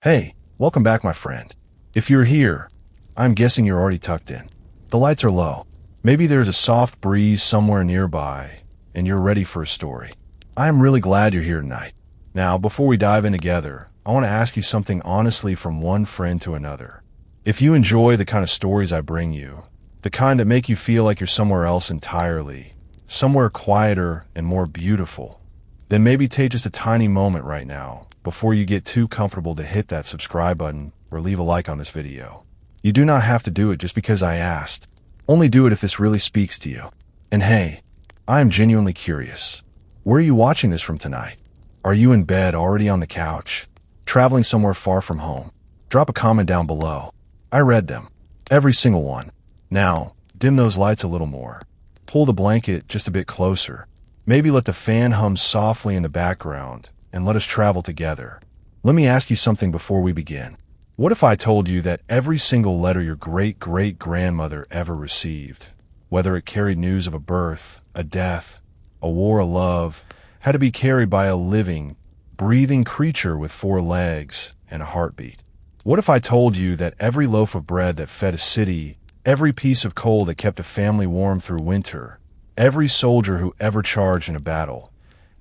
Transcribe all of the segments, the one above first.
Hey, welcome back, my friend. If you're here, I'm guessing you're already tucked in. The lights are low. Maybe there's a soft breeze somewhere nearby, and you're ready for a story. I am really glad you're here tonight. Now, before we dive in together, I want to ask you something honestly from one friend to another. If you enjoy the kind of stories I bring you, the kind that make you feel like you're somewhere else entirely, somewhere quieter and more beautiful, then maybe take just a tiny moment right now before you get too comfortable to hit that subscribe button or leave a like on this video. You do not have to do it just because I asked. Only do it if this really speaks to you. And hey, I am genuinely curious. Where are you watching this from tonight? Are you in bed, already on the couch, traveling somewhere far from home? Drop a comment down below. I read them. Every single one. Now, dim those lights a little more. Pull the blanket just a bit closer. Maybe let the fan hum softly in the background, and let us travel together. Let me ask you something before we begin. What if I told you that every single letter your great-great-grandmother ever received, whether it carried news of a birth, a death, a war, a love, had to be carried by a living, breathing creature with 4 legs and a heartbeat? What if I told you that every loaf of bread that fed a city, every piece of coal that kept a family warm through winter, every soldier who ever charged in a battle,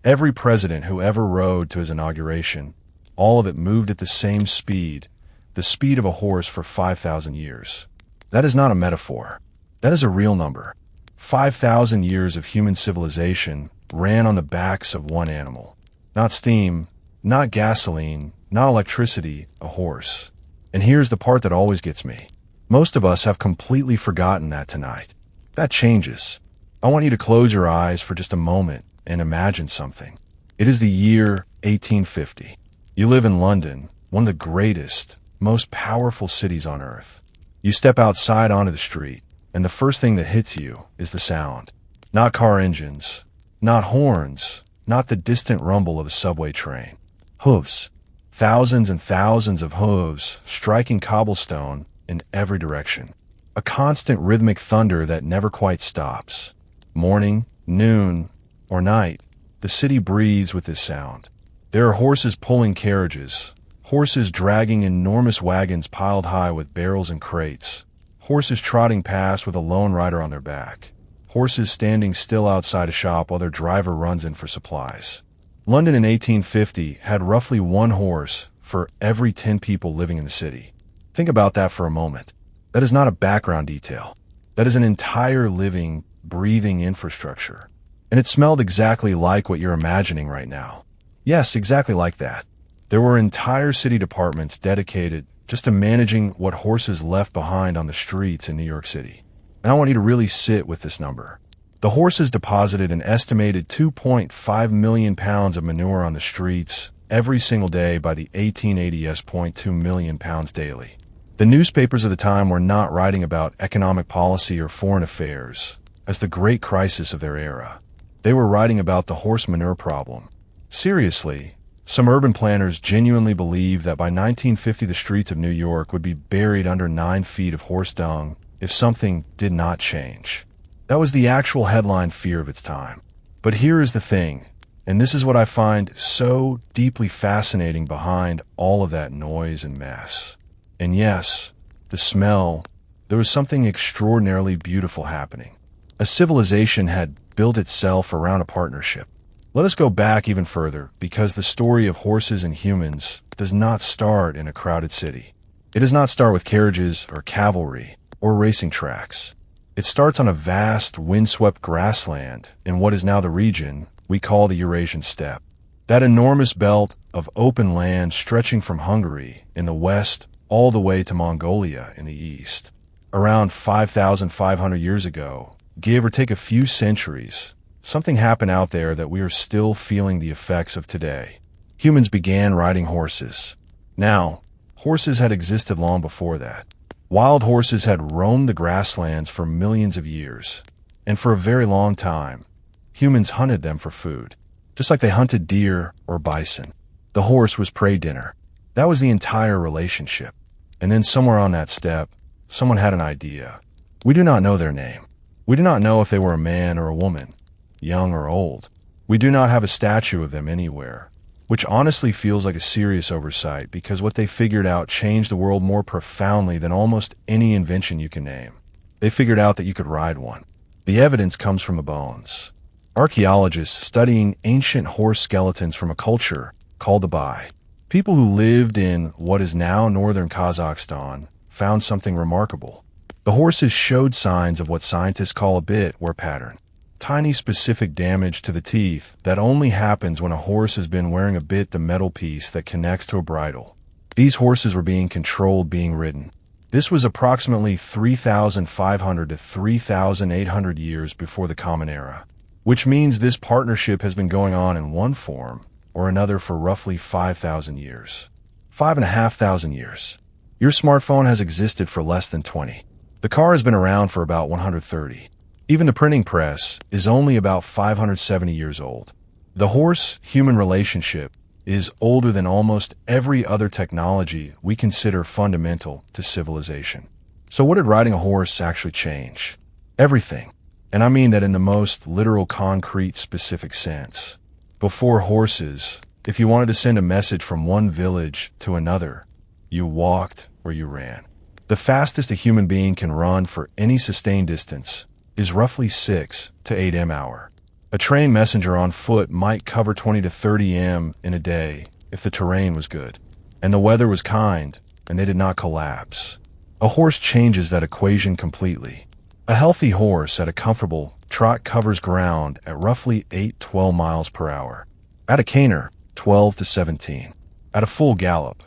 every president who ever rode to his inauguration, all of it moved at the same speed, the speed of a horse for 5,000 years? That is not a metaphor. That is a real number. 5,000 years of human civilization ran on the backs of one animal. Not steam, not gasoline, not electricity, a horse. And here's the part that always gets me. Most of us have completely forgotten that tonight. That changes. I want you to close your eyes for just a moment and imagine something. It is the year 1850. You live in London, one of the greatest, most powerful cities on earth. You step outside onto the street, and the first thing that hits you is the sound. Not car engines, not horns, not the distant rumble of a subway train. Hooves. Thousands and thousands of hooves striking cobblestone in every direction. A constant rhythmic thunder that never quite stops. Morning, noon, or night, the city breathes with this sound. There are horses pulling carriages, horses dragging enormous wagons piled high with barrels and crates, horses trotting past with a lone rider on their back, horses standing still outside a shop while their driver runs in for supplies. London in 1850 had roughly 1 horse for every 10 people living in the city. Think about that for a moment. That is not a background detail. That is an entire living, breathing infrastructure. And it smelled exactly like what you're imagining right now. Yes, exactly like that. There were entire city departments dedicated just to managing what horses left behind on the streets in New York City. And I want you to really sit with this number. The horses deposited an estimated 2.5 million pounds of manure on the streets every single day by the 1880s, 0.2 million pounds daily. The newspapers of the time were not writing about economic policy or foreign affairs as the great crisis of their era. They were writing about the horse manure problem. Seriously, some urban planners genuinely believed that by 1950 the streets of New York would be buried under 9 feet of horse dung if something did not change. That was the actual headline fear of its time. But here is the thing, and this is what I find so deeply fascinating behind all of that noise and mess. And yes, the smell, there was something extraordinarily beautiful happening. A civilization had built itself around a partnership. Let us go back even further, because the story of horses and humans does not start in a crowded city. It does not start with carriages or cavalry or racing tracks. It starts on a vast, windswept grassland in what is now the region we call the Eurasian steppe. That enormous belt of open land stretching from Hungary in the west all the way to Mongolia in the east. Around 5,500 years ago, give or take a few centuries, something happened out there that we are still feeling the effects of today. Humans began riding horses. Now, horses had existed long before that. Wild horses had roamed the grasslands for millions of years, and for a very long time, humans hunted them for food, just like they hunted deer or bison. The horse was prey dinner. That was the entire relationship. And then somewhere on that steppe, someone had an idea. We do not know their name. We do not know if they were a man or a woman, young or old. We do not have a statue of them anywhere. which honestly feels like a serious oversight because what they figured out changed the world more profoundly than almost any invention you can name. They figured out that you could ride one. The evidence comes from the bones. Archaeologists studying ancient horse skeletons from a culture called the Bai, people who lived in what is now northern Kazakhstan, found something remarkable. The horses showed signs of what scientists call a bit wear pattern. Tiny specific damage to the teeth that only happens when a horse has been wearing a bit, the metal piece that connects to a bridle. These horses were being controlled, being ridden. This was approximately 3,500 to 3,800 years before the Common Era, which means this partnership has been going on in one form or another for roughly 5,000 years. 5,500 years. Your smartphone has existed for less than 20. The car has been around for about 130. Even the printing press is only about 570 years old. The horse-human relationship is older than almost every other technology we consider fundamental to civilization. So what did riding a horse actually change? Everything. And I mean that in the most literal, concrete, specific sense. Before horses, if you wanted to send a message from one village to another, you walked or you ran. The fastest a human being can run for any sustained distance is roughly 6 to 8 m/h. A trained messenger on foot might cover 20 to 30 m in a day if the terrain was good, and the weather was kind, and they did not collapse. A horse changes that equation completely. A healthy horse at a comfortable trot covers ground at roughly 8-12 mph. At a canter, 12 to 17. At a full gallop,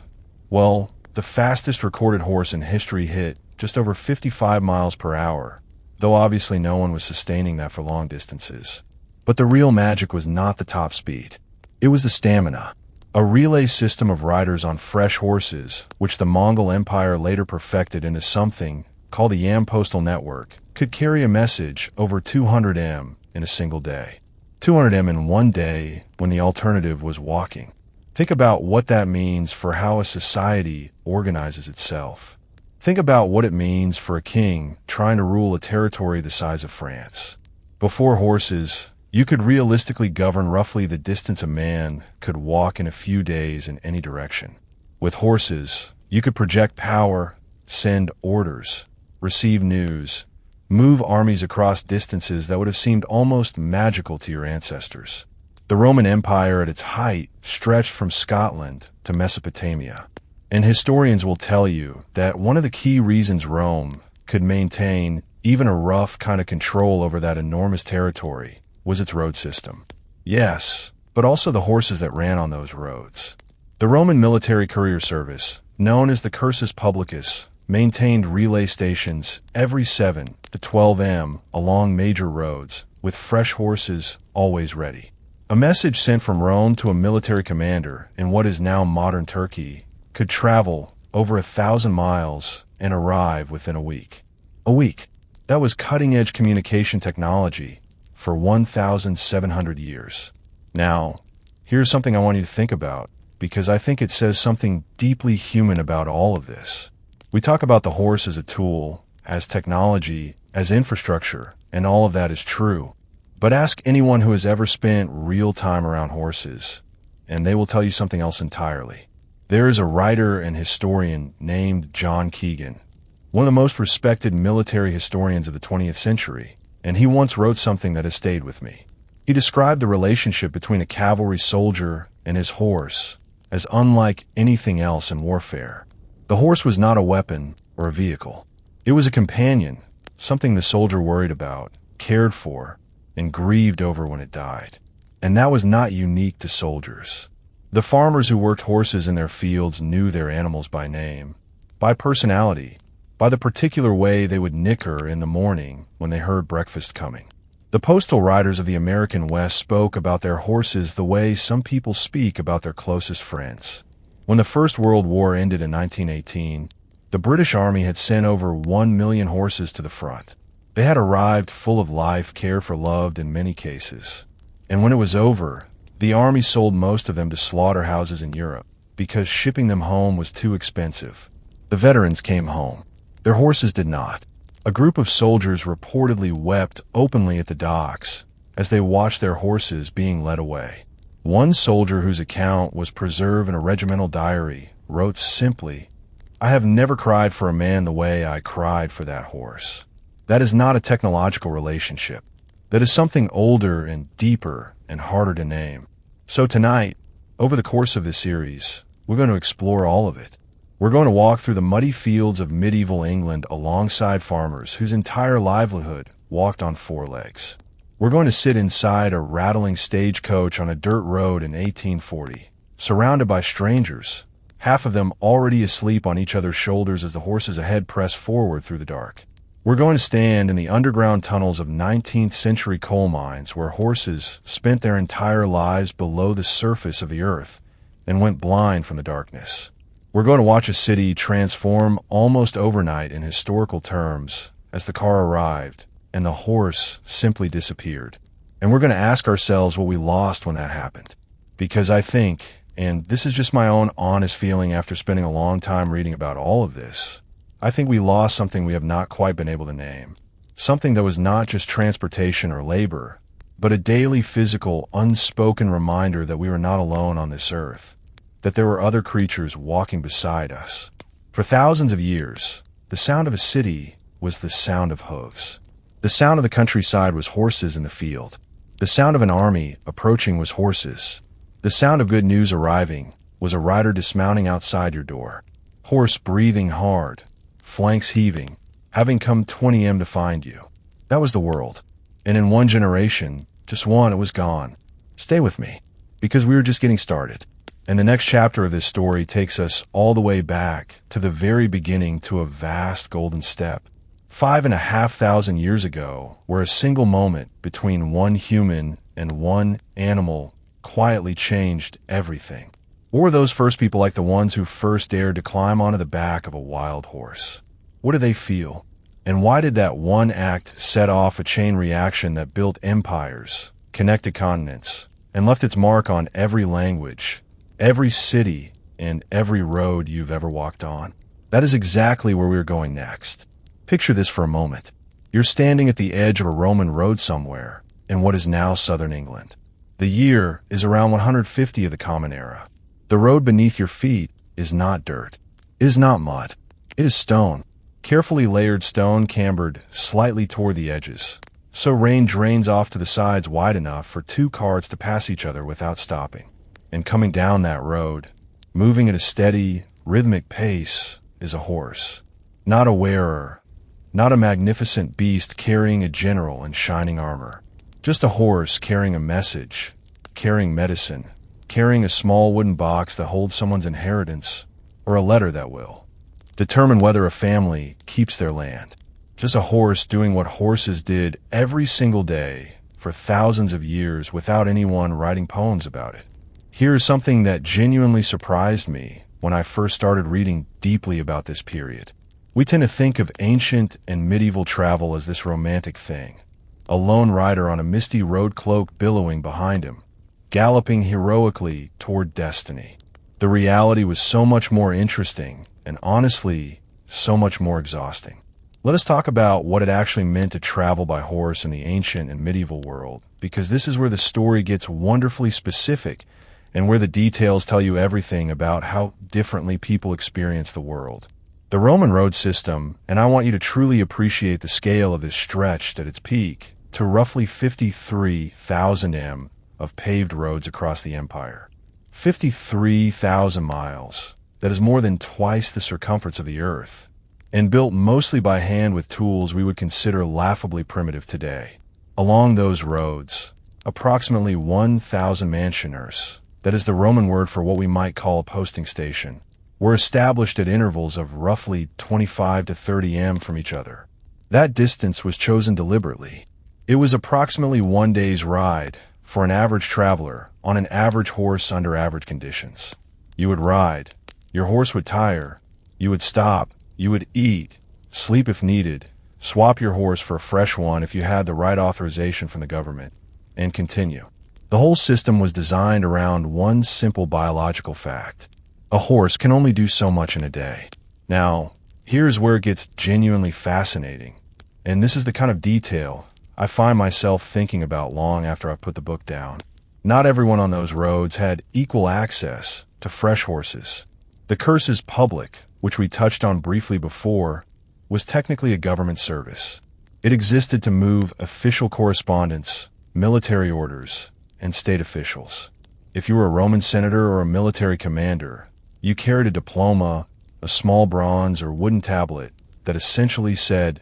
well, the fastest recorded horse in history hit just over 55 mph, though obviously no one was sustaining that for long distances. But the real magic was not the top speed. It was the stamina. A relay system of riders on fresh horses, which the Mongol Empire later perfected into something called the Yam Postal Network, could carry a message over 200 m in a single day. 200 m in one day when the alternative was walking. Think about what that means for how a society organizes itself. Think about what it means for a king trying to rule a territory the size of France. Before horses, you could realistically govern roughly the distance a man could walk in a few days in any direction. With horses, you could project power, send orders, receive news, move armies across distances that would have seemed almost magical to your ancestors. The Roman Empire at its height stretched from Scotland to Mesopotamia. And historians will tell you that one of the key reasons Rome could maintain even a rough kind of control over that enormous territory was its road system. Yes, but also the horses that ran on those roads. The Roman military courier service, known as the cursus publicus, maintained relay stations every 7 to 12 m along major roads, with fresh horses always ready. A message sent from Rome to a military commander in what is now modern Turkey could travel over 1,000 miles and arrive within a week. A week. That was cutting-edge communication technology for 1,700 years. Now, here's something I want you to think about, because I think it says something deeply human about all of this. We talk about the horse as a tool, as technology, as infrastructure, and all of that is true. But ask anyone who has ever spent real time around horses, and they will tell you something else entirely. There is a writer and historian named John Keegan, one of the most respected military historians of the 20th century, and he once wrote something that has stayed with me. He described the relationship between a cavalry soldier and his horse as unlike anything else in warfare. The horse was not a weapon or a vehicle. It was a companion, something the soldier worried about, cared for, and grieved over when it died. And that was not unique to soldiers. The farmers who worked horses in their fields knew their animals by name, by personality, by the particular way they would nicker in the morning when they heard breakfast coming. The postal riders of the American West spoke about their horses the way some people speak about their closest friends. When the First World War ended in 1918, the British Army had sent over 1 million horses to the front. They had arrived full of life, cared for, loved in many cases. And when it was over, the army sold most of them to slaughterhouses in Europe because shipping them home was too expensive. The veterans came home. Their horses did not. A group of soldiers reportedly wept openly at the docks as they watched their horses being led away. One soldier whose account was preserved in a regimental diary wrote simply, "I have never cried for a man the way I cried for that horse." That is not a technological relationship. That is something older and deeper and harder to name. So tonight, over the course of this series, we're going to explore all of it. We're going to walk through the muddy fields of medieval England alongside farmers whose entire livelihood walked on four legs. We're going to sit inside a rattling stagecoach on a dirt road in 1840, surrounded by strangers, half of them already asleep on each other's shoulders as the horses ahead press forward through the dark. We're going to stand in the underground tunnels of 19th century coal mines where horses spent their entire lives below the surface of the earth and went blind from the darkness. We're going to watch a city transform almost overnight in historical terms as the car arrived and the horse simply disappeared. And we're going to ask ourselves what we lost when that happened. Because I think, and this is just my own honest feeling after spending a long time reading about all of this, I think we lost something we have not quite been able to name. Something that was not just transportation or labor, but a daily physical, unspoken reminder that we were not alone on this earth, that there were other creatures walking beside us. For thousands of years, the sound of a city was the sound of hooves. The sound of the countryside was horses in the field. The sound of an army approaching was horses. The sound of good news arriving was a rider dismounting outside your door. Horse breathing hard, flanks heaving, having come 20 m to find you. That was the world. And in one generation, just one, it was gone. Stay with me, because we were just getting started. And the next chapter of this story takes us all the way back to the very beginning to a vast golden steppe. 5,500 years ago, where a single moment between one human and one animal quietly changed everything. Or were those first people like the ones who first dared to climb onto the back of a wild horse? What did they feel? And why did that one act set off a chain reaction that built empires, connected continents, and left its mark on every language, every city, and every road you've ever walked on? That is exactly where we're going next. Picture this for a moment. You're standing at the edge of a Roman road somewhere in what is now southern England. The year is around 150 of the Common Era. The road beneath your feet is not dirt. It is not mud. It is stone. Carefully layered stone cambered slightly toward the edges, so rain drains off to the sides wide enough for two cars to pass each other without stopping. And coming down that road, moving at a steady, rhythmic pace, is a horse. Not a wearer, not a magnificent beast carrying a general in shining armor. Just a horse carrying a message, carrying medicine, carrying a small wooden box that holds someone's inheritance, or a letter that will determine whether a family keeps their land. Just a horse doing what horses did every single day for thousands of years without anyone writing poems about it. Here is something that genuinely surprised me when I first started reading deeply about this period. We tend to think of ancient and medieval travel as this romantic thing. A lone rider on a misty road cloak billowing behind him, galloping heroically toward destiny. The reality was so much more interesting and honestly, so much more exhausting. Let us talk about what it actually meant to travel by horse in the ancient and medieval world, because this is where the story gets wonderfully specific and where the details tell you everything about how differently people experience the world. The Roman road system, and I want you to truly appreciate the scale of this, stretched at its peak to roughly 53,000 m of paved roads across the empire. 53,000 miles. That is more than twice the circumference of the earth, and built mostly by hand with tools we would consider laughably primitive today. Along those roads, approximately 1,000 mansioners, that is the Roman word for what we might call a posting station, were established at intervals of roughly 25 to 30 m from each other. That distance was chosen deliberately. It was approximately one day's ride for an average traveler on an average horse under average conditions. You would ride, your horse would tire, you would stop, you would eat, sleep if needed, swap your horse for a fresh one if you had the right authorization from the government, and continue. The whole system was designed around one simple biological fact. A horse can only do so much in a day. Now, here's where it gets genuinely fascinating, and this is the kind of detail I find myself thinking about long after I've put the book down. Not everyone on those roads had equal access to fresh horses. The curse's public, which we touched on briefly before, was technically a government service. It existed to move official correspondence, military orders, and state officials. If you were a Roman senator or a military commander, you carried a diploma, a small bronze or wooden tablet that essentially said,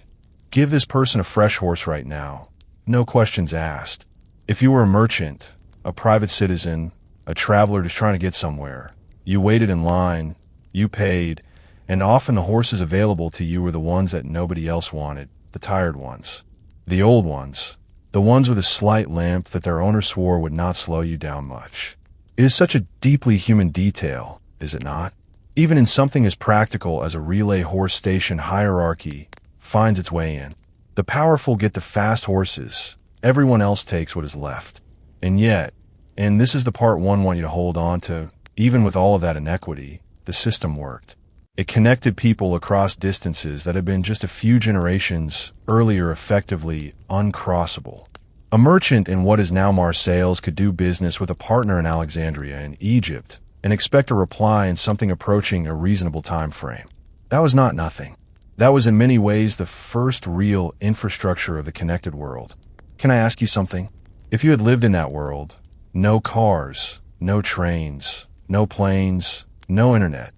"Give this person a fresh horse right now. No questions asked." If you were a merchant, a private citizen, a traveler just trying to get somewhere, you waited in line, you paid, and often the horses available to you were the ones that nobody else wanted, the tired ones, the old ones, the ones with a slight limp that their owner swore would not slow you down much. It is such a deeply human detail, is it not? Even in something as practical as a relay horse station hierarchy finds its way in. The powerful get the fast horses, everyone else takes what is left. And yet, and this is the part one want you to hold on to, even with all of that inequity, the system worked. It connected people across distances that had been just a few generations earlier effectively uncrossable. A merchant in what is now Marseilles could do business with a partner in Alexandria in Egypt and expect a reply in something approaching a reasonable time frame. That was not nothing. That was in many ways the first real infrastructure of the connected world. Can I ask you something? If you had lived in that world, no cars, no trains, no planes, no internet,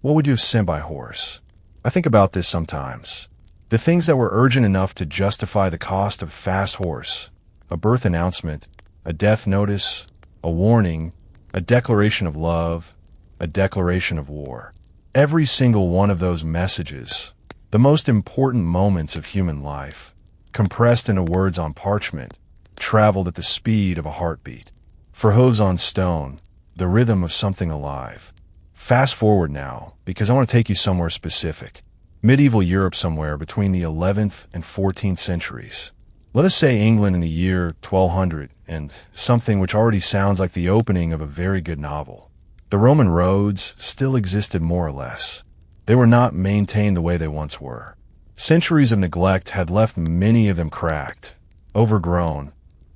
what would you have sent by horse? I think about this sometimes. The things that were urgent enough to justify the cost of a fast horse, a birth announcement, a death notice, a warning, a declaration of love, a declaration of war. Every single one of those messages, the most important moments of human life, compressed into words on parchment, traveled at the speed of a heartbeat. For hooves on stone, the rhythm of something alive. Fast forward now, because I want to take you somewhere specific. Medieval Europe somewhere between the 11th and 14th centuries. Let us say England in the year 1200 and something which already sounds like the opening of a very good novel. The Roman roads still existed more or less. They were not maintained the way they once were. Centuries of neglect had left many of them cracked, overgrown,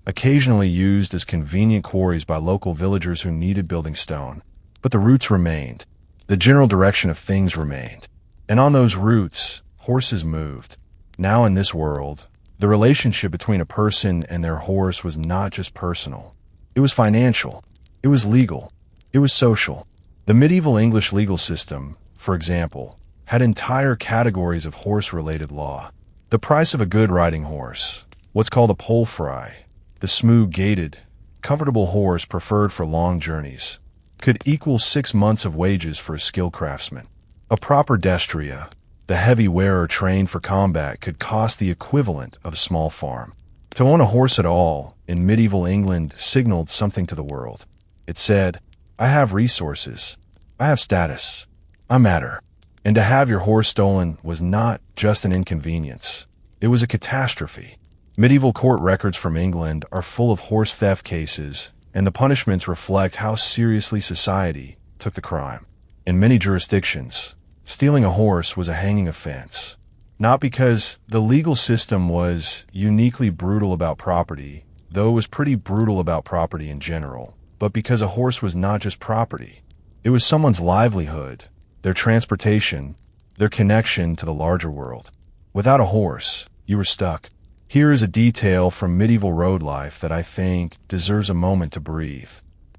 occasionally used as convenient quarries by local villagers who needed building stone. But the roots remained. The general direction of things remained. And on those roots, horses moved. Now in this world, the relationship between a person and their horse was not just personal. It was financial. It was legal. It was social. The medieval English legal system, for example, had entire categories of horse-related law. The price of a good riding horse, what's called a polfrey, the smooth-gaited, comfortable horse preferred for long journeys, could equal 6 months of wages for a skilled craftsman. A proper destrier, the heavy wearer trained for combat, could cost the equivalent of a small farm. To own a horse at all in medieval England signaled something to the world. It said, I have resources, I have status, I matter. And to have your horse stolen was not just an inconvenience, it was a catastrophe. Medieval court records from England are full of horse theft cases, and the punishments reflect how seriously society took the crime. In many jurisdictions, stealing a horse was a hanging offense. Not because the legal system was uniquely brutal about property, though it was pretty brutal about property in general, but because a horse was not just property. It was someone's livelihood, their transportation, their connection to the larger world. Without a horse, you were stuck. Here is a detail from medieval road life that I think deserves a moment to breathe.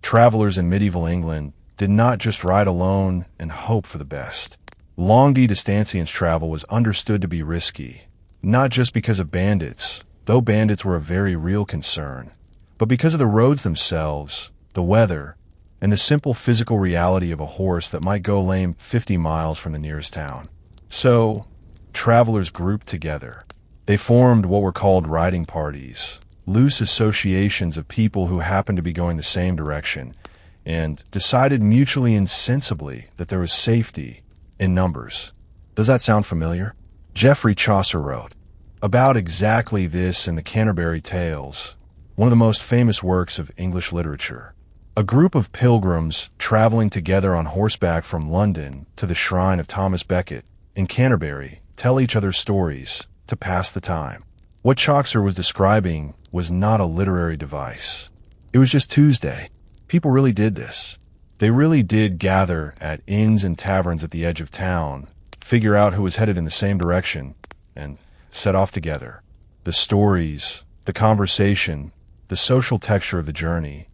Travelers in medieval England did not just ride alone and hope for the best. Long distanciance travel was understood to be risky, not just because of bandits, though bandits were a very real concern, but because of the roads themselves, the weather, and the simple physical reality of a horse that might go lame 50 miles from the nearest town. So, travelers grouped together. They formed what were called riding parties, loose associations of people who happened to be going the same direction, and decided mutually and sensibly that there was safety in numbers. Does that sound familiar? Geoffrey Chaucer wrote about exactly this in the Canterbury Tales, one of the most famous works of English literature. A group of pilgrims traveling together on horseback from London to the shrine of Thomas Becket in Canterbury tell each other stories to pass the time. What Chaucer was describing was not a literary device. It was just Tuesday. People really did this. They really did gather at inns and taverns at the edge of town, figure out who was headed in the same direction, and set off together. The stories, the conversation, the social texture of the journey,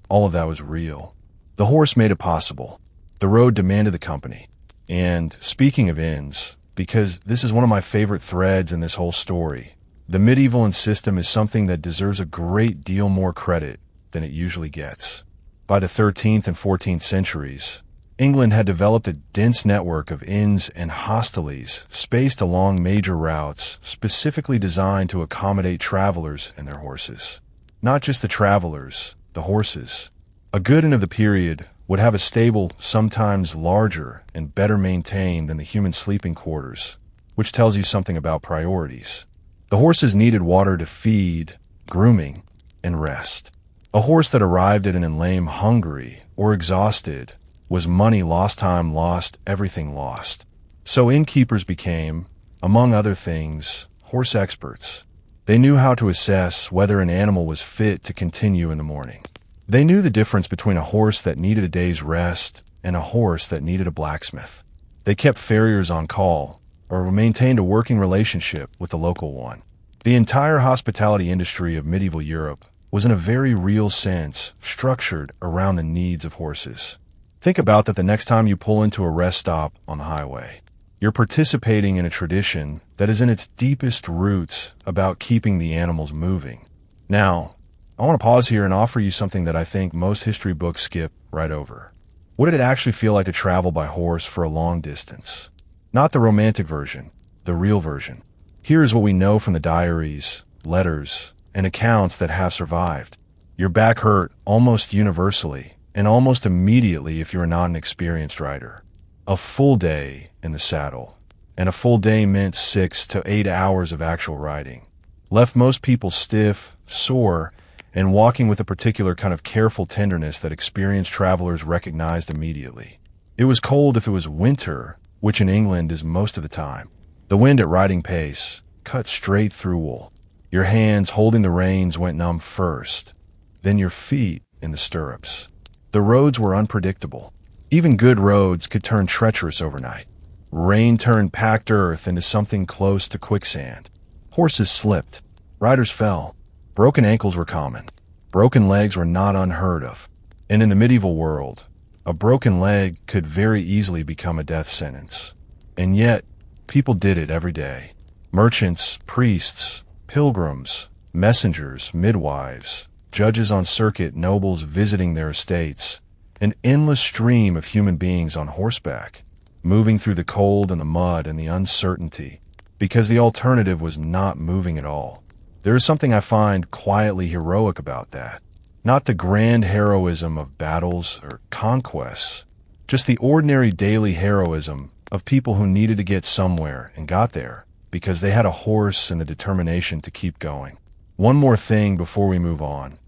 all of that was real. The horse made it possible. The road demanded the company. And speaking of inns, because this is one of my favorite threads in this whole story, the medieval inn system is something that deserves a great deal more credit than it usually gets. By the 13th and 14th centuries, England had developed a dense network of inns and hosteliers spaced along major routes specifically designed to accommodate travelers and their horses. Not just the travelers, the horses. A good inn of the period would have a stable sometimes larger and better maintained than the human sleeping quarters, which tells you something about priorities. The horses needed water to feed, grooming, and rest. A horse that arrived at an inn lame, hungry, or exhausted was money lost, time lost, everything lost. So innkeepers became, among other things, horse experts. They knew how to assess whether an animal was fit to continue in the morning. They knew the difference between a horse that needed a day's rest and a horse that needed a blacksmith. They kept farriers on call, or maintained a working relationship with the local one. The entire hospitality industry of medieval Europe was in a very real sense structured around the needs of horses. Think about that the next time you pull into a rest stop on the highway. You're participating in a tradition that is in its deepest roots about keeping the animals moving. Now, I want to pause here and offer you something that I think most history books skip right over. What did it actually feel like to travel by horse for a long distance? Not the romantic version, the real version. Here is what we know from the diaries, letters, and accounts that have survived. Your back hurt almost universally, and almost immediately if you're not an experienced rider. A full day in the saddle, and a full day meant 6 to 8 hours of actual riding, left most people stiff, sore, and walking with a particular kind of careful tenderness that experienced travelers recognized immediately. It was cold if it was winter, which in England is most of the time. The wind at riding pace cut straight through wool. Your hands holding the reins went numb first, then your feet in the stirrups. The roads were unpredictable. Even good roads could turn treacherous overnight. Rain turned packed earth into something close to quicksand. Horses slipped. Riders fell. Broken ankles were common. Broken legs were not unheard of. And in the medieval world, a broken leg could very easily become a death sentence. And yet, people did it every day. Merchants, priests, pilgrims, messengers, midwives, judges on circuit, nobles visiting their estates, an endless stream of human beings on horseback, moving through the cold and the mud and the uncertainty, because the alternative was not moving at all. There is something I find quietly heroic about that. Not the grand heroism of battles or conquests, just the ordinary daily heroism of people who needed to get somewhere and got there because they had a horse and the determination to keep going. One more thing before we move on,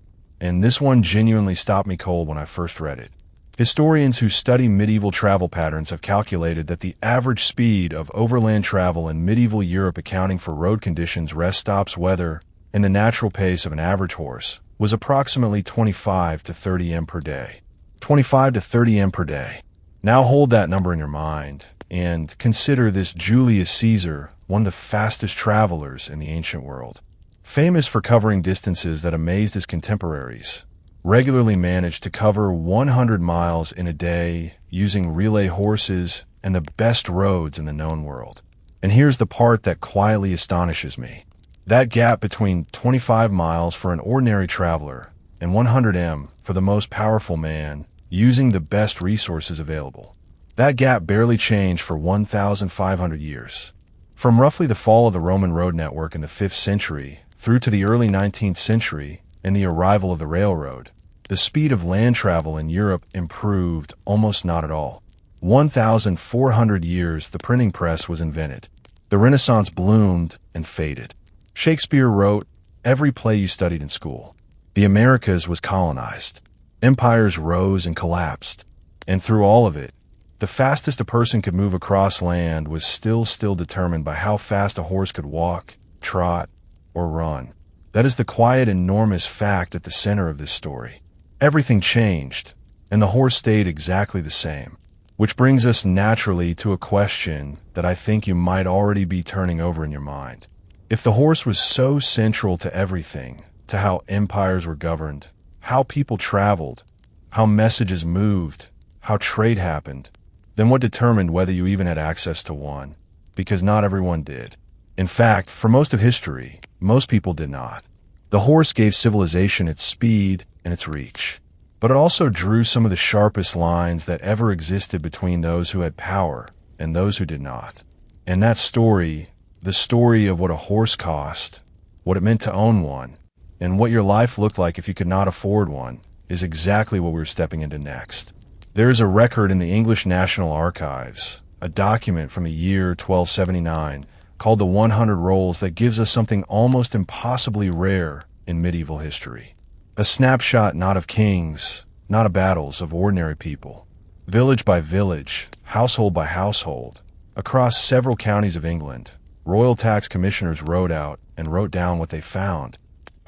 and this one genuinely stopped me cold when I first read it. Historians who study medieval travel patterns have calculated that the average speed of overland travel in medieval Europe, accounting for road conditions, rest stops, weather, and the natural pace of an average horse, was approximately 25 to 30 m per day. 25 to 30 m per day. Now hold that number in your mind, and consider this Julius Caesar, one of the fastest travelers in the ancient world. Famous for covering distances that amazed his contemporaries, regularly managed to cover 100 miles in a day using relay horses and the best roads in the known world. And here's the part that quietly astonishes me. That gap between 25 miles for an ordinary traveler and 100 m for the most powerful man using the best resources available. That gap barely changed for 1,500 years. From roughly the fall of the Roman road network in the 5th century through to the early 19th century and the arrival of the railroad, the speed of land travel in Europe improved almost not at all. 1,400 years the printing press was invented. The Renaissance bloomed and faded. Shakespeare wrote every play you studied in school. The Americas was colonized. Empires rose and collapsed. And through all of it, the fastest a person could move across land was still determined by how fast a horse could walk, trot, or run. That is the quiet, enormous fact at the center of this story. everything changed, and the horse stayed exactly the same. Which brings us naturally to a question that I think you might already be turning over in your mind. If the horse was so central to everything, to how empires were governed, how people traveled, how messages moved, how trade happened, then what determined whether you even had access to one? Because not everyone did. In fact, for most of history, most people did not. The horse gave civilization its speed and its reach, but it also drew some of the sharpest lines that ever existed between those who had power and those who did not. And that story, the story of what a horse cost, what it meant to own one, and what your life looked like if you could not afford one, is exactly what we're stepping into next. There is a record in the English National Archives, a document from the year 1279, called the 100 Rolls, that gives us something almost impossibly rare in medieval history. A snapshot not of kings, not of battles, of ordinary people. Village by village, household by household, across several counties of England, royal tax commissioners wrote out and wrote down what they found,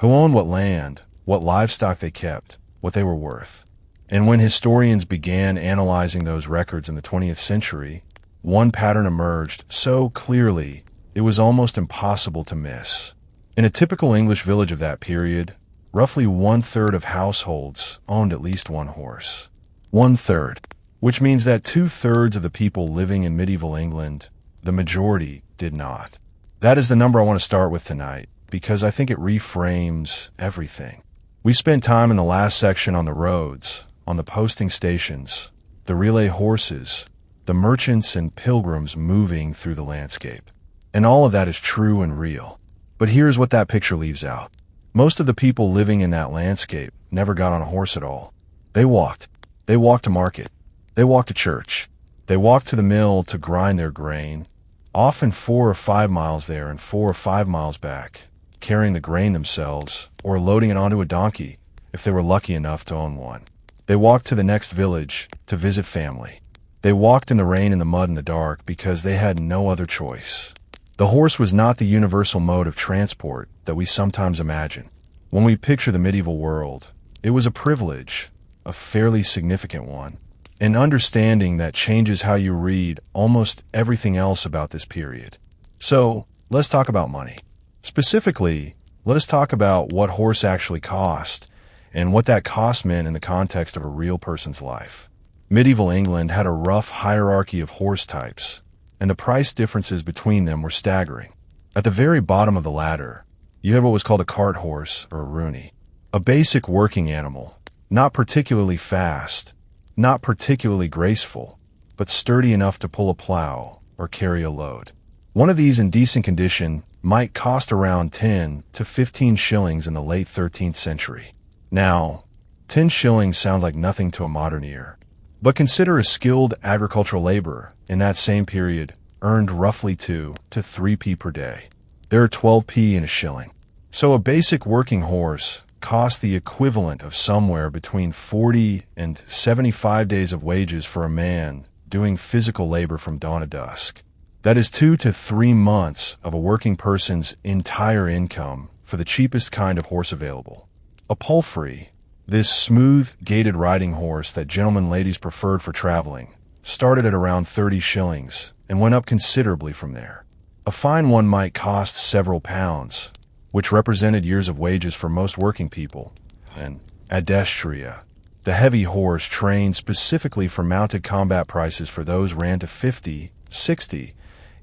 who owned what land, what livestock they kept, what they were worth. And when historians began analyzing those records in the 20th century, one pattern emerged so clearly it was almost impossible to miss. In a typical English village of that period, roughly 1/3 of households owned at least one horse. 1/3, which means that 2/3 of the people living in medieval England, the majority, did not. That is the number I want to start with tonight, because I think it reframes everything. We spent time in the last section on the roads, on the posting stations, the relay horses, the merchants and pilgrims moving through the landscape. And all of that is true and real. But here's what that picture leaves out. Most of the people living in that landscape never got on a horse at all. They walked. They walked to market. They walked to church. They walked to the mill to grind their grain, often 4 or 5 miles there and 4 or 5 miles back, carrying the grain themselves or loading it onto a donkey if they were lucky enough to own one. They walked to the next village to visit family. They walked in the rain, in the mud, in the dark because they had no other choice. The horse was not the universal mode of transport that we sometimes imagine. When we picture the medieval world, it was a privilege, a fairly significant one, an understanding that changes how you read almost everything else about this period. So, let's talk about money. Specifically, let us talk about what horse actually cost and what that cost meant in the context of a real person's life. Medieval England had a rough hierarchy of horse types, and the price differences between them were staggering. At the very bottom of the ladder, you had what was called a cart horse or a rooney, a basic working animal, not particularly fast, not particularly graceful, but sturdy enough to pull a plow or carry a load. One of these in decent condition might cost around 10 to 15 shillings in the late 13th century. Now, 10 shillings sound like nothing to a modern ear, but consider a skilled agricultural laborer in that same period earned roughly 2 to 3p per day. There are 12p in a shilling. So a basic working horse cost the equivalent of somewhere between 40 and 75 days of wages for a man doing physical labor from dawn to dusk. That is 2 to 3 months of a working person's entire income for the cheapest kind of horse available. A palfrey, this smooth-gaited riding horse that gentlemen and ladies preferred for traveling, started at around 30 shillings and went up considerably from there. A fine one might cost several pounds, which represented years of wages for most working people. And adestria, the heavy horse trained specifically for mounted combat, prices for those ran to 50, 60,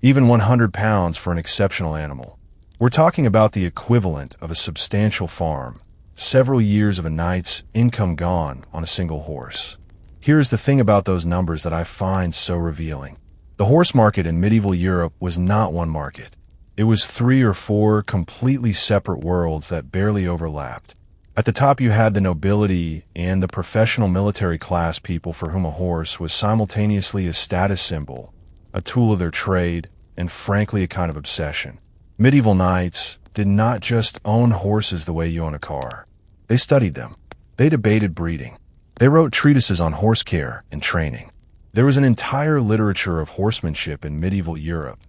even 100 pounds for an exceptional animal. We're talking about the equivalent of a substantial farm, several years of a knight's income gone on a single horse. Here's the thing about those numbers that I find so revealing. The horse market in medieval Europe was not one market. It was 3 or 4 completely separate worlds that barely overlapped. At the top you had the nobility and the professional military class people for whom a horse was simultaneously a status symbol, a tool of their trade, and frankly a kind of obsession. Medieval knights did not just own horses the way you own a car. They studied them. They debated breeding. They wrote treatises on horse care and training. There was an entire literature of horsemanship in medieval Europe,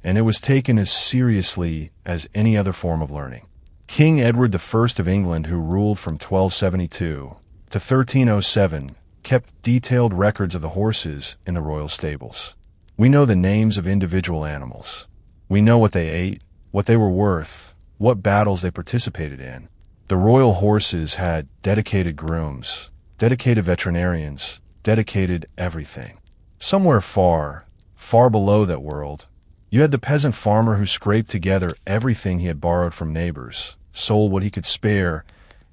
and it was taken as seriously as any other form of learning. King Edward I of England, who ruled from 1272 to 1307 kept detailed records of the horses in the royal stables. We know the names of individual animals. We know what they ate, what they were worth, what battles they participated in. The royal horses had dedicated grooms, dedicated veterinarians, dedicated everything. Somewhere far, far below that world, you had the peasant farmer who scraped together everything he had borrowed from neighbors, sold what he could spare,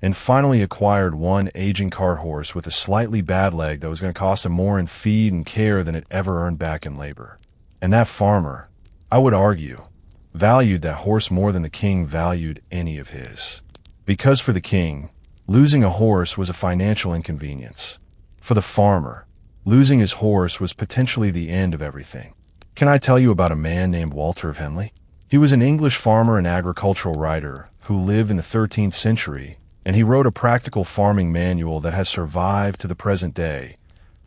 and finally acquired one aging cart horse with a slightly bad leg that was going to cost him more in feed and care than it ever earned back in labor. And that farmer, I would argue, valued that horse more than the king valued any of his. Because for the king, losing a horse was a financial inconvenience. For the farmer, losing his horse was potentially the end of everything. Can I tell you about a man named Walter of Henley? He was an English farmer and agricultural writer who lived in the 13th century, and he wrote a practical farming manual that has survived to the present day,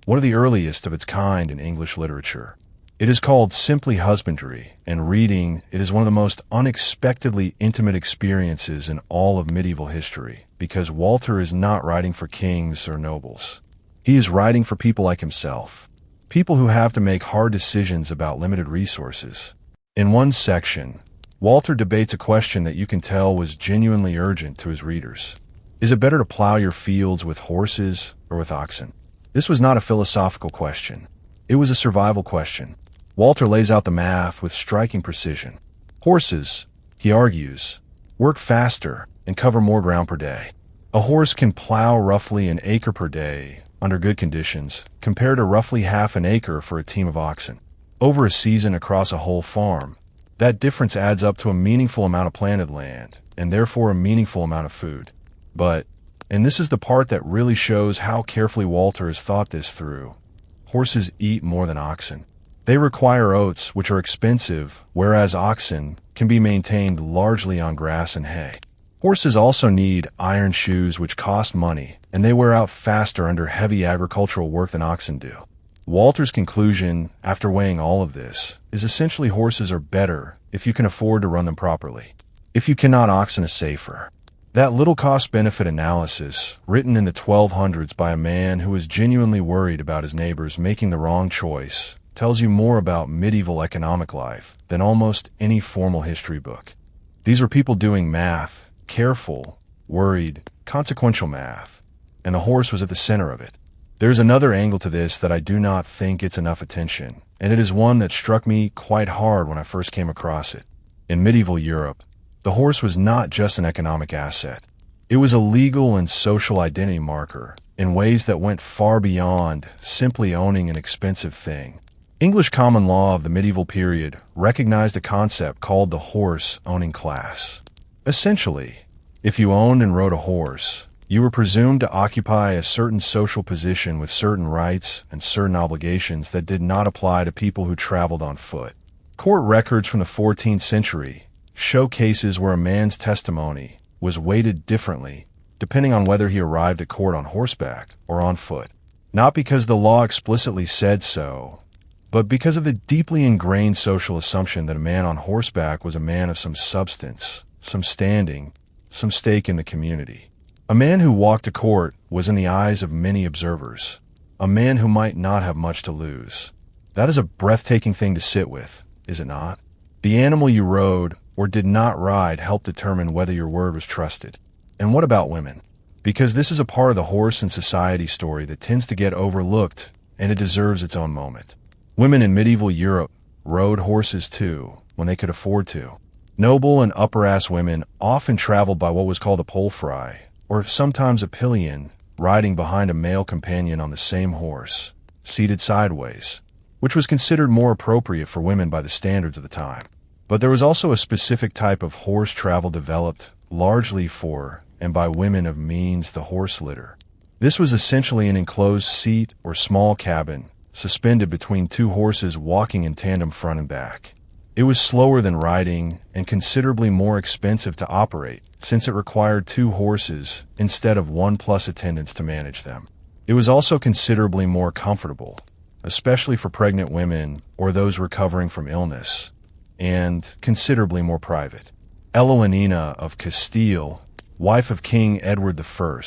one of the earliest of its kind in English literature. It is called Simply Husbandry, and reading it is one of the most unexpectedly intimate experiences in all of medieval history, because Walter is not writing for kings or nobles. He is writing for people like himself, people who have to make hard decisions about limited resources. In one section, Walter debates a question that you can tell was genuinely urgent to his readers. Is it better to plow your fields with horses or with oxen? This was not a philosophical question. It was a survival question. Walter lays out the math with striking precision. Horses, he argues, work faster and cover more ground per day. A horse can plow roughly an acre per day under good conditions, compared to roughly half an acre for a team of oxen. Over a season across a whole farm, that difference adds up to a meaningful amount of planted land, and therefore a meaningful amount of food. But, and this is the part that really shows how carefully Walter has thought this through, horses eat more than oxen. They require oats, which are expensive, whereas oxen can be maintained largely on grass and hay. Horses also need iron shoes, which cost money, and they wear out faster under heavy agricultural work than oxen do. Walter's conclusion, after weighing all of this, is essentially horses are better if you can afford to run them properly. If you cannot, oxen is safer. That little cost-benefit analysis, written in the 1200s by a man who was genuinely worried about his neighbors making the wrong choice, tells you more about medieval economic life than almost any formal history book. These were people doing math, careful, worried, consequential math, and the horse was at the center of it. There's another angle to this that I do not think gets enough attention, and it is one that struck me quite hard when I first came across it. In medieval Europe, the horse was not just an economic asset. It was a legal and social identity marker in ways that went far beyond simply owning an expensive thing. English common law of the medieval period recognized a concept called the horse-owning class. Essentially, if you owned and rode a horse, you were presumed to occupy a certain social position with certain rights and certain obligations that did not apply to people who traveled on foot. Court records from the 14th century show cases where a man's testimony was weighted differently depending on whether he arrived at court on horseback or on foot. Not because the law explicitly said so, but because of the deeply ingrained social assumption that a man on horseback was a man of some substance, some standing, some stake in the community. A man who walked to court was in the eyes of many observers, a man who might not have much to lose. That is a breathtaking thing to sit with, is it not? The animal you rode or did not ride helped determine whether your word was trusted. And what about women? Because this is a part of the horse and society story that tends to get overlooked, and it deserves its own moment. Women in medieval Europe rode horses too, when they could afford to. Noble and upper-ass women often traveled by what was called a polfrey, or sometimes a pillion, riding behind a male companion on the same horse, seated sideways, which was considered more appropriate for women by the standards of the time. But there was also a specific type of horse travel developed largely for and by women of means, the horse litter. This was essentially an enclosed seat or small cabin, suspended between two horses walking in tandem front and back. It was slower than riding and considerably more expensive to operate, since it required two horses instead of one plus attendants to manage them. It was also considerably more comfortable, especially for pregnant women or those recovering from illness, and considerably more private. Eloanina of Castile, wife of King Edward I,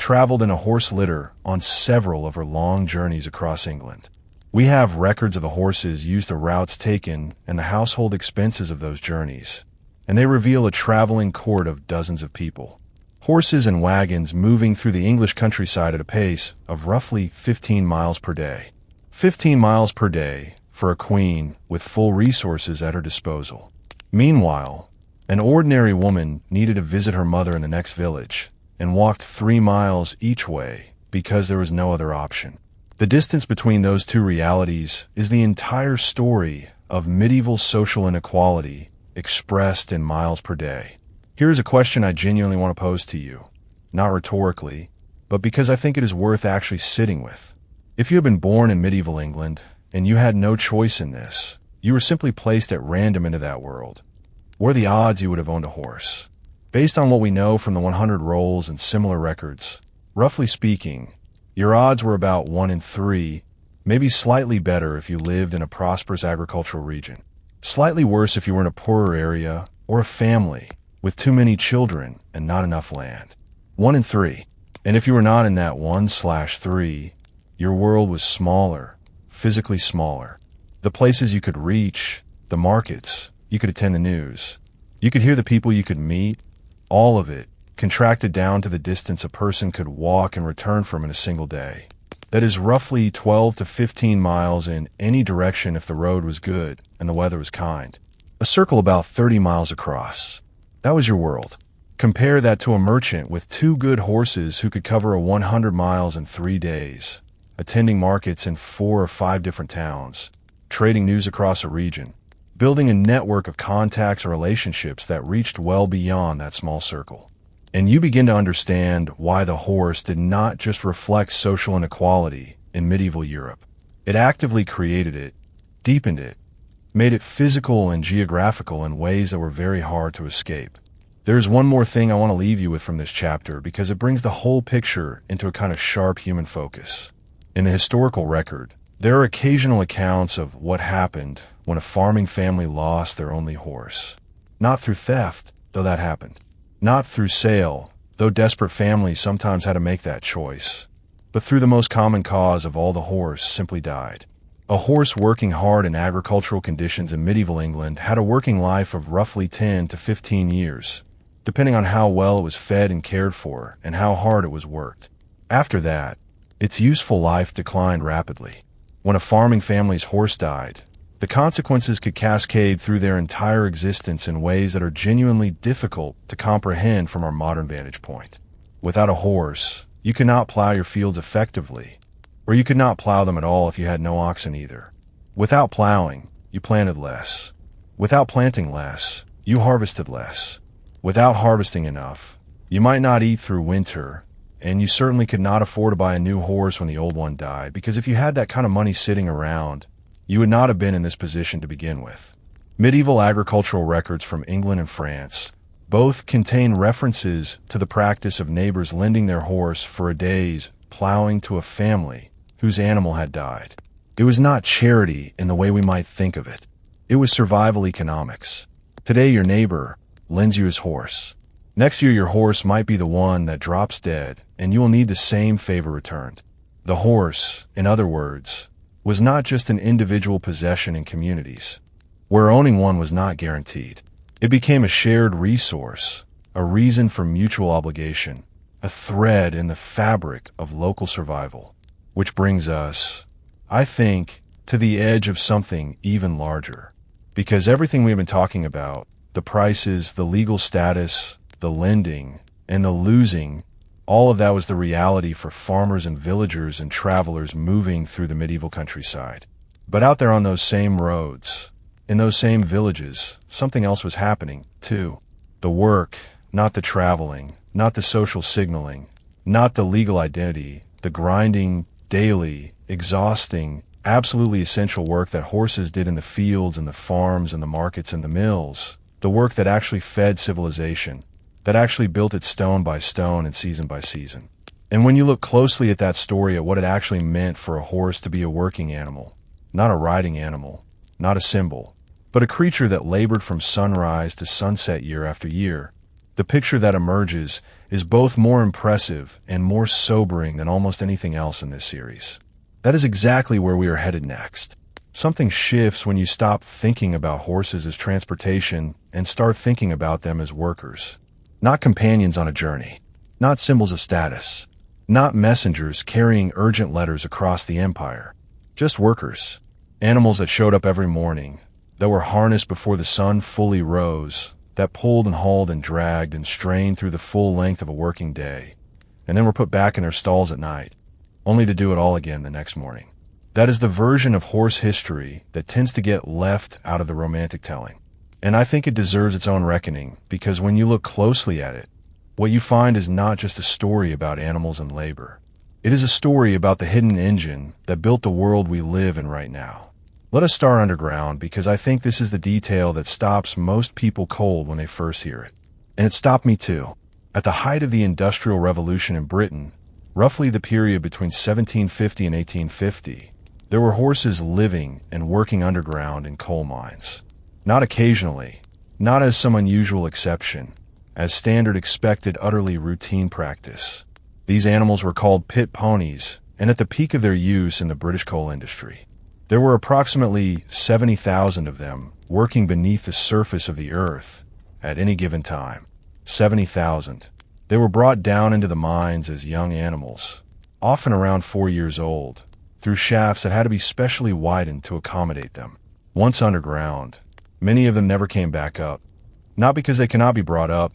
traveled in a horse litter on several of her long journeys across England. We have records of the horses used, the routes taken, and the household expenses of those journeys, and they reveal a traveling court of dozens of people. Horses and wagons moving through the English countryside at a pace of roughly 15 miles per day. 15 miles per day for a queen with full resources at her disposal. Meanwhile, an ordinary woman needed to visit her mother in the next village and walked 3 miles each way because there was no other option. The distance between those two realities is the entire story of medieval social inequality expressed in miles per day. Here's a question I genuinely want to pose to you, not rhetorically, but because I think it is worth actually sitting with. If you had been born in medieval England and you had no choice in this, you were simply placed at random into that world, what are the odds you would have owned a horse? Based on what we know from the 100 rolls and similar records, roughly speaking, your odds were about 1 in 3, maybe slightly better if you lived in a prosperous agricultural region. Slightly worse if you were in a poorer area or a family with too many children and not enough land. 1 in 3. And if you were not in that 1/3, your world was smaller, physically smaller. The places you could reach, the markets, you could attend the news, you could hear the people you could meet, all of it contracted down to the distance a person could walk and return from in a single day. That is roughly 12 to 15 miles in any direction if the road was good and the weather was kind. A circle about 30 miles across. That was your world. Compare that to a merchant with 2 good horses who could cover 100 miles in 3 days, attending markets in 4 or 5 different towns, trading news across a region, building a network of contacts or relationships that reached well beyond that small circle. And you begin to understand why the horse did not just reflect social inequality in medieval Europe. It actively created it, deepened it, made it physical and geographical in ways that were very hard to escape. There's one more thing I want to leave you with from this chapter because it brings the whole picture into a kind of sharp human focus. In the historical record, there are occasional accounts of what happened when a farming family lost their only horse. Not through theft, though that happened. Not through sale, though desperate families sometimes had to make that choice. But through the most common cause of all, the horse simply died. A horse working hard in agricultural conditions in medieval England had a working life of roughly 10 to 15 years, depending on how well it was fed and cared for and how hard it was worked. After that, its useful life declined rapidly. When a farming family's horse died, the consequences could cascade through their entire existence in ways that are genuinely difficult to comprehend from our modern vantage point. Without a horse, you could not plow your fields effectively, or you could not plow them at all if you had no oxen either. Without plowing, you planted less. Without planting less, you harvested less. Without harvesting enough, you might not eat through winter, and you certainly could not afford to buy a new horse when the old one died, because if you had that kind of money sitting around, you would not have been in this position to begin with. Medieval agricultural records from England and France both contain references to the practice of neighbors lending their horse for a day's plowing to a family whose animal had died. It was not charity in the way we might think of it. It was survival economics. Today your neighbor lends you his horse. Next year your horse might be the one that drops dead, and you will need the same favor returned. The horse, in other words, was not just an individual possession in communities, where owning one was not guaranteed. It became a shared resource, a reason for mutual obligation, a thread in the fabric of local survival. Which brings us, I think, to the edge of something even larger. Because everything we've been talking about, the prices, the legal status, the lending, and the losing, all of that was the reality for farmers and villagers and travelers moving through the medieval countryside. But out there on those same roads, in those same villages, something else was happening, too. The work, not the traveling, not the social signaling, not the legal identity, the grinding, daily, exhausting, absolutely essential work that horses did in the fields and the farms and the markets and the mills, the work that actually fed civilization, that actually built it stone by stone and season by season. And when you look closely at that story, at what it actually meant for a horse to be a working animal, not a riding animal, not a symbol, but a creature that labored from sunrise to sunset year after year, The picture that emerges is both more impressive and more sobering than almost anything else in this series. That is exactly where we are headed next. Something shifts when you stop thinking about horses as transportation and start thinking about them as workers. Not companions on a journey, not symbols of status, not messengers carrying urgent letters across the empire. Just workers. Animals that showed up every morning, that were harnessed before the sun fully rose, that pulled and hauled and dragged and strained through the full length of a working day, and then were put back in their stalls at night, only to do it all again the next morning. That is the version of horse history that tends to get left out of the romantic telling. And I think it deserves its own reckoning, because when you look closely at it, what you find is not just a story about animals and labor. It is a story about the hidden engine that built the world we live in right now. Let us start underground, because I think this is the detail that stops most people cold when they first hear it. And it stopped me too. At the height of the Industrial Revolution in Britain, roughly the period between 1750 and 1850, there were horses living and working underground in coal mines. Not occasionally, not as some unusual exception, as standard expected utterly routine practice. These animals were called pit ponies, and at the peak of their use in the British coal industry, there were approximately 70,000 of them working beneath the surface of the earth at any given time. 70,000. They were brought down into the mines as young animals, often around 4 years old, through shafts that had to be specially widened to accommodate them. Once underground, many of them never came back up, not because they cannot be brought up,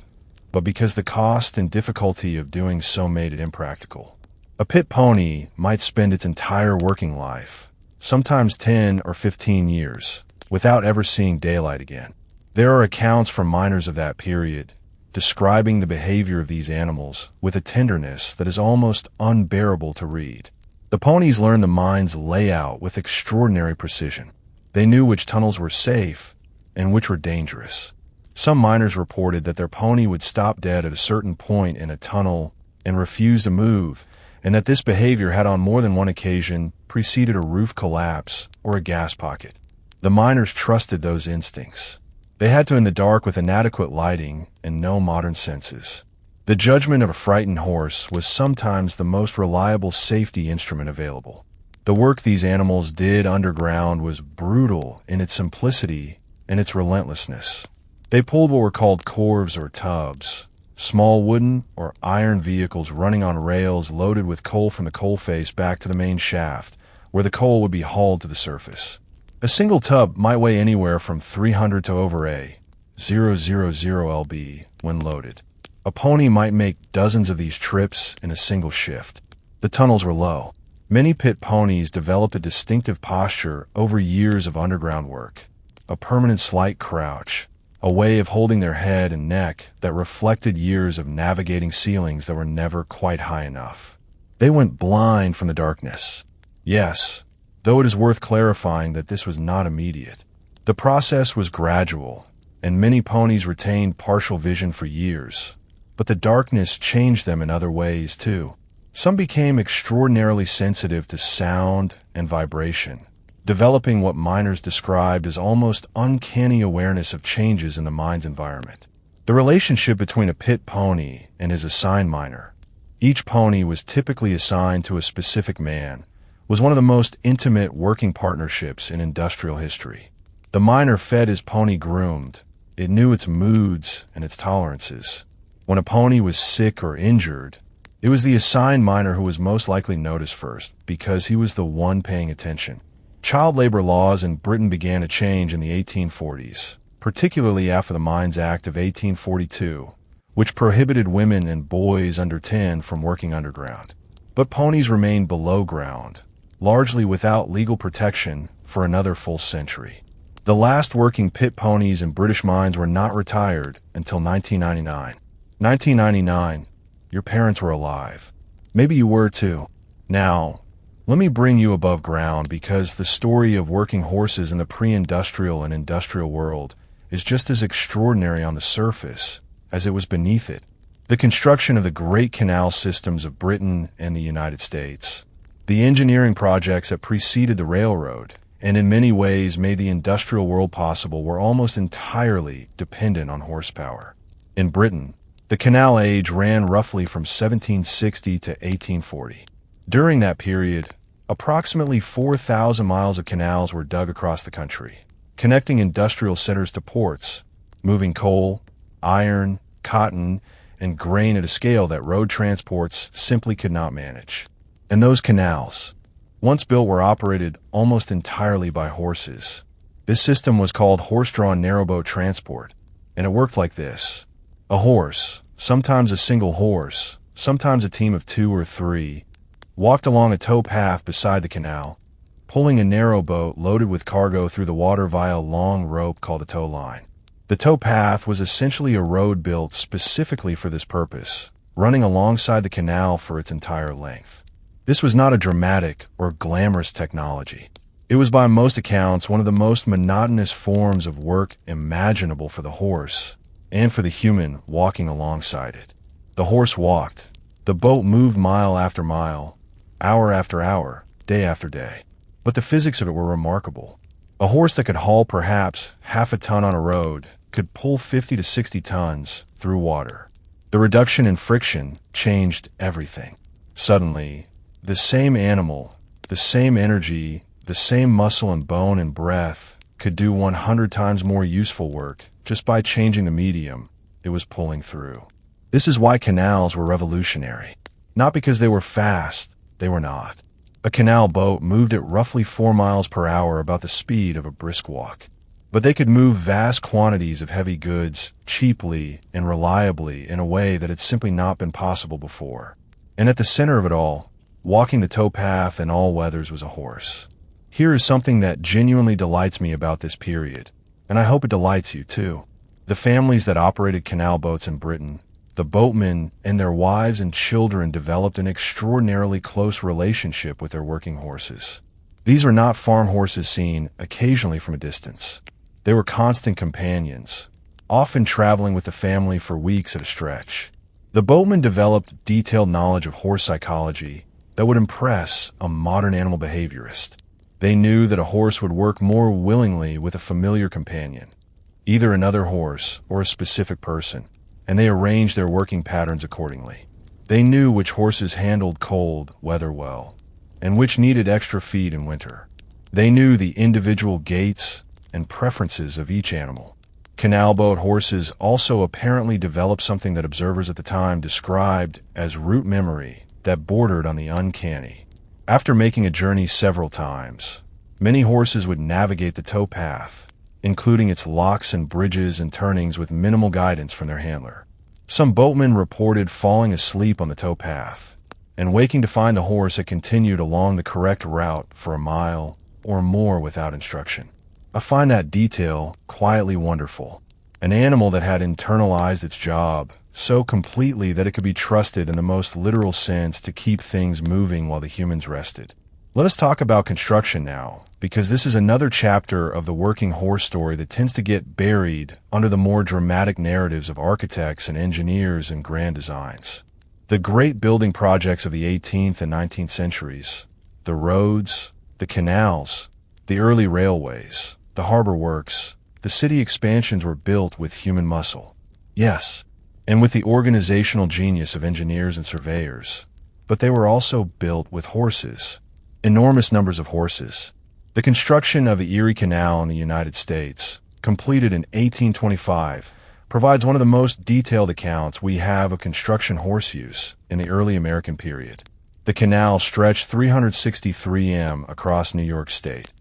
but because the cost and difficulty of doing so made it impractical. A pit pony might spend its entire working life, sometimes 10 or 15 years, without ever seeing daylight again. There are accounts from miners of that period describing the behavior of these animals with a tenderness that is almost unbearable to read. The ponies learned the mine's layout with extraordinary precision. They knew which tunnels were safe and which were dangerous. Some miners reported that their pony would stop dead at a certain point in a tunnel and refuse to move, and that this behavior had on more than one occasion preceded a roof collapse or a gas pocket. The miners trusted those instincts. They had to in the dark with inadequate lighting and no modern senses. The judgment of a frightened horse was sometimes the most reliable safety instrument available. The work these animals did underground was brutal in its simplicity and its relentlessness. They pulled what were called corves or tubs, small wooden or iron vehicles running on rails loaded with coal from the coalface back to the main shaft, where the coal would be hauled to the surface. A single tub might weigh anywhere from 300 to over 000 lb when loaded. A pony might make dozens of these trips in a single shift. The tunnels were low. Many pit ponies developed a distinctive posture over years of underground work, a permanent slight crouch, a way of holding their head and neck that reflected years of navigating ceilings that were never quite high enough. They went blind from the darkness. Yes, though it is worth clarifying that this was not immediate. The process was gradual, and many ponies retained partial vision for years. But the darkness changed them in other ways, too. Some became extraordinarily sensitive to sound and vibration, developing what miners described as almost uncanny awareness of changes in the mine's environment. The relationship between a pit pony and his assigned miner, each pony was typically assigned to a specific man, was one of the most intimate working partnerships in industrial history. The miner fed his pony groomed. It knew its moods and its tolerances. When a pony was sick or injured, it was the assigned miner who was most likely noticed first, because he was the one paying attention. Child labor laws in Britain began to change in the 1840s, particularly after the Mines Act of 1842, which prohibited women and boys under 10 from working underground. But ponies remained below ground, largely without legal protection, for another full century. The last working pit ponies in British mines were not retired until 1999. 1999, your parents were alive. Maybe you were too. Now, let me bring you above ground, because the story of working horses in the pre-industrial and industrial world is just as extraordinary on the surface as it was beneath it. The construction of the great canal systems of Britain and the United States, the engineering projects that preceded the railroad, and in many ways made the industrial world possible, were almost entirely dependent on horsepower. In Britain, The canal age ran roughly from 1760 to 1840. During that period, approximately 4,000 miles of canals were dug across the country, connecting industrial centers to ports, moving coal, iron, cotton, and grain at a scale that road transports simply could not manage. And those canals, once built, were operated almost entirely by horses. This system was called horse-drawn narrowboat transport, and it worked like this. A horse, sometimes a single horse, sometimes a team of 2 or 3, walked along a tow path beside the canal, pulling a narrowboat loaded with cargo through the water via a long rope called a tow line. The tow path was essentially a road built specifically for this purpose, running alongside the canal for its entire length. This was not a dramatic or glamorous technology. It was by most accounts one of the most monotonous forms of work imaginable for the horse and for the human walking alongside it. The horse walked. The boat moved mile after mile, hour after hour, day after day. But the physics of it were remarkable. A horse that could haul perhaps half a ton on a road could pull 50 to 60 tons through water. The reduction in friction changed everything. Suddenly, the same animal, the same energy, the same muscle and bone and breath could do 100 times more useful work just by changing the medium it was pulling through. This is why canals were revolutionary. Not because they were fast, they were not. A canal boat moved at roughly 4 miles per hour, about the speed of a brisk walk. But they could move vast quantities of heavy goods cheaply and reliably in a way that had simply not been possible before. And at the center of it all, walking the tow path in all weathers, was a horse. Here is something that genuinely delights me about this period, and I hope it delights you too. The families that operated canal boats in Britain, the boatmen and their wives and children, developed an extraordinarily close relationship with their working horses. These were not farm horses seen occasionally from a distance. They were constant companions, often traveling with the family for weeks at a stretch. The boatmen developed detailed knowledge of horse psychology that would impress a modern animal behaviorist. They knew that a horse would work more willingly with a familiar companion, either another horse or a specific person, and they arranged their working patterns accordingly. They knew which horses handled cold weather well, and which needed extra feed in winter. They knew the individual gaits and preferences of each animal. Canal boat horses also apparently developed something that observers at the time described as route memory that bordered on the uncanny. After making a journey several times, many horses would navigate the tow path, including its locks and bridges and turnings, with minimal guidance from their handler. Some boatmen reported falling asleep on the tow path and waking to find the horse had continued along the correct route for a mile or more without instruction. I find that detail quietly wonderful. An animal that had internalized its job so completely that it could be trusted in the most literal sense to keep things moving while the humans rested. Let us talk about construction now, because this is another chapter of the working horse story that tends to get buried under the more dramatic narratives of architects and engineers and grand designs. The great building projects of the 18th and 19th centuries, the roads, the canals, the early railways, the harbor works, the city expansions were built with human muscle. Yes, and with the organizational genius of engineers and surveyors. But they were also built with horses, enormous numbers of horses. The construction of the Erie Canal in the United States, completed in 1825, provides one of the most detailed accounts we have of construction horse use in the early American period. The canal stretched 363 m across New York State,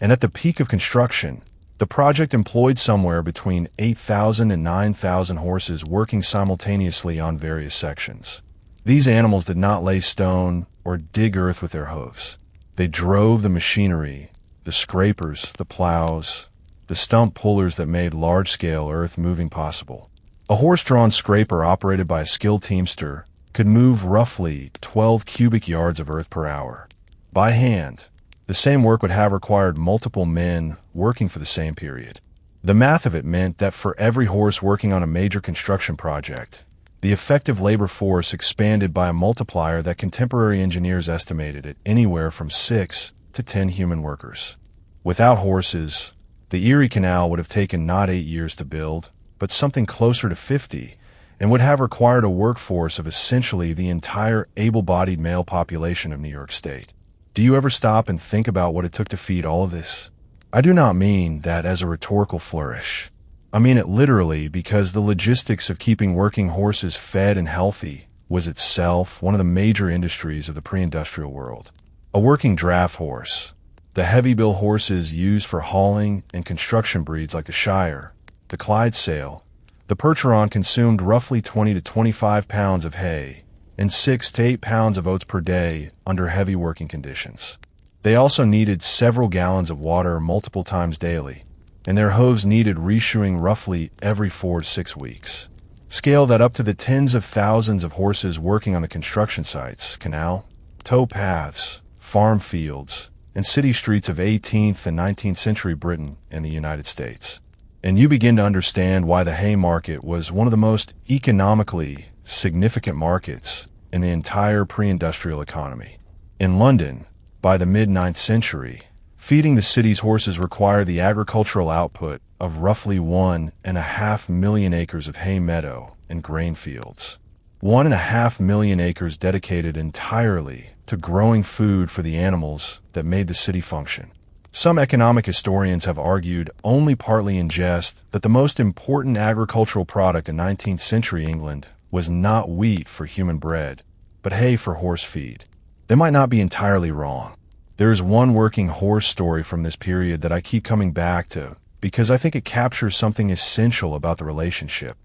and at the peak of construction, the project employed somewhere between 8,000 and 9,000 horses working simultaneously on various sections. These animals did not lay stone or dig earth with their hooves. They drove the machinery, the scrapers, the plows, the stump pullers that made large-scale earth moving possible. A horse-drawn scraper operated by a skilled teamster could move roughly 12 cubic yards of earth per hour. By hand, the same work would have required multiple men working for the same period. The math of it meant that for every horse working on a major construction project, the effective labor force expanded by a multiplier that contemporary engineers estimated at anywhere from 6 to 10 human workers. Without horses, the Erie Canal would have taken not 8 years to build, but something closer to 50, and would have required a workforce of essentially the entire able-bodied male population of New York State. Do you ever stop and think about what it took to feed all of this? I do not mean that as a rhetorical flourish. I mean it literally, because the logistics of keeping working horses fed and healthy was itself one of the major industries of the pre-industrial world. A working draft horse, the heavy bill horses used for hauling and construction breeds like the Shire, the Clydesdale, the Percheron, consumed roughly 20 to 25 pounds of hay and 6 to 8 pounds of oats per day under heavy working conditions. They also needed several gallons of water multiple times daily, and their hooves needed reshoeing roughly every 4 to 6 weeks. Scale that up to the tens of thousands of horses working on the construction sites, canal, tow paths, farm fields, and city streets of 18th and 19th century Britain and the United States. And you begin to understand why the hay market was one of the most economically significant markets in the entire pre-industrial economy. In London, by the mid-9th century, feeding the city's horses required the agricultural output of roughly 1.5 million acres of hay meadow and grain fields. 1.5 million acres dedicated entirely to growing food for the animals that made the city function. Some economic historians have argued, only partly in jest, that the most important agricultural product in 19th century England was not wheat for human bread, but hay for horse feed. They might not be entirely wrong. There is one working horse story from this period that I keep coming back to because I think it captures something essential about the relationship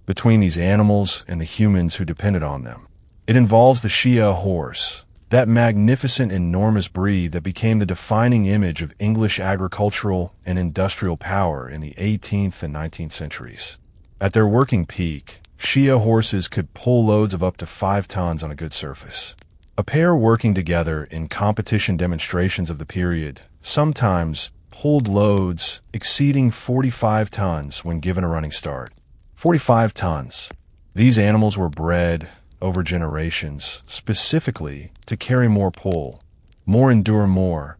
between these animals and the humans who depended on them. It involves the Shia horse, that magnificent, enormous breed that became the defining image of English agricultural and industrial power in the 18th and 19th centuries. At their working peak, Shia horses could pull loads of up to 5 tons on a good surface. A pair working together in competition demonstrations of the period sometimes pulled loads exceeding 45 tons when given a running start. 45 tons. These animals were bred over generations, specifically to carry more pull, more endure more,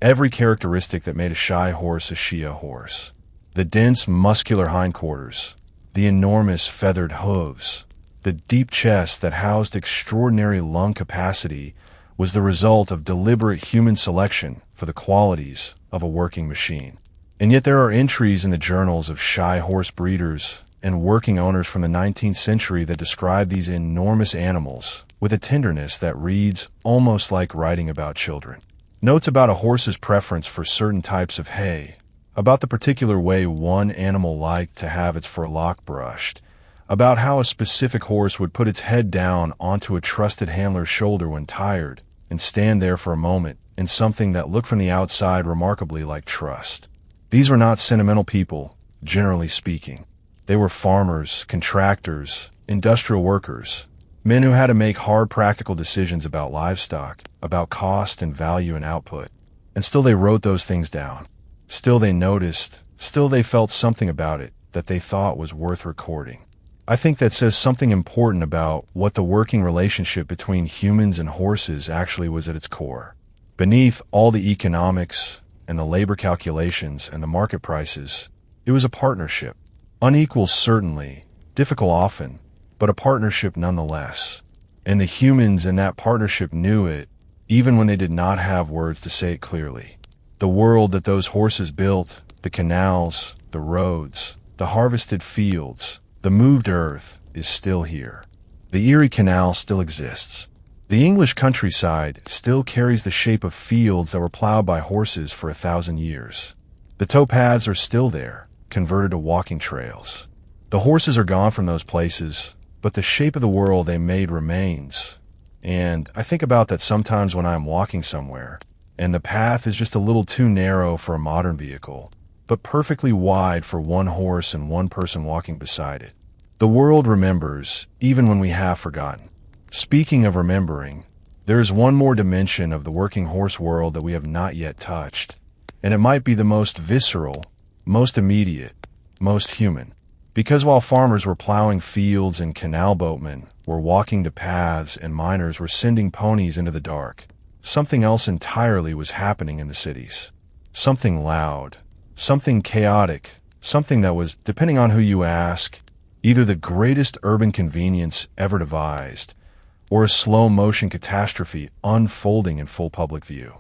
every characteristic that made a Shai horse a Shia horse. The dense muscular hindquarters, the enormous feathered hooves, the deep chest that housed extraordinary lung capacity was the result of deliberate human selection for the qualities of a working machine. And yet there are entries in the journals of Shai horse breeders and working owners from the 19th century that describe these enormous animals with a tenderness that reads almost like writing about children. Notes about a horse's preference for certain types of hay, about the particular way one animal liked to have its furlock brushed, about how a specific horse would put its head down onto a trusted handler's shoulder when tired and stand there for a moment in something that looked from the outside remarkably like trust. These were not sentimental people, generally speaking. They were farmers, contractors, industrial workers, men who had to make hard practical decisions about livestock, about cost and value and output. And still they wrote those things down. Still they noticed, still they felt something about it that they thought was worth recording. I think that says something important about what the working relationship between humans and horses actually was at its core. Beneath all the economics and the labor calculations and the market prices, it was a partnership. Unequal certainly, difficult often, but a partnership nonetheless. And the humans in that partnership knew it, even when they did not have words to say it clearly. The world that those horses built, the canals, the roads, the harvested fields, the moved earth, is still here. The Erie Canal still exists. The English countryside still carries the shape of fields that were plowed by horses for 1,000 years. The towpaths are still there, converted to walking trails. The horses are gone from those places, but the shape of the world they made remains. And I think about that sometimes when I'm walking somewhere, and the path is just a little too narrow for a modern vehicle, but perfectly wide for one horse and one person walking beside it. The world remembers, even when we have forgotten. Speaking of remembering, there is one more dimension of the working horse world that we have not yet touched, and it might be the most visceral, most immediate, most human. Because while farmers were plowing fields and canal boatmen were walking to paths and miners were sending ponies into the dark, something else entirely was happening in the cities. Something loud, something chaotic, something that was, depending on who you ask, either the greatest urban convenience ever devised, or a slow-motion catastrophe unfolding in full public view.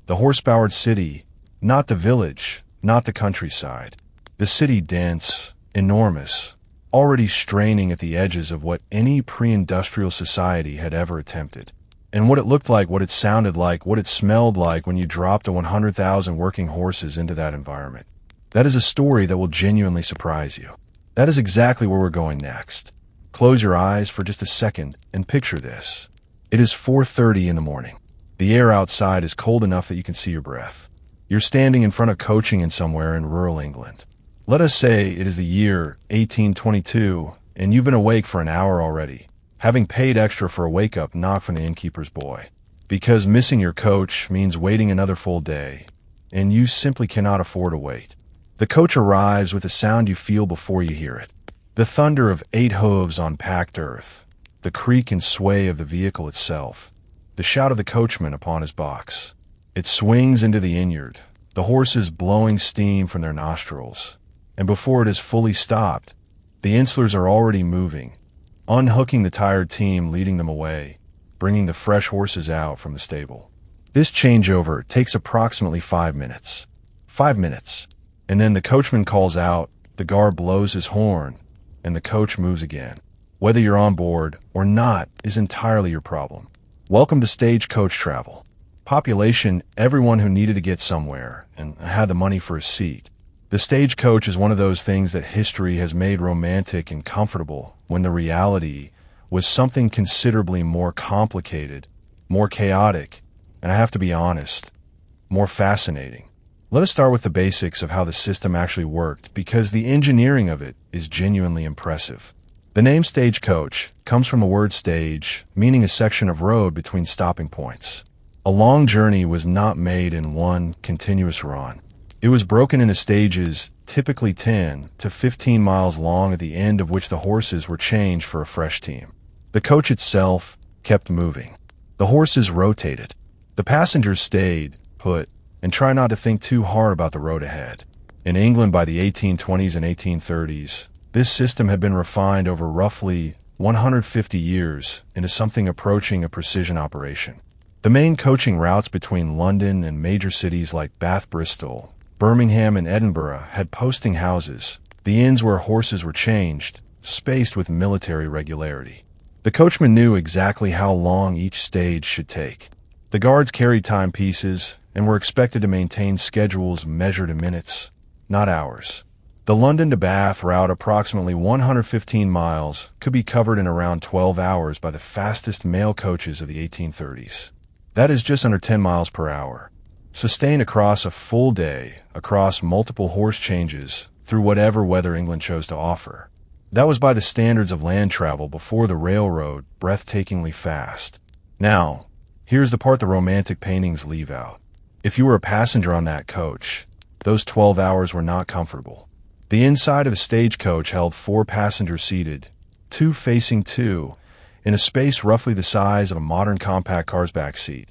The horse-powered city, not the village, not the countryside. The city dense, enormous, already straining at the edges of what any pre-industrial society had ever attempted. And what it looked like, what it sounded like, what it smelled like when you dropped a 100,000 working horses into that environment. That is a story that will genuinely surprise you. That is exactly where we're going next. Close your eyes for just a second and picture this. It is 4:30 in the morning. The air outside is cold enough that you can see your breath. You're standing in front of coaching in somewhere in rural England. Let us say it is the year 1822, and you've been awake for an hour already, having paid extra for a wake-up knock from the innkeeper's boy. Because missing your coach means waiting another full day, and you simply cannot afford to wait. The coach arrives with a sound you feel before you hear it. The thunder of 8 hooves on packed earth, the creak and sway of the vehicle itself, the shout of the coachman upon his box. It swings into the innyard, the horses blowing steam from their nostrils, and before it is fully stopped, the inslers are already moving, unhooking the tired team, leading them away, bringing the fresh horses out from the stable. This changeover takes approximately 5 minutes. 5 minutes. And then the coachman calls out, the guard blows his horn, and the coach moves again. Whether you're on board or not is entirely your problem. Welcome to stagecoach travel. Population, everyone who needed to get somewhere and had the money for a seat. The stagecoach is one of those things that history has made romantic and comfortable when the reality was something considerably more complicated, more chaotic, and I have to be honest, more fascinating. Let us start with the basics of how the system actually worked, because the engineering of it is genuinely impressive. The name stagecoach comes from the word stage, meaning a section of road between stopping points. A long journey was not made in one continuous run. It was broken into stages, typically 10 to 15 miles long, at the end of which the horses were changed for a fresh team. The coach itself kept moving. The horses rotated. The passengers stayed put and try not to think too hard about the road ahead. In England by the 1820s and 1830s, this system had been refined over roughly 150 years into something approaching a precision operation. The main coaching routes between London and major cities like Bath, Bristol, Birmingham, and Edinburgh had posting houses, the inns where horses were changed, spaced with military regularity. The coachman knew exactly how long each stage should take. The guards carried timepieces and were expected to maintain schedules measured in minutes, not hours. The London to Bath route, approximately 115 miles, could be covered in around 12 hours by the fastest mail coaches of the 1830s. That is just under 10 miles per hour. Sustained across a full day, across multiple horse changes, through whatever weather England chose to offer. That was by the standards of land travel before the railroad, breathtakingly fast. Now, here's the part the romantic paintings leave out. If you were a passenger on that coach, those 12 hours were not comfortable. The inside of a stagecoach held 4 passengers seated, 2 facing 2, in a space roughly the size of a modern compact car's back seat,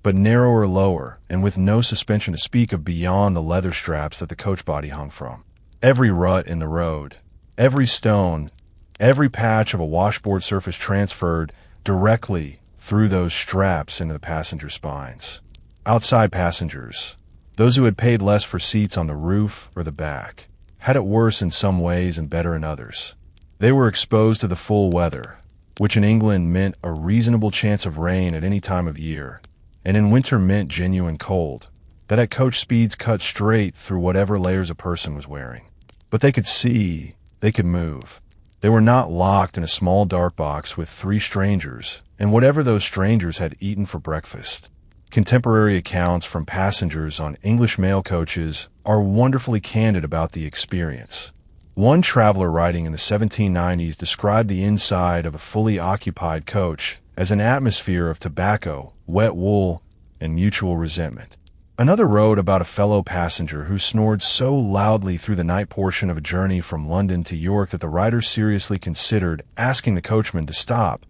but narrower lower and with no suspension to speak of beyond the leather straps that the coach body hung from. Every rut in the road, every stone, every patch of a washboard surface transferred directly through those straps into the passenger spines. Outside passengers, those who had paid less for seats on the roof or the back, had it worse in some ways and better in others. They were exposed to the full weather, which in England meant a reasonable chance of rain at any time of year, and in winter meant genuine cold, that at coach speeds cut straight through whatever layers a person was wearing. But they could see, they could move. They were not locked in a small dark box with 3 strangers, and whatever those strangers had eaten for breakfast. Contemporary accounts from passengers on English mail coaches are wonderfully candid about the experience. One traveler writing in the 1790s described the inside of a fully occupied coach as an atmosphere of tobacco, wet wool, and mutual resentment. Another wrote about a fellow passenger who snored so loudly through the night portion of a journey from London to York that the writer seriously considered asking the coachman to stop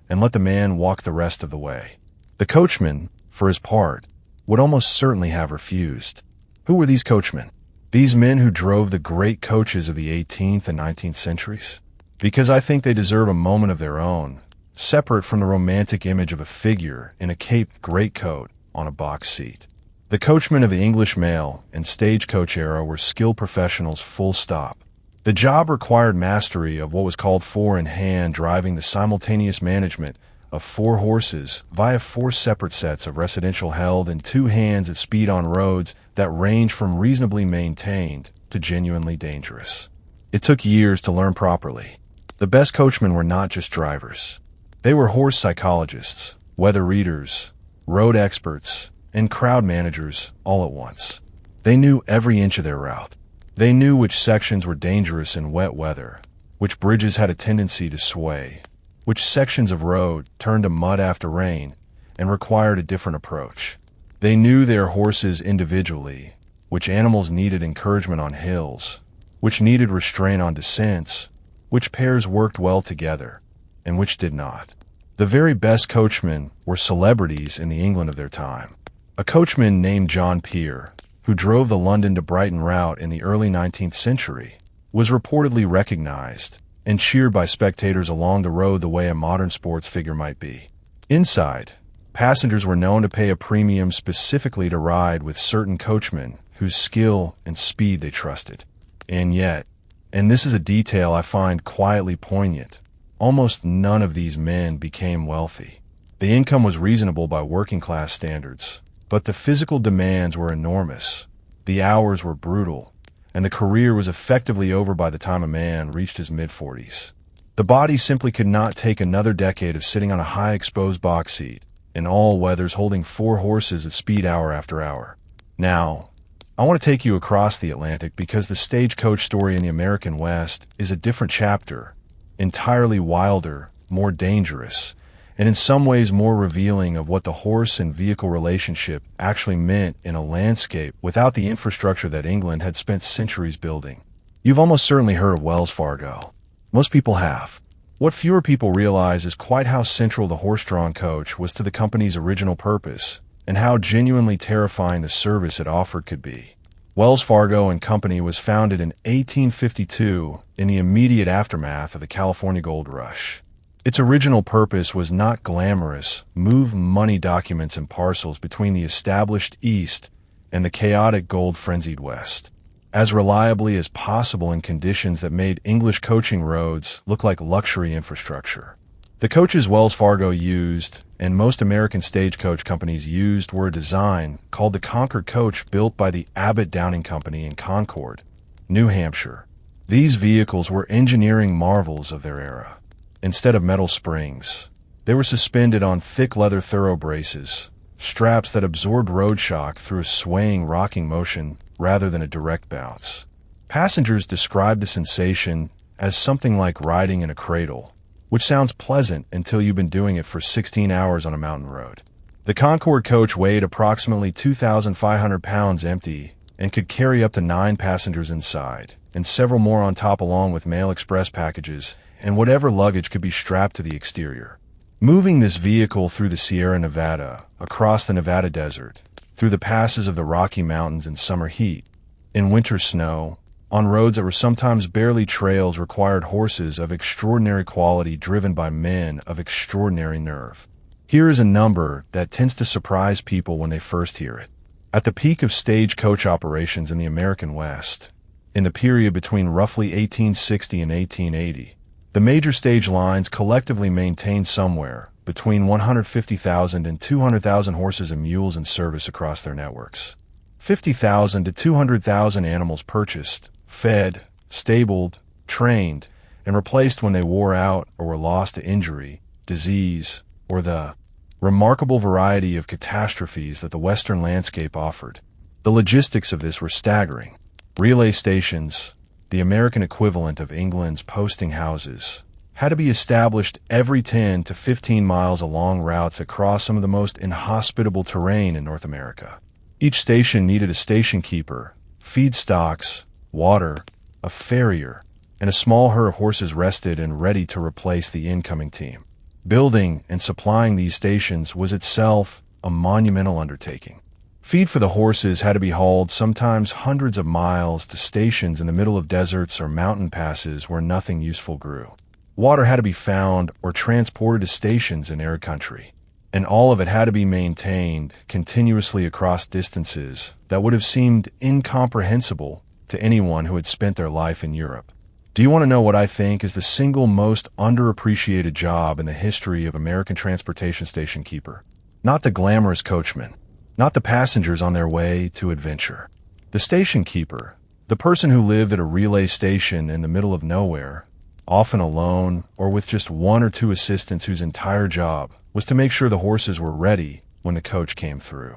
and let the man walk the rest of the way. The coachman, for his part, would almost certainly have refused. Who were these coachmen? These men who drove the great coaches of the 18th and 19th centuries? because I think they deserve a moment of their own, separate from the romantic image of a figure in a caped greatcoat on a box seat. The coachmen of the English mail and stagecoach era were skilled professionals, full stop. The job required mastery of what was called four-in-hand driving, the simultaneous management of four horses via four separate sets of residential held in two hands at speed on roads that range from reasonably maintained to genuinely dangerous. It took years to learn properly. The best coachmen were not just drivers. They were horse psychologists, weather readers, road experts, and crowd managers all at once. They knew every inch of their route. They knew which sections were dangerous in wet weather, which bridges had a tendency to sway, which sections of road turned to mud after rain and required a different approach. They knew their horses individually, which animals needed encouragement on hills, which needed restraint on descents, which pairs worked well together, and which did not. The very best coachmen were celebrities in the England of their time. A coachman named John Peer, who drove the London to Brighton route in the early 19th century, was reportedly recognized and cheered by spectators along the road the way a modern sports figure might be. Inside, passengers were known to pay a premium specifically to ride with certain coachmen whose skill and speed they trusted. And yet, and this is a detail I find quietly poignant, almost none of these men became wealthy. The income was reasonable by working-class standards, but the physical demands were enormous, the hours were brutal, and the career was effectively over by the time a man reached his mid-40s. The body simply could not take another decade of sitting on a high-exposed box seat, in all weathers holding four horses at speed hour after hour. Now, I want to take you across the Atlantic because the stagecoach story in the American West is a different chapter, entirely wilder, more dangerous, and in some ways more revealing of what the horse and vehicle relationship actually meant in a landscape without the infrastructure that England had spent centuries building. You've almost certainly heard of Wells Fargo. Most people have. What fewer people realize is quite how central the horse-drawn coach was to the company's original purpose, and how genuinely terrifying the service it offered could be. Wells Fargo and Company was founded in 1852 in the immediate aftermath of the California Gold Rush. Its original purpose was not glamorous, move money documents and parcels between the established East and the chaotic gold-frenzied West, as reliably as possible in conditions that made English coaching roads look like luxury infrastructure. The coaches Wells Fargo used, and most American stagecoach companies used, were a design called the Concord coach built by the Abbott Downing Company in Concord, New Hampshire. These vehicles were engineering marvels of their era. Instead of metal springs, they were suspended on thick leather thorough braces, straps that absorbed road shock through a swaying, rocking motion rather than a direct bounce. Passengers described the sensation as something like riding in a cradle, which sounds pleasant until you've been doing it for 16 hours on a mountain road. The Concord coach weighed approximately 2,500 pounds empty and could carry up to 9 passengers inside, and several more on top along with mail express packages and whatever luggage could be strapped to the exterior. Moving this vehicle through the Sierra Nevada, across the Nevada desert, through the passes of the Rocky Mountains in summer heat, in winter snow, on roads that were sometimes barely trails required horses of extraordinary quality driven by men of extraordinary nerve. Here is a number that tends to surprise people when they first hear it. At the peak of stagecoach operations in the American West, in the period between roughly 1860 and 1880, the major stage lines collectively maintained somewhere between 150,000 and 200,000 horses and mules in service across their networks. 50,000 to 200,000 animals purchased, fed, stabled, trained, and replaced when they wore out or were lost to injury, disease, or the remarkable variety of catastrophes that the Western landscape offered. The logistics of this were staggering. Relay stations, the American equivalent of England's posting houses, had to be established every 10 to 15 miles along routes that crossed some of the most inhospitable terrain in North America. Each station needed a station keeper, feedstocks, water, a farrier, and a small herd of horses rested and ready to replace the incoming team. Building and supplying these stations was itself a monumental undertaking. Feed for the horses had to be hauled sometimes hundreds of miles to stations in the middle of deserts or mountain passes where nothing useful grew. Water had to be found or transported to stations in arid country, and all of it had to be maintained continuously across distances that would have seemed incomprehensible to anyone who had spent their life in Europe. Do you want to know what I think is the single most underappreciated job in the history of American transportation station keeper? Not the glamorous coachman, not the passengers on their way to adventure. The station keeper, the person who lived at a relay station in the middle of nowhere, often alone or with just one or two assistants whose entire job was to make sure the horses were ready when the coach came through.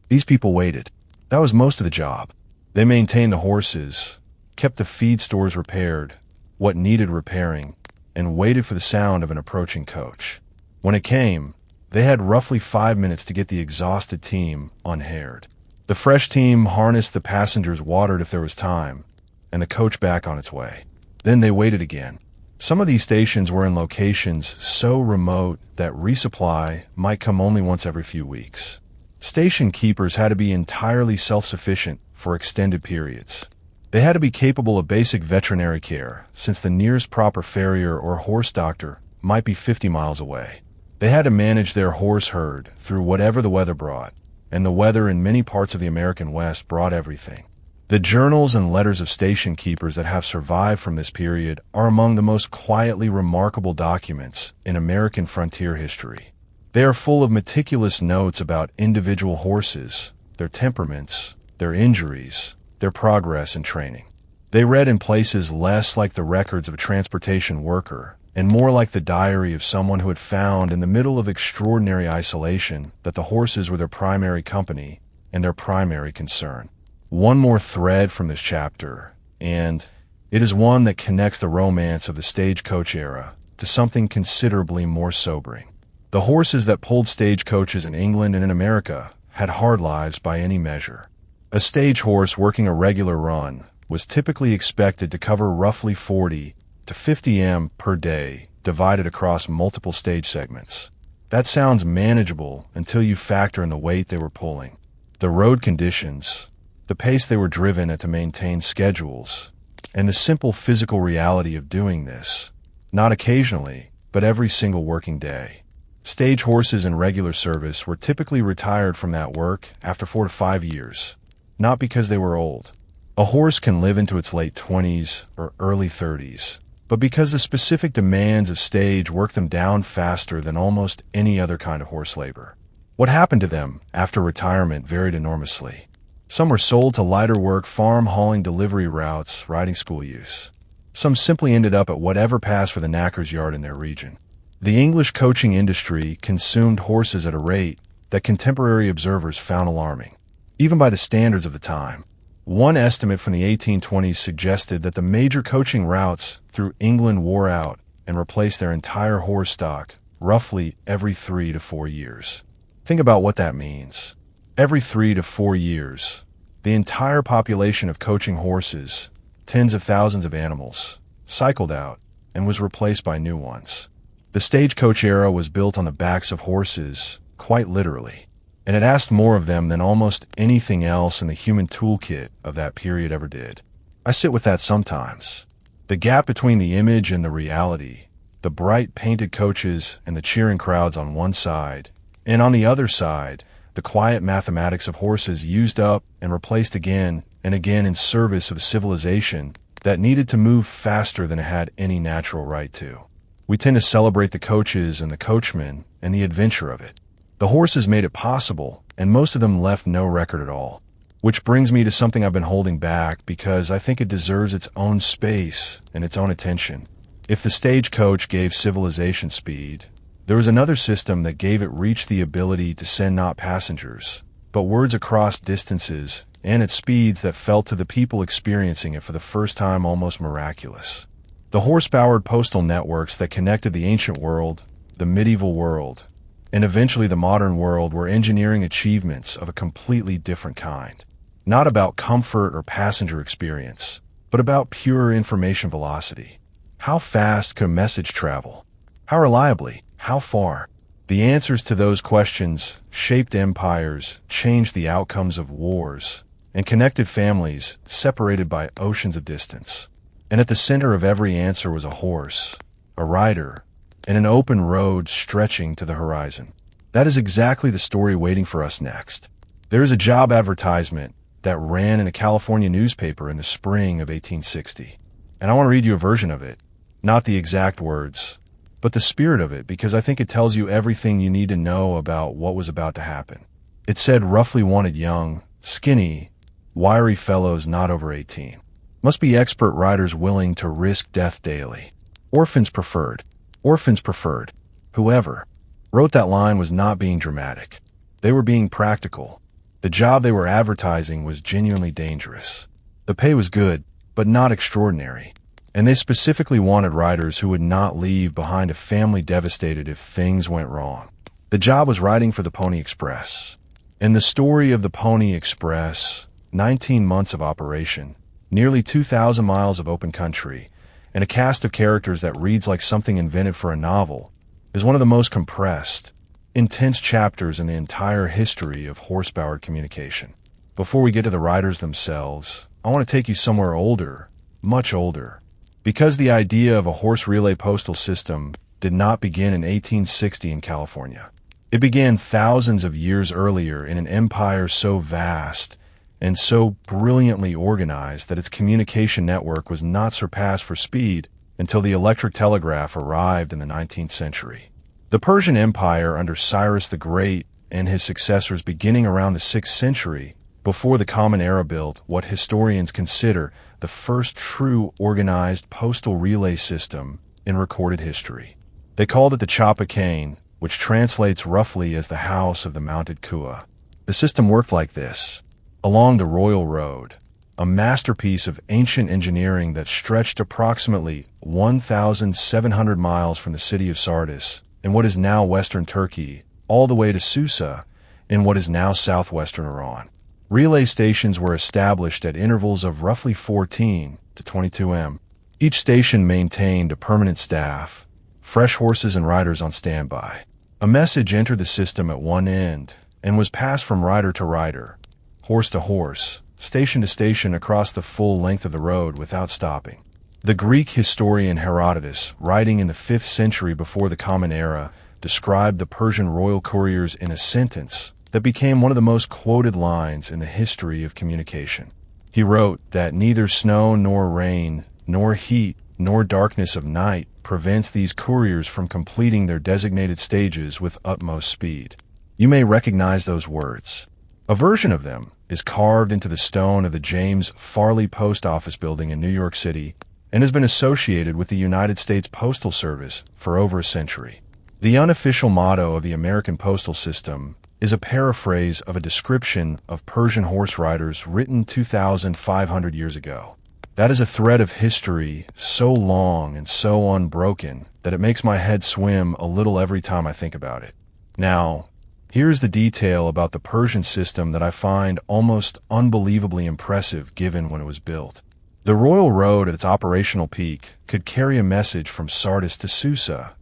These people waited. That was most of the job. They maintained the horses, kept the feed stores repaired, what needed repairing, and waited for the sound of an approaching coach. When it came, they had roughly 5 minutes to get the exhausted team unhaired. The fresh team harnessed the passengers watered if there was time, and the coach back on its way. Then they waited again. Some of these stations were in locations so remote that resupply might come only once every few weeks. Station keepers had to be entirely self-sufficient for extended periods. They had to be capable of basic veterinary care, since the nearest proper farrier or horse doctor might be 50 miles away. They had to manage their horse herd through whatever the weather brought, and the weather in many parts of the American West brought everything. The journals and letters of station keepers that have survived from this period are among the most quietly remarkable documents in American frontier history. They are full of meticulous notes about individual horses, their temperaments, their injuries, their progress and training. They read in places less like the records of a transportation worker and more like the diary of someone who had found in the middle of extraordinary isolation that the horses were their primary company and their primary concern. One more thread from this chapter, and it is one that connects the romance of the stagecoach era to something considerably more sobering. The horses that pulled stagecoaches in England and in America had hard lives by any measure. A stage horse working a regular run was typically expected to cover roughly 40 to 50 m per day, divided across multiple stage segments. That sounds manageable until you factor in the weight they were pulling, the road conditions, the pace they were driven at to maintain schedules, and the simple physical reality of doing this, not occasionally, but every single working day. Stage horses in regular service were typically retired from that work after 4 to 5 years, not because they were old. A horse can live into its late 20s or early 30s, but because the specific demands of stage work them down faster than almost any other kind of horse labor. What happened to them after retirement varied enormously. Some were sold to lighter work, farm hauling, delivery routes, riding school use. Some simply ended up at whatever passed for the knacker's yard in their region. The English coaching industry consumed horses at a rate that contemporary observers found alarming, even by the standards of the time. One estimate from the 1820s suggested that the major coaching routes through England wore out and replaced their entire horse stock roughly every 3 to 4 years. Think about what that means. Every 3 to 4 years, the entire population of coaching horses, tens of thousands of animals, cycled out and was replaced by new ones. The stagecoach era was built on the backs of horses, quite literally, and it asked more of them than almost anything else in the human toolkit of that period ever did. I sit with that sometimes. The gap between the image and the reality, the bright painted coaches and the cheering crowds on one side, and on the other side, the quiet mathematics of horses used up and replaced again and again in service of a civilization that needed to move faster than it had any natural right to. We tend to celebrate the coaches and the coachmen and the adventure of it. The horses made it possible, and most of them left no record at all. Which brings me to something I've been holding back because I think it deserves its own space and its own attention. If the stagecoach gave civilization speed, there was another system that gave it reach the ability to send not passengers, but words across distances and at speeds that felt to the people experiencing it for the first time almost miraculous. The horse-powered postal networks that connected the ancient world, the medieval world, and eventually the modern world were engineering achievements of a completely different kind. Not about comfort or passenger experience, but about pure information velocity. How fast could a message travel? How reliably? How far? The answers to those questions shaped empires, changed the outcomes of wars, and connected families separated by oceans of distance. And at the center of every answer was a horse, a rider, and an open road stretching to the horizon. That is exactly the story waiting for us next. There is a job advertisement that ran in a California newspaper in the spring of 1860. And I want to read you a version of it. Not the exact words, but the spirit of it, because I think it tells you everything you need to know about what was about to happen. It said roughly wanted young, skinny, wiry fellows not over 18. Must be expert riders willing to risk death daily. Orphans preferred. Orphans preferred. Whoever wrote that line was not being dramatic. They were being practical. The job they were advertising was genuinely dangerous. The pay was good, but not extraordinary. And they specifically wanted riders who would not leave behind a family devastated if things went wrong. The job was riding for the Pony Express. And the story of the Pony Express, 19 months of operation, nearly 2,000 miles of open country, and a cast of characters that reads like something invented for a novel, is one of the most compressed, intense chapters in the entire history of horse-powered communication. Before we get to the riders themselves, I want to take you somewhere older, much older, because the idea of a horse relay postal system did not begin in 1860 in California. It began thousands of years earlier in an empire so vast and so brilliantly organized that its communication network was not surpassed for speed until the electric telegraph arrived in the 19th century. The Persian Empire under Cyrus the Great and his successors beginning around the 6th century, before the Common Era, built what historians consider the first true organized postal relay system in recorded history. They called it the Chapa Cane, which translates roughly as the House of the Mounted Kua. The system worked like this. Along the Royal Road, a masterpiece of ancient engineering that stretched approximately 1,700 miles from the city of Sardis in what is now western Turkey, all the way to Susa in what is now southwestern Iran. Relay stations were established at intervals of roughly 14 to 22 m. Each station maintained a permanent staff, fresh horses and riders on standby. A message entered the system at one end and was passed from rider to rider, horse to horse, station to station across the full length of the road without stopping. The Greek historian Herodotus, writing in the 5th century before the Common Era, described the Persian royal couriers in a sentence that became one of the most quoted lines in the history of communication. He wrote that neither snow nor rain, nor heat, nor darkness of night prevents these couriers from completing their designated stages with utmost speed. You may recognize those words. A version of them is carved into the stone of the James Farley Post Office building in New York City and has been associated with the United States Postal Service for over a century. The unofficial motto of the American postal system is a paraphrase of a description of Persian horse riders written 2,500 years ago. That is a thread of history so long and so unbroken that it makes my head swim a little every time I think about it. Now, here's the detail about the Persian system that I find almost unbelievably impressive given when it was built. The Royal Road at its operational peak could carry a message from Sardis to Susa,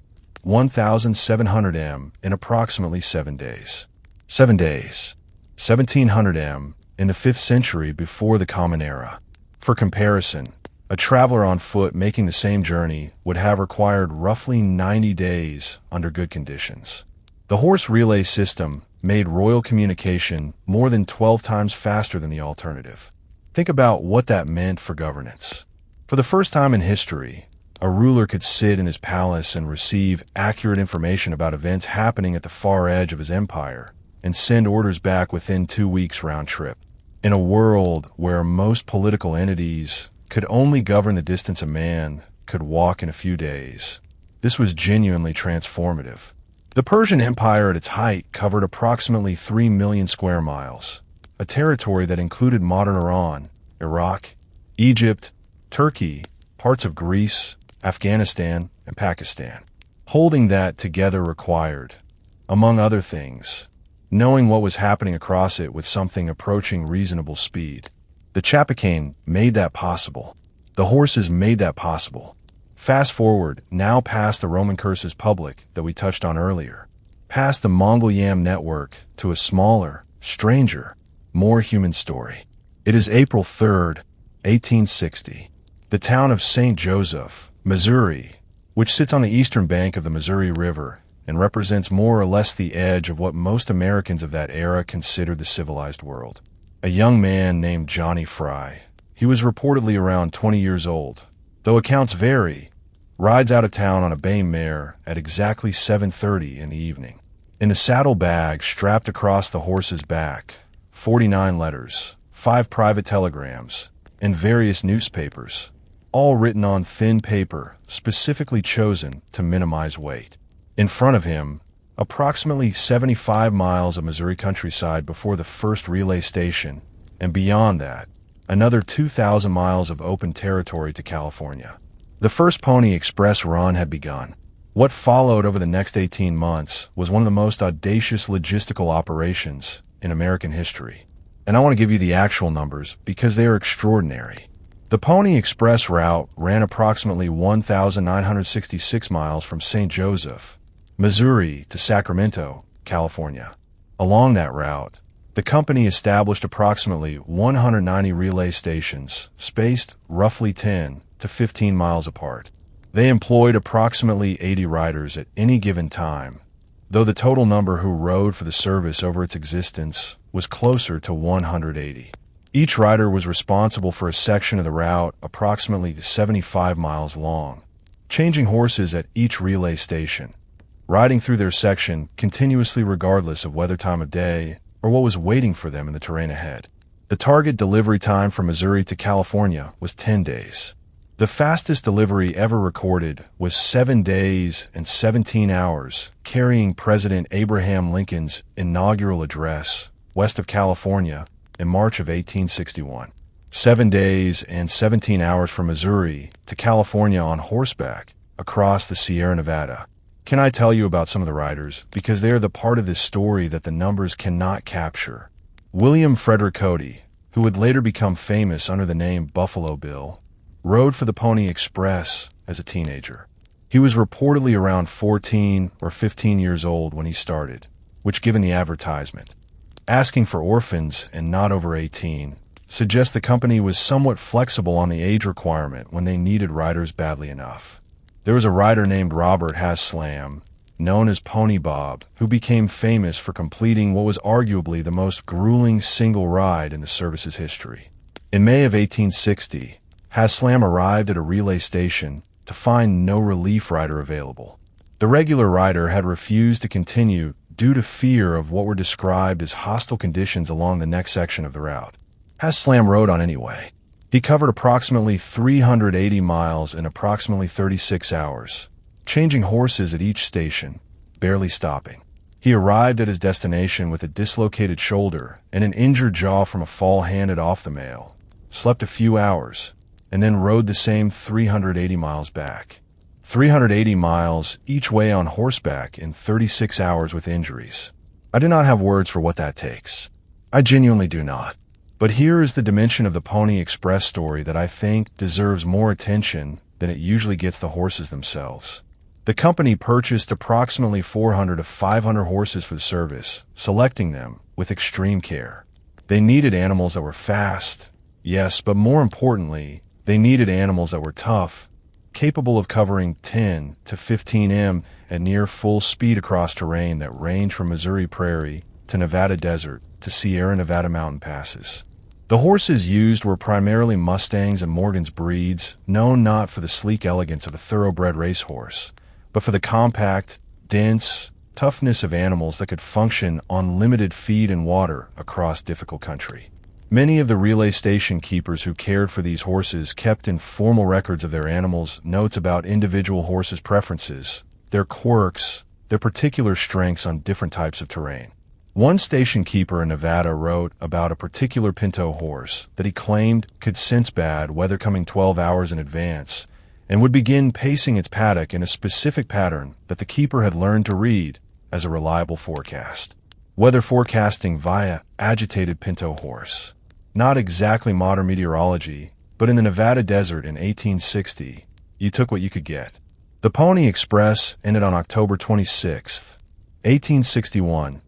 1,700 m, in approximately 7 days. 7 days. 1,700 m in the 5th century before the Common Era. For comparison, a traveler on foot making the same journey would have required roughly 90 days under good conditions. The horse relay system made royal communication more than 12 times faster than the alternative. Think about what that meant for governance. For the first time in history, a ruler could sit in his palace and receive accurate information about events happening at the far edge of his empire and send orders back within 2 weeks round trip. In a world where most political entities could only govern the distance a man could walk in a few days, this was genuinely transformative. The Persian Empire at its height covered approximately 3 million square miles, a territory that included modern Iran, Iraq, Egypt, Turkey, parts of Greece, Afghanistan, and Pakistan. Holding that together required, among other things, knowing what was happening across it with something approaching reasonable speed. The Chapa Cane made that possible. The horses made that possible. Fast forward, now past the Roman cursus public that we touched on earlier, past the Mongol Yam network to a smaller, stranger, more human story. It is April 3rd, 1860. The town of St. Joseph, Missouri, which sits on the eastern bank of the Missouri River and represents more or less the edge of what most Americans of that era considered the civilized world. A young man named Johnny Fry, he was reportedly around 20 years old, though accounts vary, rides out of town on a bay mare at exactly 7:30 in the evening. In the saddlebag strapped across the horse's back, 49 letters, 5 private telegrams, and various newspapers, all written on thin paper, specifically chosen to minimize weight. In front of him, approximately 75 miles of Missouri countryside before the first relay station, and beyond that, another 2,000 miles of open territory to California. The first Pony Express run had begun. What followed over the next 18 months was one of the most audacious logistical operations in American history. And I want to give you the actual numbers because they are extraordinary. The Pony Express route ran approximately 1,966 miles from St. Joseph, Missouri to Sacramento, California. Along that route, the company established approximately 190 relay stations, spaced roughly 10 to 15 miles apart. They employed approximately 80 riders at any given time, though the total number who rode for the service over its existence was closer to 180. Each rider was responsible for a section of the route approximately 75 miles long, changing horses at each relay station, riding through their section continuously regardless of weather, time of day, or what was waiting for them in the terrain ahead. The target delivery time from Missouri to California was 10 days. The fastest delivery ever recorded was 7 days and 17 hours, carrying President Abraham Lincoln's inaugural address west of California in March of 1861. 7 days and 17 hours from Missouri to California on horseback across the Sierra Nevada. Can I tell you about some of the riders? Because they are the part of this story that the numbers cannot capture. William Frederick Cody, who would later become famous under the name Buffalo Bill, rode for the Pony Express as a teenager. He was reportedly around 14 or 15 years old when he started, which, given the advertisement, asking for orphans and not over 18, suggests the company was somewhat flexible on the age requirement when they needed riders badly enough. There was a rider named Robert Haslam, known as Pony Bob, who became famous for completing what was arguably the most grueling single ride in the service's history. In May of 1860, Haslam arrived at a relay station to find no relief rider available. The regular rider had refused to continue due to fear of what were described as hostile conditions along the next section of the route. Haslam rode on anyway. He covered approximately 380 miles in approximately 36 hours, changing horses at each station, barely stopping. He arrived at his destination with a dislocated shoulder and an injured jaw from a fall handed off the mail, slept a few hours, and then rode the same 380 miles back. 380 miles each way on horseback in 36 hours with injuries. I do not have words for what that takes. I genuinely do not. But here is the dimension of the Pony Express story that I think deserves more attention than it usually gets the horses themselves. The company purchased approximately 400 to 500 horses for the service, selecting them with extreme care. They needed animals that were fast, yes, but more importantly, they needed animals that were tough, capable of covering 10 to 15 m at near full speed across terrain that ranged from Missouri prairie to Nevada desert to Sierra Nevada mountain passes. The horses used were primarily Mustangs and Morgan's breeds, known not for the sleek elegance of a thoroughbred racehorse, but for the compact, dense toughness of animals that could function on limited feed and water across difficult country. Many of the relay station keepers who cared for these horses kept informal records of their animals, notes about individual horses' preferences, their quirks, their particular strengths on different types of terrain. One station keeper in Nevada wrote about a particular pinto horse that he claimed could sense bad weather coming 12 hours in advance and would begin pacing its paddock in a specific pattern that the keeper had learned to read as a reliable forecast. Weather forecasting via agitated pinto horse. Not exactly modern meteorology, but in the Nevada desert in 1860, you took what you could get. The Pony Express ended on October 26, 1861,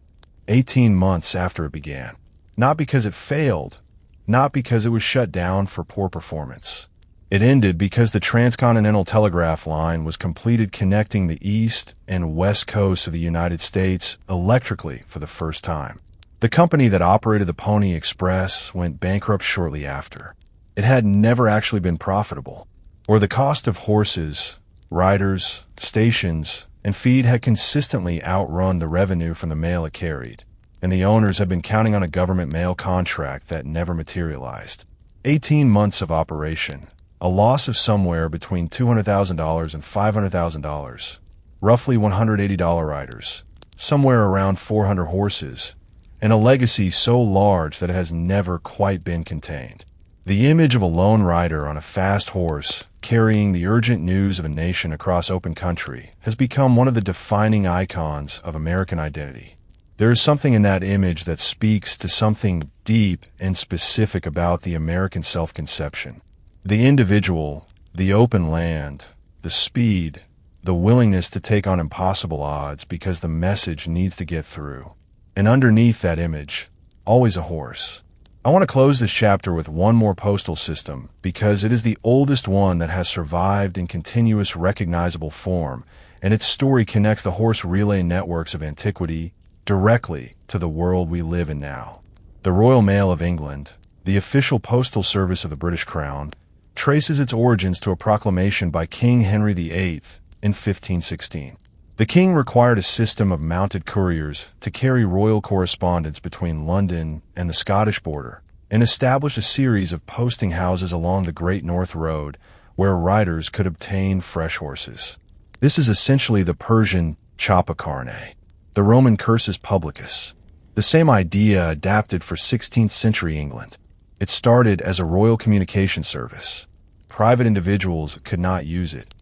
18 months after it began. Not because it failed, not because it was shut down for poor performance. It ended because the transcontinental telegraph line was completed, connecting the east and west coasts of the United States electrically for the first time. The company that operated the Pony Express went bankrupt shortly after. It had never actually been profitable, or the cost of horses, riders, stations, and feed had consistently outrun the revenue from the mail it carried, and the owners had been counting on a government mail contract that never materialized. 18 months of operation, a loss of somewhere between $200,000 and $500,000, roughly $180 riders, somewhere around 400 horses, and a legacy so large that it has never quite been contained. The image of a lone rider on a fast horse carrying the urgent news of a nation across open country has become one of the defining icons of American identity. There is something in that image that speaks to something deep and specific about the American self-conception. The individual, the open land, the speed, the willingness to take on impossible odds because the message needs to get through. And underneath that image, always a horse. I want to close this chapter with one more postal system because it is the oldest one that has survived in continuous recognizable form, and its story connects the horse relay networks of antiquity directly to the world we live in now. The Royal Mail of England, the official postal service of the British Crown, traces its origins to a proclamation by King Henry VIII in 1516. The king required a system of mounted couriers to carry royal correspondence between London and the Scottish border, and established a series of posting houses along the Great North Road where riders could obtain fresh horses. This is essentially the Persian chapacarne, the Roman cursus publicus, the same idea adapted for 16th century England. It started as a royal communication service. Private individuals could not use it,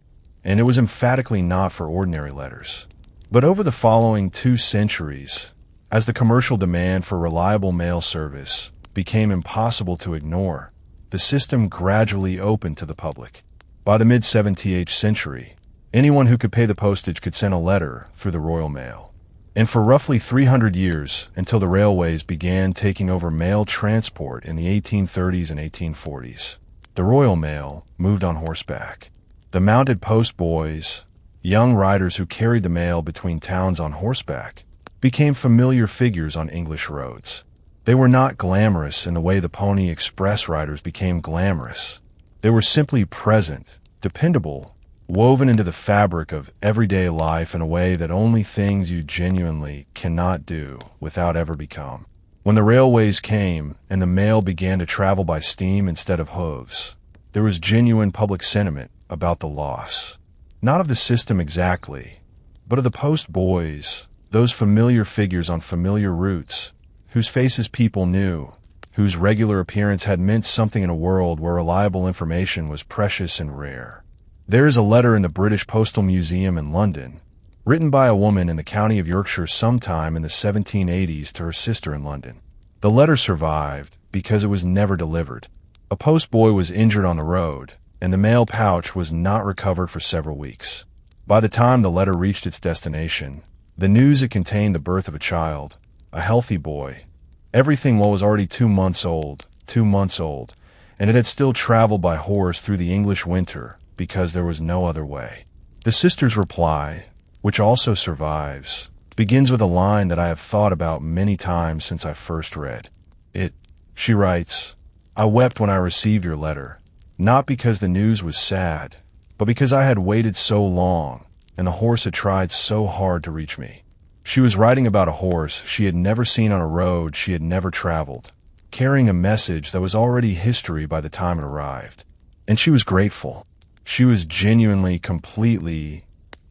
and it was emphatically not for ordinary letters. But over the following 2 centuries, as the commercial demand for reliable mail service became impossible to ignore, the system gradually opened to the public. By the mid-17th century, anyone who could pay the postage could send a letter through the Royal Mail. And for roughly 300 years, until the railways began taking over mail transport in the 1830s and 1840s, the Royal Mail moved on horseback. The mounted post boys, young riders who carried the mail between towns on horseback, became familiar figures on English roads. They were not glamorous in the way the Pony Express riders became glamorous. They were simply present, dependable, woven into the fabric of everyday life in a way that only things you genuinely cannot do without ever become. When the railways came and the mail began to travel by steam instead of hooves, there was genuine public sentiment about the loss. Not of the system exactly, but of the post boys, those familiar figures on familiar routes, whose faces people knew, whose regular appearance had meant something in a world where reliable information was precious and rare. There is a letter in the British Postal Museum in London, written by a woman in the county of Yorkshire sometime in the 1780s to her sister in London. The letter survived because it was never delivered. A postboy was injured on the road, and the mail pouch was not recovered for several weeks. By the time the letter reached its destination, the news it contained the birth of a child, a healthy boy. Everything was already 2 months old, and it had still traveled by horse through the English winter because there was no other way. The sister's reply, which also survives, begins with a line that I have thought about many times since I first read it. She writes, "I wept when I received your letter. Not because the news was sad, but because I had waited so long, and the horse had tried so hard to reach me." She was writing about a horse she had never seen on a road she had never traveled, carrying a message that was already history by the time it arrived. And she was grateful. She was genuinely, completely,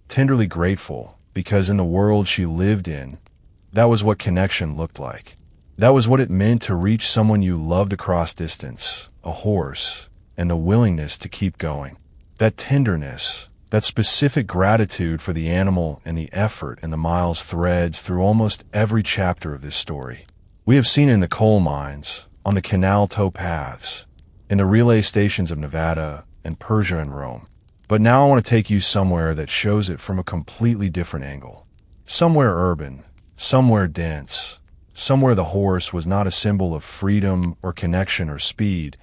tenderly grateful, because in the world she lived in, that was what connection looked like. That was what it meant to reach someone you loved across distance, a horse, and the willingness to keep going. That tenderness, that specific gratitude for the animal and the effort and the miles threads through almost every chapter of this story. We have seen it in the coal mines, on the canal tow paths, in the relay stations of Nevada and Persia and Rome. But now I want to take you somewhere that shows it from a completely different angle. Somewhere urban, somewhere dense, somewhere the horse was not a symbol of freedom or connection or speed,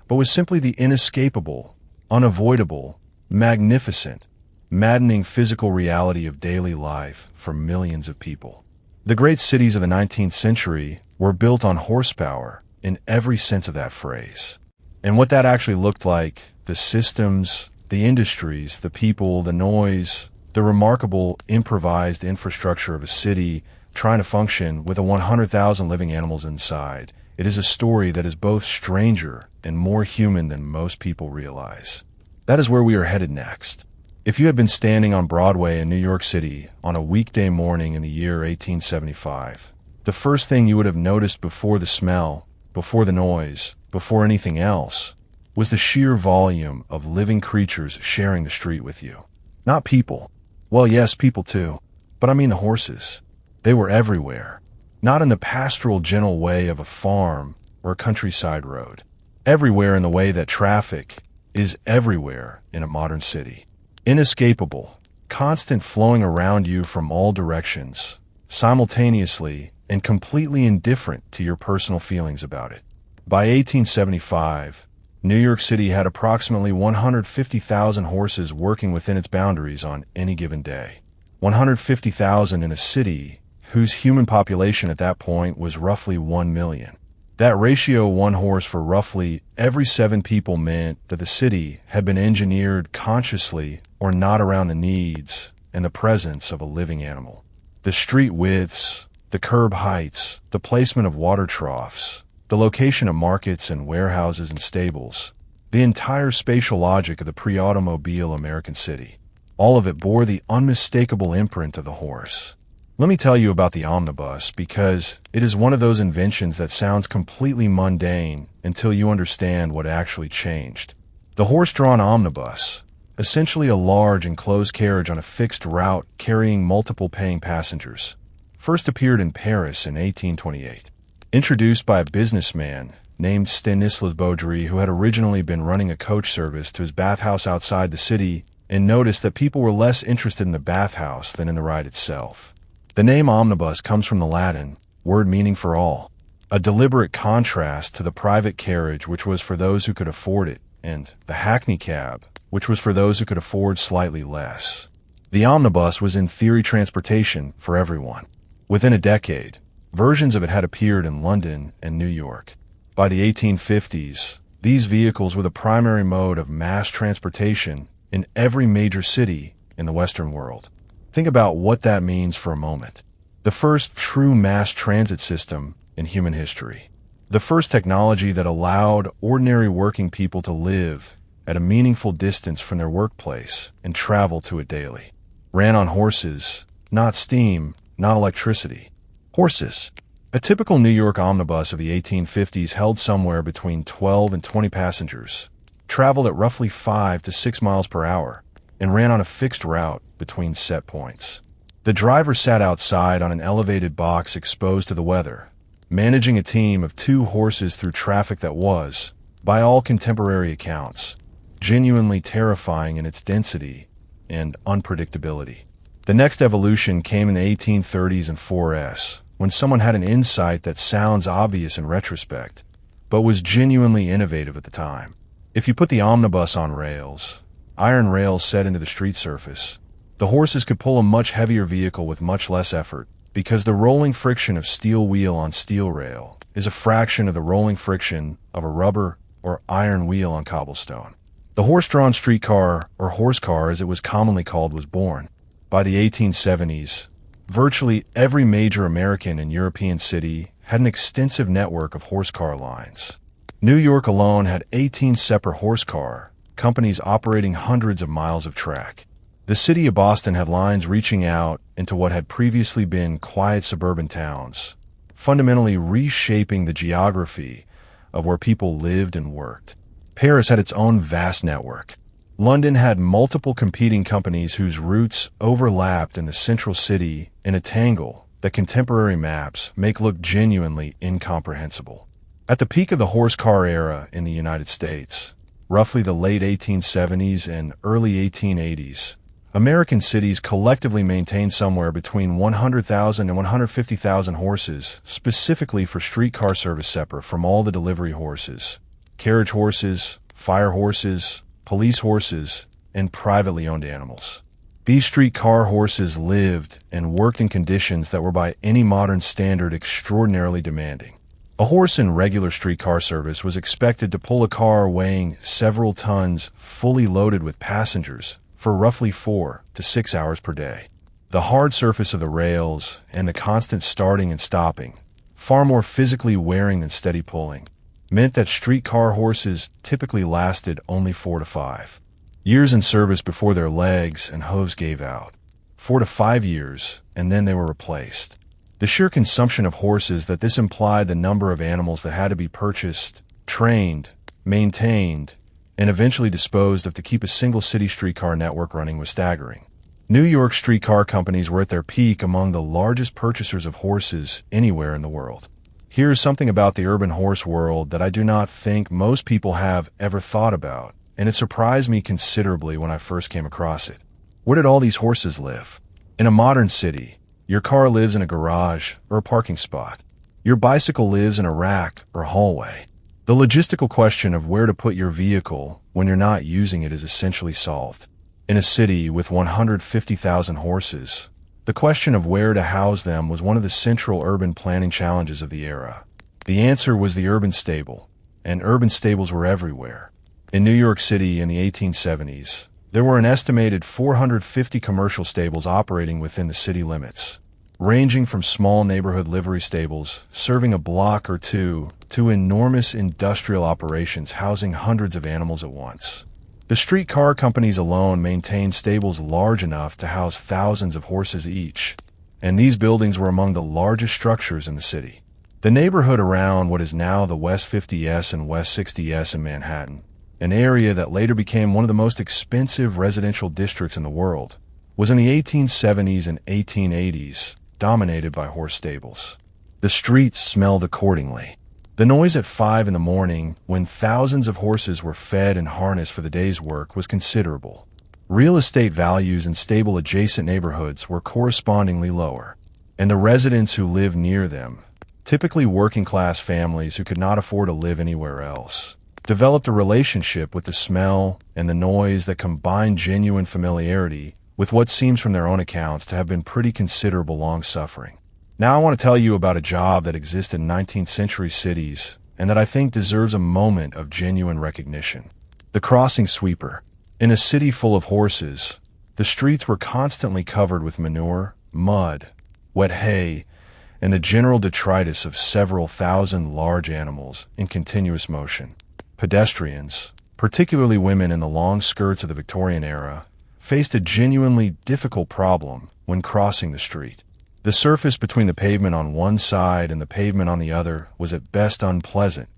but was simply the inescapable, unavoidable, magnificent, maddening physical reality of daily life for millions of people. The great cities of the 19th century were built on horsepower in every sense of that phrase. And what that actually looked like, the systems, the industries, the people, the noise, the remarkable improvised infrastructure of a city trying to function with 100,000 living animals inside. It is a story that is both stranger and more human than most people realize. That is where we are headed next. If you had been standing on Broadway in New York City on a weekday morning in the year 1875, the first thing you would have noticed before the smell, before the noise, before anything else, was the sheer volume of living creatures sharing the street with you. Not people. Well, yes, people too, but I mean the horses. They were everywhere. Not in the pastoral gentle way of a farm or a countryside road. Everywhere in the way that traffic is everywhere in a modern city. Inescapable, constant flowing around you from all directions, simultaneously and completely indifferent to your personal feelings about it. By 1875, New York City had approximately 150,000 horses working within its boundaries on any given day. 150,000 in a city whose human population at that point was roughly 1 million. That ratio, one horse for roughly every 7 people, meant that the city had been engineered consciously or not around the needs and the presence of a living animal. The street widths, the curb heights, the placement of water troughs, the location of markets and warehouses and stables, the entire spatial logic of the pre-automobile American city, all of it bore the unmistakable imprint of the horse. Let me tell you about the omnibus, because it is one of those inventions that sounds completely mundane until you understand what actually changed. The horse-drawn omnibus, essentially a large enclosed carriage on a fixed route carrying multiple paying passengers, first appeared in Paris in 1828. Introduced by a businessman named Stanislas Beaudry, who had originally been running a coach service to his bathhouse outside the city and noticed that people were less interested in the bathhouse than in the ride itself. The name omnibus comes from the Latin word meaning for all, a deliberate contrast to the private carriage, which was for those who could afford it, and the hackney cab, which was for those who could afford slightly less. The omnibus was in theory transportation for everyone. Within a decade, versions of it had appeared in London and New York. By the 1850s, these vehicles were the primary mode of mass transportation in every major city in the Western world. Think about what that means for a moment. The first true mass transit system in human history. The first technology that allowed ordinary working people to live at a meaningful distance from their workplace and travel to it daily. Ran on horses, not steam, not electricity. Horses. A typical New York omnibus of the 1850s held somewhere between 12 and 20 passengers, traveled at roughly 5 to 6 miles per hour, and ran on a fixed route between set points. The driver sat outside on an elevated box exposed to the weather, managing a team of 2 horses through traffic that was, by all contemporary accounts, genuinely terrifying in its density and unpredictability. The next evolution came in the 1830s and 4S, when someone had an insight that sounds obvious in retrospect, but was genuinely innovative at the time. If you put the omnibus on rails, iron rails set into the street surface, the horses could pull a much heavier vehicle with much less effort, because the rolling friction of steel wheel on steel rail is a fraction of the rolling friction of a rubber or iron wheel on cobblestone. The horse-drawn streetcar, or horse car as it was commonly called, was born. By the 1870s, virtually every major American and European city had an extensive network of horse car lines. New York alone had 18 separate horse car companies operating hundreds of miles of track. The city of Boston had lines reaching out into what had previously been quiet suburban towns, fundamentally reshaping the geography of where people lived and worked. Paris had its own vast network. London had multiple competing companies whose routes overlapped in the central city in a tangle that contemporary maps make look genuinely incomprehensible. At the peak of the horse car era in the United States, roughly the late 1870s and early 1880s, American cities collectively maintained somewhere between 100,000 and 150,000 horses, specifically for streetcar service separate from all the delivery horses, carriage horses, fire horses, police horses, and privately owned animals. These streetcar horses lived and worked in conditions that were by any modern standard extraordinarily demanding. A horse in regular streetcar service was expected to pull a car weighing several tons fully loaded with passengers for roughly 4 to 6 hours per day. The hard surface of the rails and the constant starting and stopping, far more physically wearing than steady pulling, meant that streetcar horses typically lasted only 4 to 5 years in service before their legs and hooves gave out. 4 to 5 years, and then they were replaced. The sheer consumption of horses that this implied the number of animals that had to be purchased, trained, maintained, and eventually disposed of to keep a single city streetcar network running was staggering. New York streetcar companies were at their peak among the largest purchasers of horses anywhere in the world. Here's something about the urban horse world that I do not think most people have ever thought about, and it surprised me considerably when I first came across it. Where did all these horses live? In a modern city, your car lives in a garage or a parking spot. Your bicycle lives in a rack or hallway. The logistical question of where to put your vehicle when you're not using it is essentially solved. In a city with 150,000 horses, the question of where to house them was one of the central urban planning challenges of the era. The answer was the urban stable, and urban stables were everywhere. In New York City in the 1870s, there were an estimated 450 commercial stables operating within the city limits, ranging from small neighborhood livery stables serving a block or two to enormous industrial operations housing hundreds of animals at once. The streetcar companies alone maintained stables large enough to house thousands of horses each, and these buildings were among the largest structures in the city. The neighborhood around what is now the West 50S and West 60S in Manhattan, an area that later became one of the most expensive residential districts in the world, was in the 1870s and 1880s dominated by horse stables. The streets smelled accordingly. The noise at 5 in the morning, when thousands of horses were fed and harnessed for the day's work, was considerable. Real estate values in stable adjacent neighborhoods were correspondingly lower, and the residents who lived near them, typically working-class families who could not afford to live anywhere else, developed a relationship with the smell and the noise that combined genuine familiarity with what seems from their own accounts to have been pretty considerable long-suffering. Now I want to tell you about a job that existed in 19th century cities and that I think deserves a moment of genuine recognition. The crossing sweeper. In a city full of horses, the streets were constantly covered with manure, mud, wet hay, and the general detritus of several thousand large animals in continuous motion. Pedestrians, particularly women in the long skirts of the Victorian era, faced a genuinely difficult problem when crossing the street. The surface between the pavement on one side and the pavement on the other was at best unpleasant,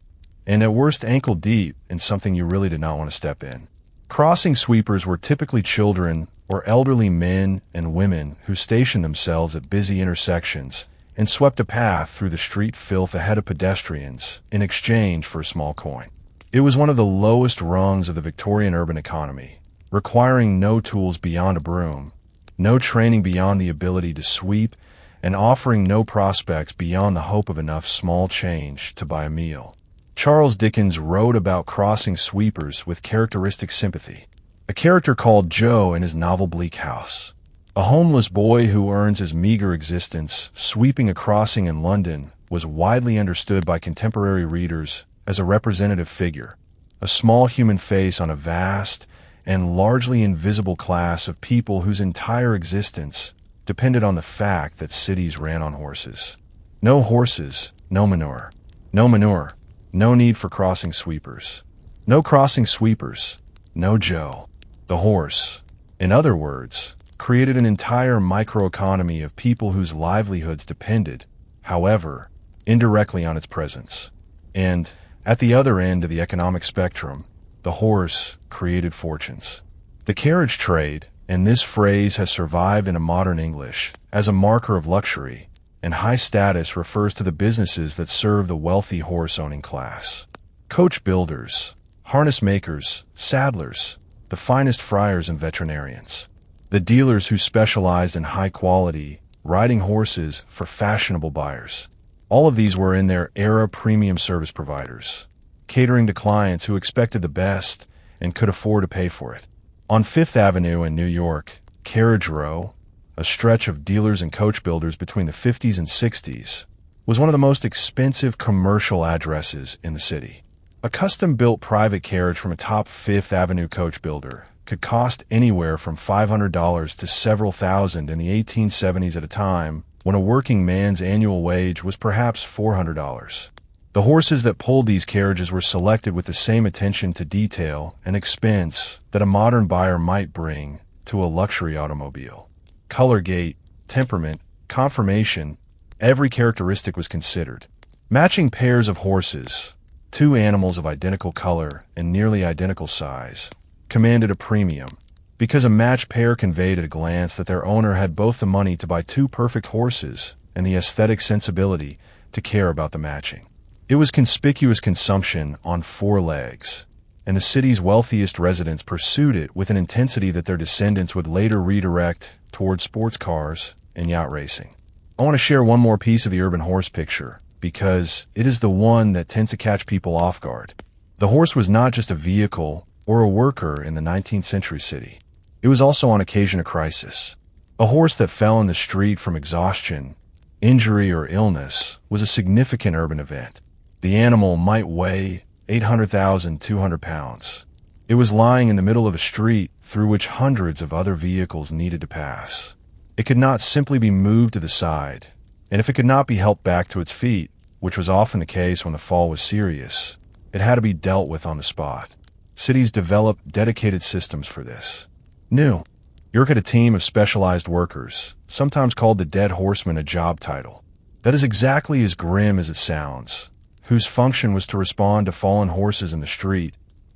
and at worst ankle-deep in something you really did not want to step in. Crossing sweepers were typically children or elderly men and women who stationed themselves at busy intersections and swept a path through the street filth ahead of pedestrians in exchange for a small coin. It was one of the lowest rungs of the Victorian urban economy, requiring no tools beyond a broom, no training beyond the ability to sweep, and offering no prospects beyond the hope of enough small change to buy a meal. Charles Dickens wrote about crossing sweepers with characteristic sympathy. A character called Joe in his novel Bleak House. A homeless boy who earns his meager existence sweeping a crossing in London was widely understood by contemporary readers as a representative figure, a small human face on a vast and largely invisible class of people whose entire existence depended on the fact that cities ran on horses. No horses, no manure. No manure, no need for crossing sweepers. No crossing sweepers, no Joe. The horse, in other words, created an entire microeconomy of people whose livelihoods depended, however, indirectly on its presence. And, at the other end of the economic spectrum, the horse created fortunes. The carriage trade, and this phrase has survived in a modern English as a marker of luxury, and high status refers to the businesses that serve the wealthy horse-owning class. Coach builders, harness makers, saddlers, the finest friars and veterinarians. The dealers who specialized in high-quality, riding horses for fashionable buyers. All of these were in their era premium service providers, catering to clients who expected the best and could afford to pay for it. On Fifth Avenue in New York, Carriage Row, a stretch of dealers and coach builders between the 50s and 60s, was one of the most expensive commercial addresses in the city. A custom-built private carriage from a top Fifth Avenue coach builder could cost anywhere from $500 to several thousand in the 1870s at a time when a working man's annual wage was perhaps $400. The horses that pulled these carriages were selected with the same attention to detail and expense that a modern buyer might bring to a luxury automobile. Color gait, temperament, conformation, every characteristic was considered. Matching pairs of horses, two animals of identical color and nearly identical size, commanded a premium, because a matched pair conveyed at a glance that their owner had both the money to buy two perfect horses and the aesthetic sensibility to care about the matching. It was conspicuous consumption on four legs, and the city's wealthiest residents pursued it with an intensity that their descendants would later redirect towards sports cars and yacht racing. I want to share one more piece of the urban horse picture, because it is the one that tends to catch people off guard. The horse was not just a vehicle or a worker in the 19th century city. It was also on occasion a crisis. A horse that fell in the street from exhaustion, injury, or illness was a significant urban event. The animal might weigh 800,200 pounds. It was lying in the middle of a street through which hundreds of other vehicles needed to pass. It could not simply be moved to the side, and if it could not be helped back to its feet, which was often the case when the fall was serious, it had to be dealt with on the spot. Cities developed dedicated systems for this. New York had a team of specialized workers, sometimes called the dead horseman, a job title. That is exactly as grim as it sounds, whose function was to respond to fallen horses in the street,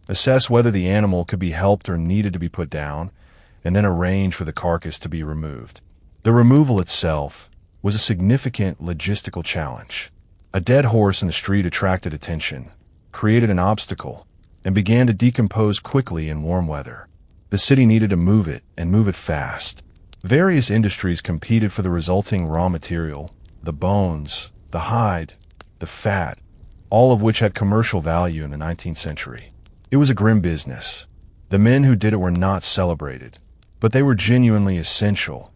assess whether the animal could be helped or needed to be put down, and then arrange for the carcass to be removed. The removal itself was a significant logistical challenge. A dead horse in the street attracted attention, created an obstacle, and began to decompose quickly in warm weather. The city needed to move it, and move it fast. Various industries competed for the resulting raw material, the bones, the hide, the fat, all of which had commercial value in the 19th century. It was a grim business. The men who did it were not celebrated, but they were genuinely essential,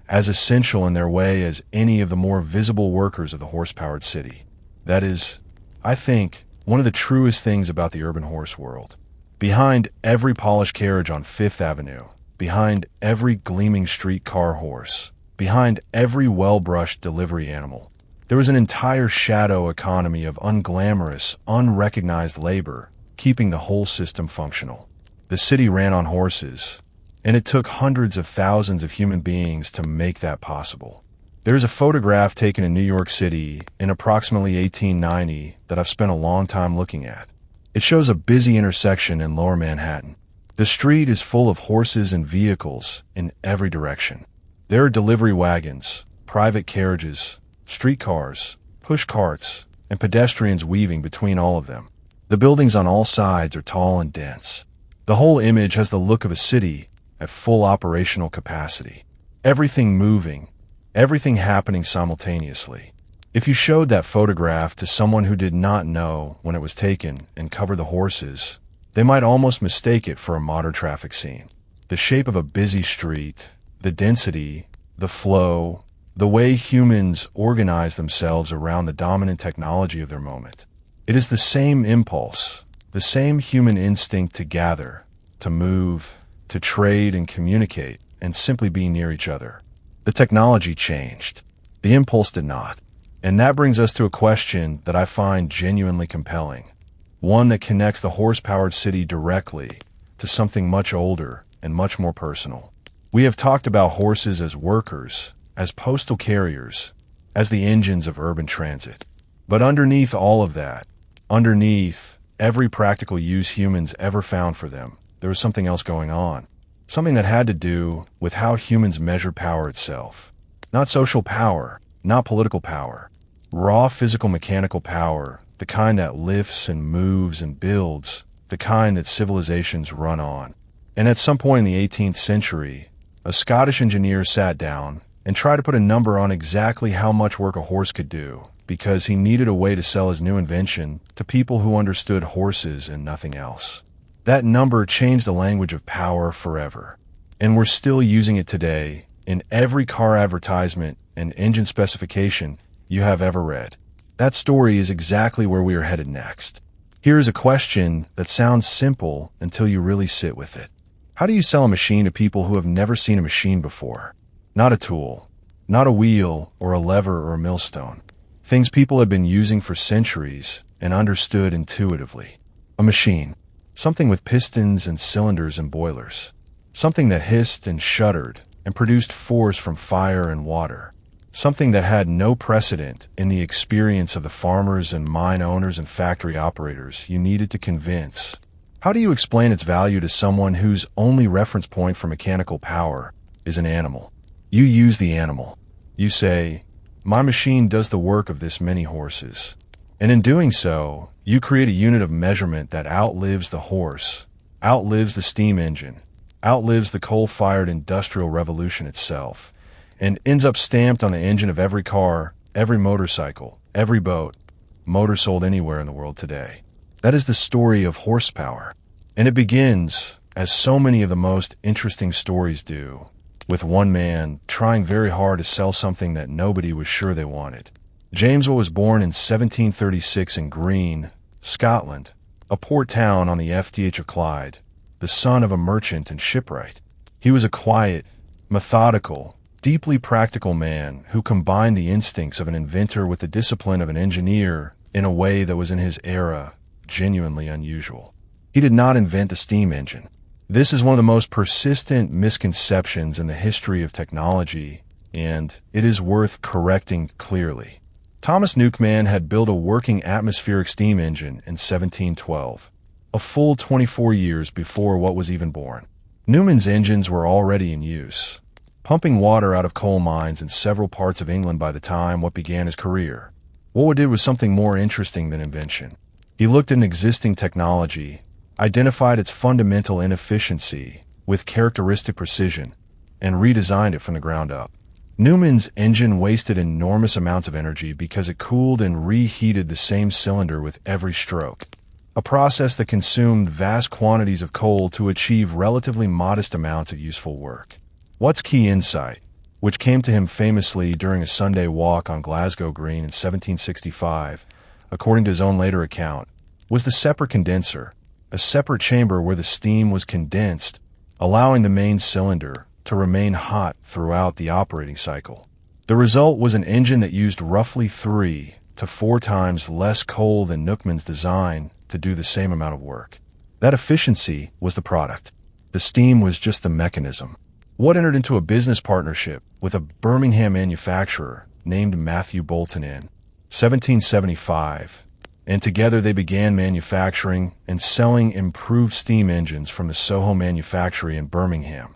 as essential in their way as any of the more visible workers of the horse-powered city. That is, I think, one of the truest things about the urban horse world. Behind every polished carriage on Fifth Avenue, behind every gleaming street car horse, behind every well-brushed delivery animal, there was an entire shadow economy of unglamorous, unrecognized labor, keeping the whole system functional. The city ran on horses, and it took hundreds of thousands of human beings to make that possible. There's a photograph taken in New York City in approximately 1890 that I've spent a long time looking at. It shows a busy intersection in Lower Manhattan. The street is full of horses and vehicles in every direction. There are delivery wagons, private carriages, streetcars, push carts, and pedestrians weaving between all of them. The buildings on all sides are tall and dense. The whole image has the look of a city at full operational capacity. Everything moving, everything happening simultaneously. If you showed that photograph to someone who did not know when it was taken and covered the horses, they might almost mistake it for a modern traffic scene. The shape of a busy street, the density, the flow, the way humans organize themselves around the dominant technology of their moment. It is the same impulse, the same human instinct to gather, to move, to trade and communicate, and simply be near each other. The technology changed. The impulse did not. And that brings us to a question that I find genuinely compelling, one that connects the horse-powered city directly to something much older and much more personal. We have talked about horses as workers, as postal carriers, as the engines of urban transit. But underneath all of that, underneath every practical use humans ever found for them, there was something else going on. Something that had to do with how humans measure power itself. Not social power, not political power. Raw physical mechanical power, the kind that lifts and moves and builds, the kind that civilizations run on. And at some point in the 18th century, a Scottish engineer sat down and tried to put a number on exactly how much work a horse could do, because he needed a way to sell his new invention to people who understood horses and nothing else. That number changed the language of power forever. And we're still using it today in every car advertisement and engine specification you have ever read. That story is exactly where we are headed next. Here is a question that sounds simple until you really sit with it. How do you sell a machine to people who have never seen a machine before? Not a tool, not a wheel or a lever or a millstone. Things people have been using for centuries and understood intuitively. A machine. Something with pistons and cylinders and boilers. Something that hissed and shuddered and produced force from fire and water. Something that had no precedent in the experience of the farmers and mine owners and factory operators you needed to convince. How do you explain its value to someone whose only reference point for mechanical power is an animal? You use the animal. You say, "My machine does the work of this many horses." And in doing so, you create a unit of measurement that outlives the horse, outlives the steam engine, outlives the coal-fired industrial revolution itself, and ends up stamped on the engine of every car, every motorcycle, every boat, motor sold anywhere in the world today. That is the story of horsepower. And it begins, as so many of the most interesting stories do, with one man trying very hard to sell something that nobody was sure they wanted. James was born in 1736 in Green, Scotland, a port town on the FDH of Clyde, the son of a merchant and shipwright. He was a quiet, methodical, deeply practical man who combined the instincts of an inventor with the discipline of an engineer in a way that was in his era genuinely unusual. He did not invent the steam engine. This is one of the most persistent misconceptions in the history of technology, and it is worth correcting clearly. Thomas Newcomen had built a working atmospheric steam engine in 1712, a full 24 years before what was even born. Newman's engines were already in use, pumping water out of coal mines in several parts of England by the time what began his career. What Wood did was something more interesting than invention. He looked at an existing technology, identified its fundamental inefficiency with characteristic precision, and redesigned it from the ground up. Newman's engine wasted enormous amounts of energy because it cooled and reheated the same cylinder with every stroke, a process that consumed vast quantities of coal to achieve relatively modest amounts of useful work. Watt's key insight, which came to him famously during a Sunday walk on Glasgow Green in 1765, according to his own later account, was the separate condenser, a separate chamber where the steam was condensed, allowing the main cylinder to remain hot throughout the operating cycle. The result was an engine that used roughly 3 to 4 times less coal than Newcomen's design to do the same amount of work. That efficiency was the product. The steam was just the mechanism. Watt entered into a business partnership with a Birmingham manufacturer named Matthew Boulton in 1775, and together they began manufacturing and selling improved steam engines from the Soho manufactory in Birmingham,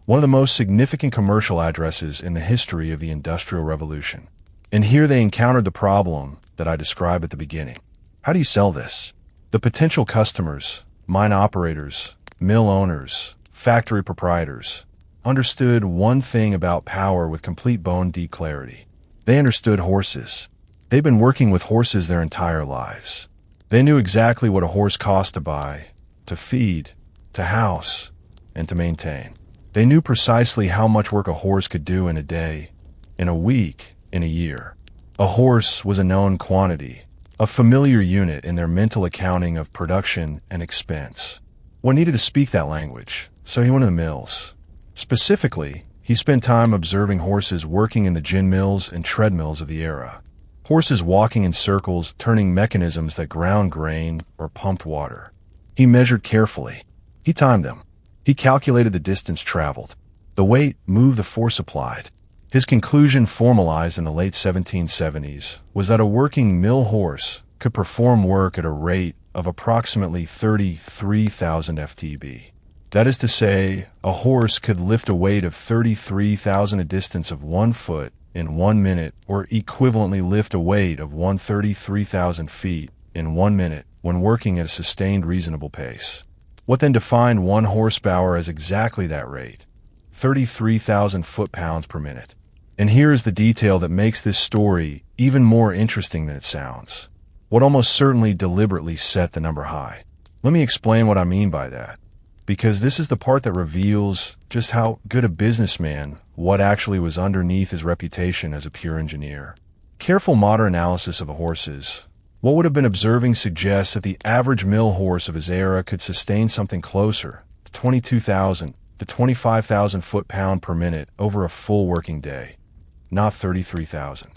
one of the most significant commercial addresses in the history of the Industrial Revolution. And here they encountered the problem that I described at the beginning. How do you sell this? The potential customers, mine operators, mill owners, factory proprietors, understood one thing about power with complete bone-deep clarity. They understood horses. They'd been working with horses their entire lives. They knew exactly what a horse cost to buy, to feed, to house, and to maintain. They knew precisely how much work a horse could do in a day, in a week, in a year. A horse was a known quantity, a familiar unit in their mental accounting of production and expense. One needed to speak that language, so he went to the mills. Specifically, he spent time observing horses working in the gin mills and tread mills of the era. Horses walking in circles, turning mechanisms that ground grain or pumped water. He measured carefully. He timed them. He calculated the distance traveled. The weight moved the force applied. His conclusion, formalized in the late 1770s, was that a working mill horse could perform work at a rate of approximately 33,000 ftb. That is to say, a horse could lift a weight of 33,000 a distance of 1 foot in 1 minute, or equivalently lift a weight of 133,000 feet in 1 minute when working at a sustained reasonable pace. What then defined 1 horsepower as exactly that rate? 33,000 foot-pounds per minute. And here is the detail that makes this story even more interesting than it sounds. What almost certainly deliberately set the number high. Let me explain what I mean by that, because this is the part that reveals just how good a businessman, what actually was underneath his reputation as a pure engineer. Careful modern analysis of horses. What would have been observing suggests that the average mill horse of his era could sustain something closer to 22,000 to 25,000 foot-pound per minute over a full working day, not 33,000.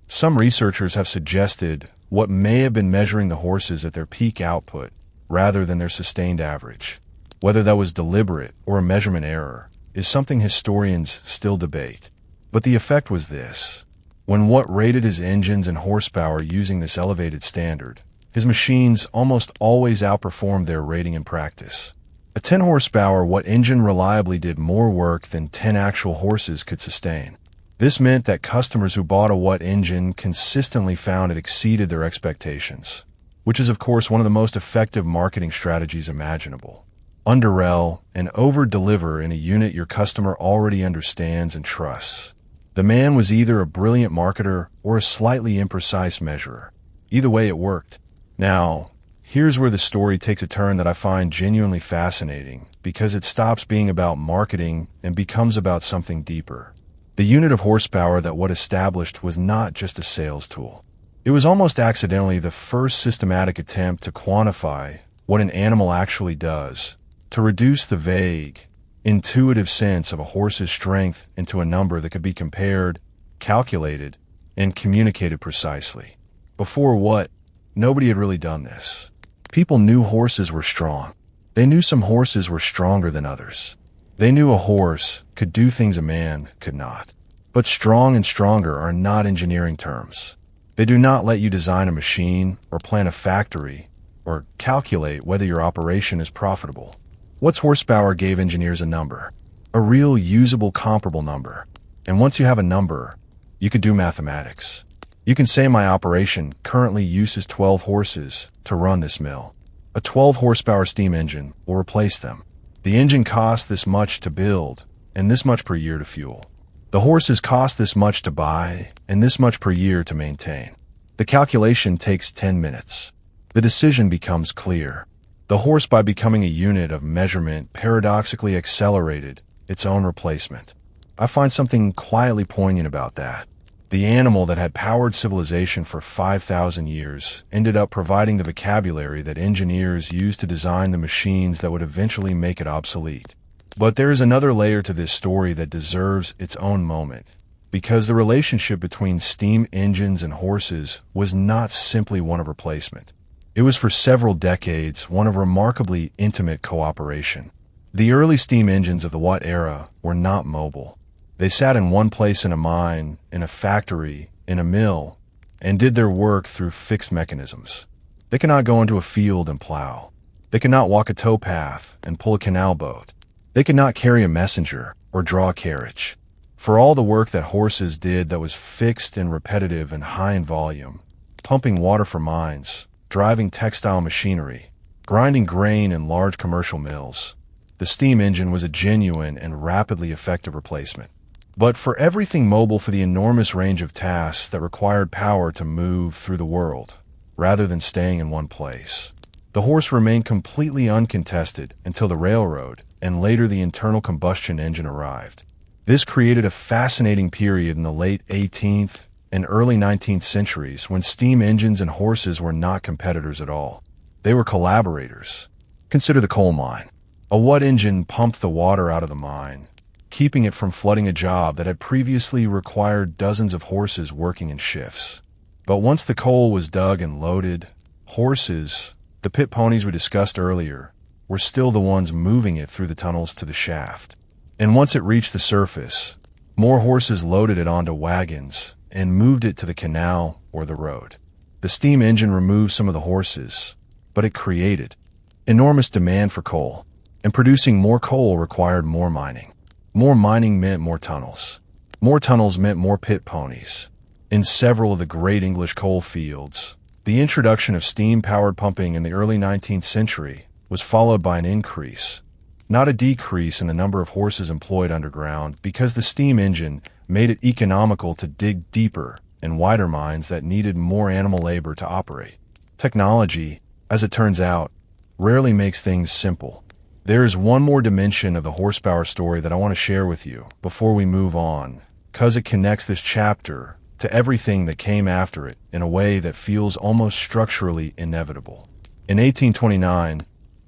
Some researchers have suggested what may have been measuring the horses at their peak output rather than their sustained average. Whether that was deliberate or a measurement error is something historians still debate. But the effect was this. When Watt rated his engines and horsepower using this elevated standard, his machines almost always outperformed their rating in practice. A 10 horsepower Watt engine reliably did more work than 10 actual horses could sustain. This meant that customers who bought a Watt engine consistently found it exceeded their expectations, which is of course one of the most effective marketing strategies imaginable. Undersell and over-deliver in a unit your customer already understands and trusts. The man was either a brilliant marketer or a slightly imprecise measurer. Either way, it worked. Now, here's where the story takes a turn that I find genuinely fascinating, because it stops being about marketing and becomes about something deeper. The unit of horsepower that Watt established was not just a sales tool. It was almost accidentally the first systematic attempt to quantify what an animal actually does, to reduce the vague, intuitive sense of a horse's strength into a number that could be compared, calculated, and communicated precisely. Before Watt, nobody had really done this. People knew horses were strong. They knew some horses were stronger than others. They knew a horse could do things a man could not. But strong and stronger are not engineering terms. They do not let you design a machine or plan a factory or calculate whether your operation is profitable. Watt's horsepower gave engineers a number, a real usable comparable number. And once you have a number, you could do mathematics. You can say my operation currently uses 12 horses to run this mill. A 12 horsepower steam engine will replace them. The engine costs this much to build and this much per year to fuel. The horses cost this much to buy and this much per year to maintain. The calculation takes 10 minutes. The decision becomes clear. The horse, by becoming a unit of measurement, paradoxically accelerated its own replacement. I find something quietly poignant about that. The animal that had powered civilization for 5,000 years ended up providing the vocabulary that engineers used to design the machines that would eventually make it obsolete. But there is another layer to this story that deserves its own moment, because the relationship between steam engines and horses was not simply one of replacement. It was for several decades one of remarkably intimate cooperation. The early steam engines of the Watt era were not mobile. They sat in one place in a mine, in a factory, in a mill, and did their work through fixed mechanisms. They cannot go into a field and plow. They cannot walk a towpath and pull a canal boat. They could not carry a messenger or draw a carriage. For all the work that horses did that was fixed and repetitive and high in volume, pumping water for mines, driving textile machinery, grinding grain in large commercial mills, the steam engine was a genuine and rapidly effective replacement. But for everything mobile, for the enormous range of tasks that required power to move through the world, rather than staying in one place, the horse remained completely uncontested until the railroad and later the internal combustion engine arrived. This created a fascinating period in the late 18th and early 19th centuries when steam engines and horses were not competitors at all. They were collaborators. Consider the coal mine. A Watt engine pumped the water out of the mine, keeping it from flooding a job that had previously required dozens of horses working in shifts. But once the coal was dug and loaded, horses, the pit ponies we discussed earlier, were still the ones moving it through the tunnels to the shaft. And once it reached the surface, more horses loaded it onto wagons and moved it to the canal or the road. The steam engine removed some of the horses, but it created enormous demand for coal, and producing more coal required more mining. More mining meant more tunnels. More tunnels meant more pit ponies. In several of the great English coal fields, the introduction of steam-powered pumping in the early 19th century was followed by an increase, not a decrease, in the number of horses employed underground, because the steam engine made it economical to dig deeper and wider mines that needed more animal labor to operate. Technology, as it turns out, rarely makes things simple. There is one more dimension of the horsepower story that I want to share with you before we move on, because it connects this chapter to everything that came after it in a way that feels almost structurally inevitable. In 1829,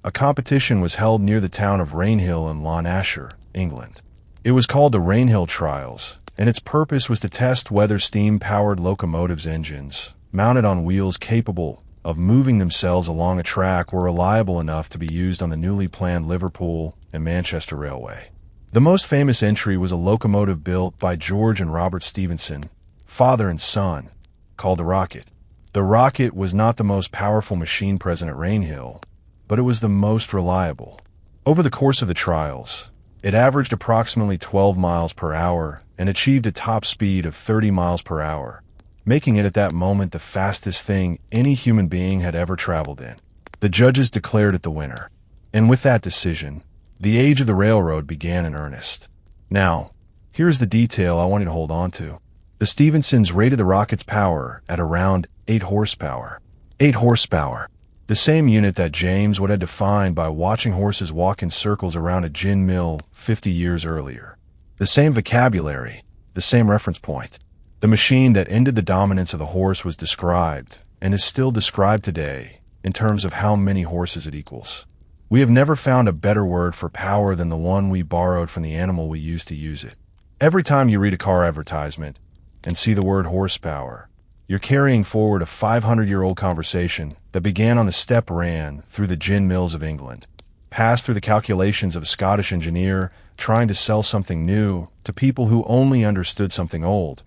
a competition was held near the town of Rainhill in Lancashire, England. It was called the Rainhill Trials, and its purpose was to test whether steam-powered locomotives' engines, mounted on wheels capable of moving themselves along a track, were reliable enough to be used on the newly planned Liverpool and Manchester Railway. The most famous entry was a locomotive built by George and Robert Stephenson, father and son, called the Rocket. The Rocket was not the most powerful machine present at Rainhill, but it was the most reliable. Over the course of the trials, it averaged approximately 12 miles per hour and achieved a top speed of 30 miles per hour, making it at that moment the fastest thing any human being had ever traveled in. The judges declared it the winner, and with that decision, the age of the railroad began in earnest. Now, here's the detail I want you to hold on to. The Stephensons rated the Rocket's power at around 8 horsepower. 8 horsepower. The same unit that James would have defined by watching horses walk in circles around a gin mill 50 years earlier. The same vocabulary, the same reference point. The machine that ended the dominance of the horse was described, and is still described today, in terms of how many horses it equals. We have never found a better word for power than the one we borrowed from the animal we used to use it. Every time you read a car advertisement and see the word horsepower, you're carrying forward a 500-year-old conversation that began on the step ran through the gin mills of England, passed through the calculations of a Scottish engineer trying to sell something new to people who only understood something old,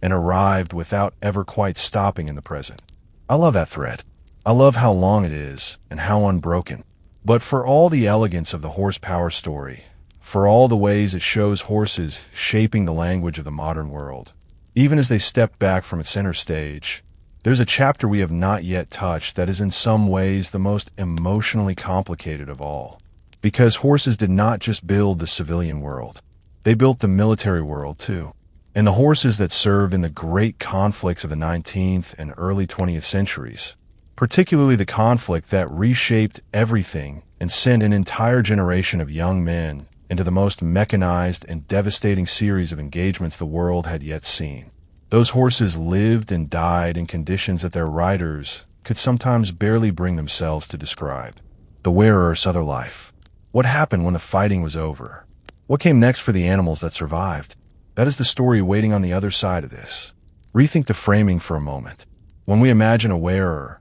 and arrived without ever quite stopping in the present. I love that thread. I love how long it is and how unbroken. But for all the elegance of the horsepower story, for all the ways it shows horses shaping the language of the modern world, even as they stepped back from its center stage, there's a chapter we have not yet touched that is in some ways the most emotionally complicated of all. Because horses did not just build the civilian world, they built the military world too. And the horses that served in the great conflicts of the 19th and early 20th centuries, particularly the conflict that reshaped everything and sent an entire generation of young men into the most mechanized and devastating series of engagements the world had yet seen. Those horses lived and died in conditions that their riders could sometimes barely bring themselves to describe. The wearer's other life. What happened when the fighting was over? What came next for the animals that survived? That is the story waiting on the other side of this. Rethink the framing for a moment. When we imagine a wearer,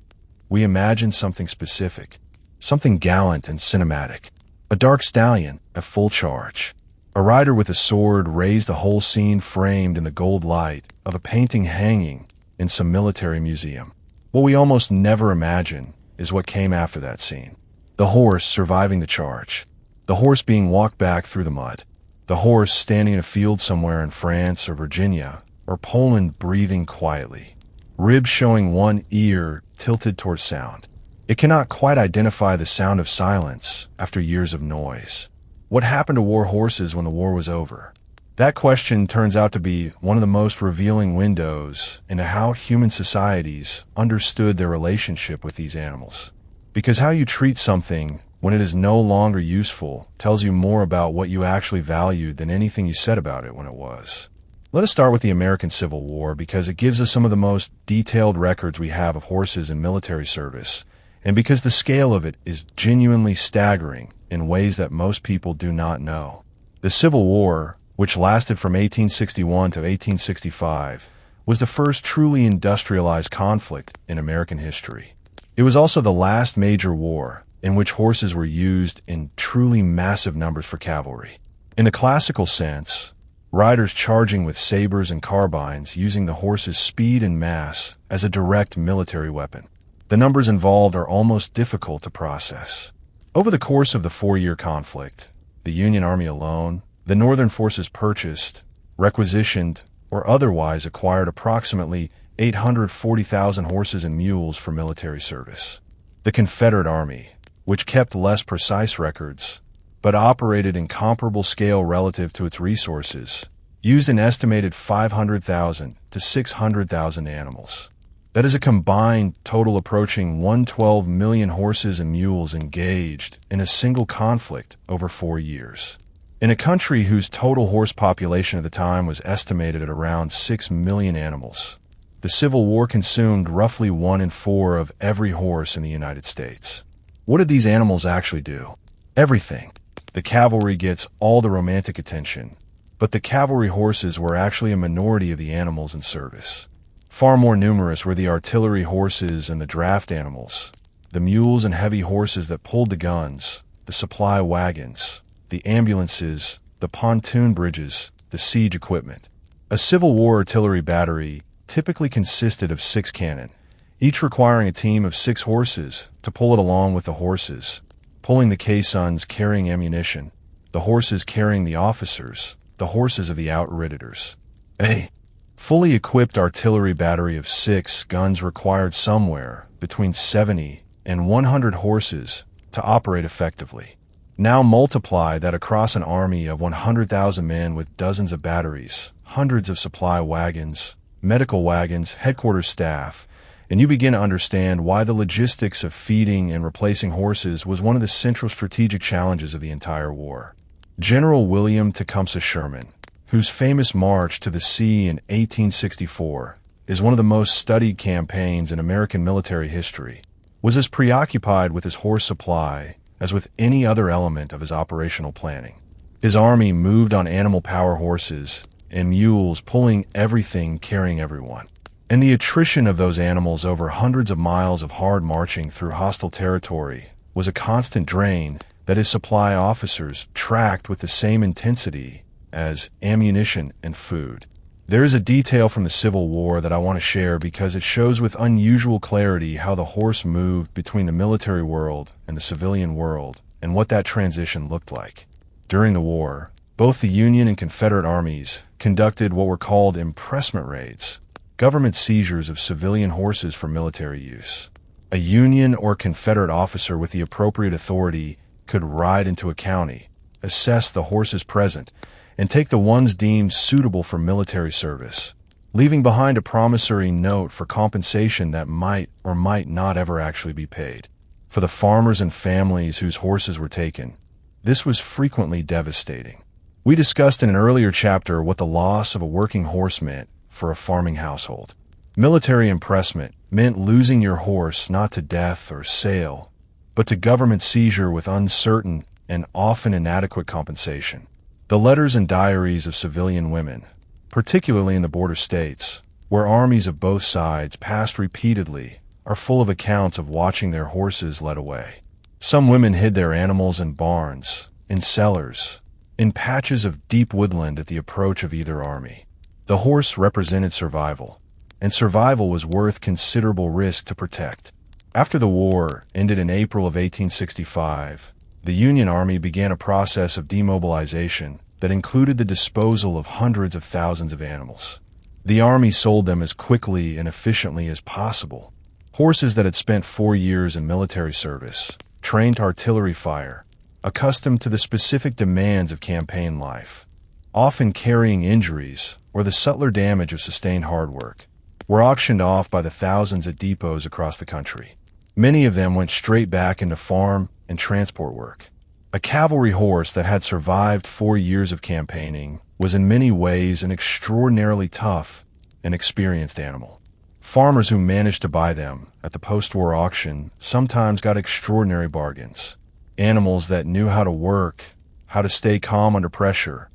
we imagine something specific, something gallant and cinematic. A dark stallion at full charge. A rider with a sword raised the whole scene framed in the gold light of a painting hanging in some military museum. What we almost never imagine is what came after that scene. The horse surviving the charge. The horse being walked back through the mud. The horse standing in a field somewhere in France or Virginia or Poland breathing quietly, ribs showing one ear tilted towards sound. It cannot quite identify the sound of silence after years of noise. What happened to war horses when the war was over? That question turns out to be one of the most revealing windows into how human societies understood their relationship with these animals. Because how you treat something when it is no longer useful tells you more about what you actually valued than anything you said about it when it was. Let us start with the American Civil War because it gives us some of the most detailed records we have of horses in military service, and because the scale of it is genuinely staggering in ways that most people do not know. The Civil War, which lasted from 1861 to 1865, was the first truly industrialized conflict in American history. It was also the last major war in which horses were used in truly massive numbers for cavalry. In the classical sense, riders charging with sabers and carbines using the horse's speed and mass as a direct military weapon. The numbers involved are almost difficult to process. Over the course of the 4-year conflict, the Union Army alone, the Northern forces purchased, requisitioned, or otherwise acquired approximately 840,000 horses and mules for military service. The Confederate Army, which kept less precise records, but operated in comparable scale relative to its resources, used an estimated 500,000 to 600,000 animals. That is a combined total approaching 112 million horses and mules engaged in a single conflict over 4 years. In a country whose total horse population at the time was estimated at around 6 million animals, the Civil War consumed roughly 1 in 4 of every horse in the United States. What did these animals actually do? Everything. The cavalry gets all the romantic attention, but the cavalry horses were actually a minority of the animals in service. Far more numerous were the artillery horses and the draft animals, the mules and heavy horses that pulled the guns, the supply wagons, the ambulances, the pontoon bridges, the siege equipment. A Civil War artillery battery typically consisted of 6 cannon, each requiring a team of 6 horses to pull it along with the horses, pulling the caissons carrying ammunition, the horses carrying the officers, the horses of the outriders. A fully equipped artillery battery of 6 guns required somewhere between 70 and 100 horses to operate effectively. Now multiply that across an army of 100,000 men with dozens of batteries, hundreds of supply wagons, medical wagons, headquarters staff, and you begin to understand why the logistics of feeding and replacing horses was one of the central strategic challenges of the entire war. General William Tecumseh Sherman, whose famous march to the sea in 1864 is one of the most studied campaigns in American military history, was as preoccupied with his horse supply as with any other element of his operational planning. His army moved on animal power horses and mules pulling everything, carrying everyone. And the attrition of those animals over hundreds of miles of hard marching through hostile territory was a constant drain that his supply officers tracked with the same intensity as ammunition and food. There is a detail from the Civil War that I want to share because it shows with unusual clarity how the horse moved between the military world and the civilian world and what that transition looked like. During the war, both the Union and Confederate armies conducted what were called impressment raids, government seizures of civilian horses for military use. A Union or Confederate officer with the appropriate authority could ride into a county, assess the horses present, and take the ones deemed suitable for military service, leaving behind a promissory note for compensation that might or might not ever actually be paid. For the farmers and families whose horses were taken, this was frequently devastating. We discussed in an earlier chapter what the loss of a working horse meant for a farming household. Military impressment meant losing your horse not to death or sale, but to government seizure with uncertain and often inadequate compensation. The letters and diaries of civilian women, particularly in the border states, where armies of both sides passed repeatedly, are full of accounts of watching their horses led away. Some women hid their animals in barns, in cellars, in patches of deep woodland at the approach of either army. The horse represented survival, and survival was worth considerable risk to protect. After the war ended in April of 1865, the Union Army began a process of demobilization that included the disposal of hundreds of thousands of animals. The Army sold them as quickly and efficiently as possible. Horses that had spent 4 years in military service, trained to artillery fire, accustomed to the specific demands of campaign life, often carrying injuries or the subtler damage of sustained hard work, were auctioned off by the thousands at depots across the country. Many of them went straight back into farm and transport work. A cavalry horse that had survived 4 years of campaigning was in many ways an extraordinarily tough and experienced animal. Farmers who managed to buy them at the post-war auction sometimes got extraordinary bargains. Animals that knew how to work, how to stay calm under pressure,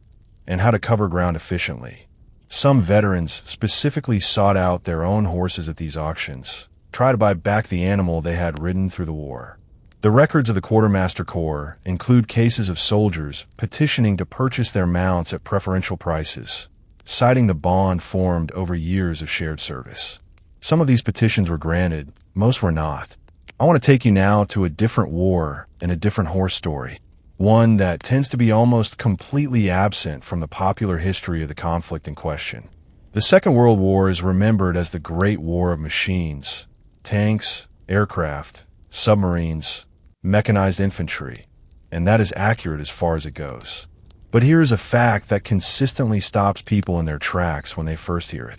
and how to cover ground efficiently. Some veterans specifically sought out their own horses at these auctions, try to buy back the animal they had ridden through the war. The records of the Quartermaster Corps include cases of soldiers petitioning to purchase their mounts at preferential prices, citing the bond formed over years of shared service. Some of these petitions were granted, most were not. I want to take you now to a different war and a different horse story, one that tends to be almost completely absent from the popular history of the conflict in question. The Second World War is remembered as the Great War of Machines, tanks, aircraft, submarines, mechanized infantry, and that is accurate as far as it goes. But here is a fact that consistently stops people in their tracks when they first hear it.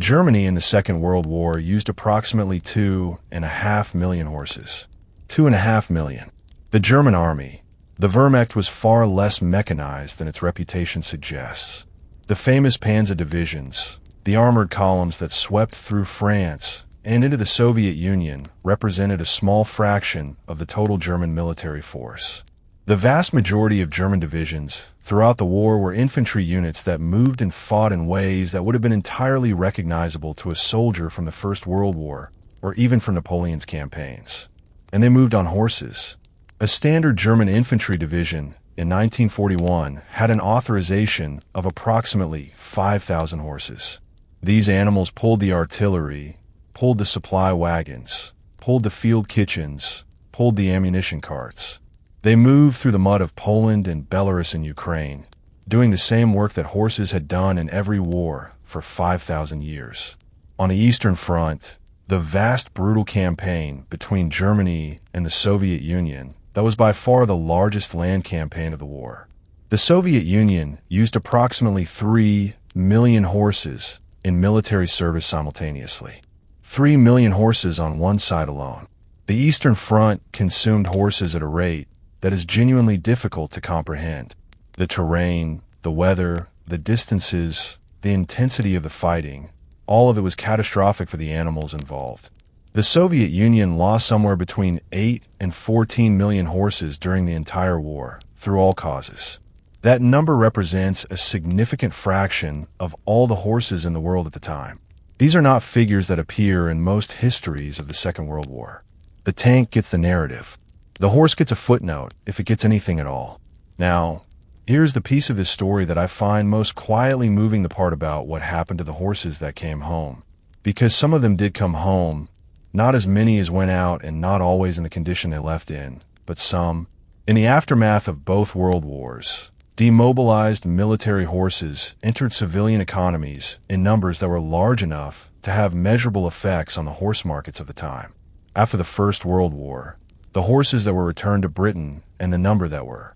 Germany in the Second World War used approximately 2.5 million horses. 2.5 million. The German army, the Wehrmacht, was far less mechanized than its reputation suggests. The famous Panzer divisions, the armored columns that swept through France and into the Soviet Union, represented a small fraction of the total German military force. The vast majority of German divisions throughout the war were infantry units that moved and fought in ways that would have been entirely recognizable to a soldier from the First World War or even from Napoleon's campaigns. And they moved on horses. A standard German infantry division in 1941 had an authorization of approximately 5,000 horses. These animals pulled the artillery, pulled the supply wagons, pulled the field kitchens, pulled the ammunition carts. They moved through the mud of Poland and Belarus and Ukraine, doing the same work that horses had done in every war for 5,000 years. On the Eastern Front, the vast, brutal campaign between Germany and the Soviet Union, that was by far the largest land campaign of the war. The Soviet Union used approximately 3 million horses in military service simultaneously. 3 million horses on one side alone. The Eastern Front consumed horses at a rate that is genuinely difficult to comprehend. The terrain, the weather, the distances, the intensity of the fighting, all of it was catastrophic for the animals involved. The Soviet Union lost somewhere between 8 and 14 million horses during the entire war, through all causes. That number represents a significant fraction of all the horses in the world at the time. These are not figures that appear in most histories of the Second World War. The tank gets the narrative. The horse gets a footnote, if it gets anything at all. Now, here's the piece of this story that I find most quietly moving, the part about what happened to the horses that came home. Because some of them did come home, not as many as went out and not always in the condition they left in, but some. In the aftermath of both world wars, demobilized military horses entered civilian economies in numbers that were large enough to have measurable effects on the horse markets of the time. After the First World War, the horses that were returned to Britain, and the number that were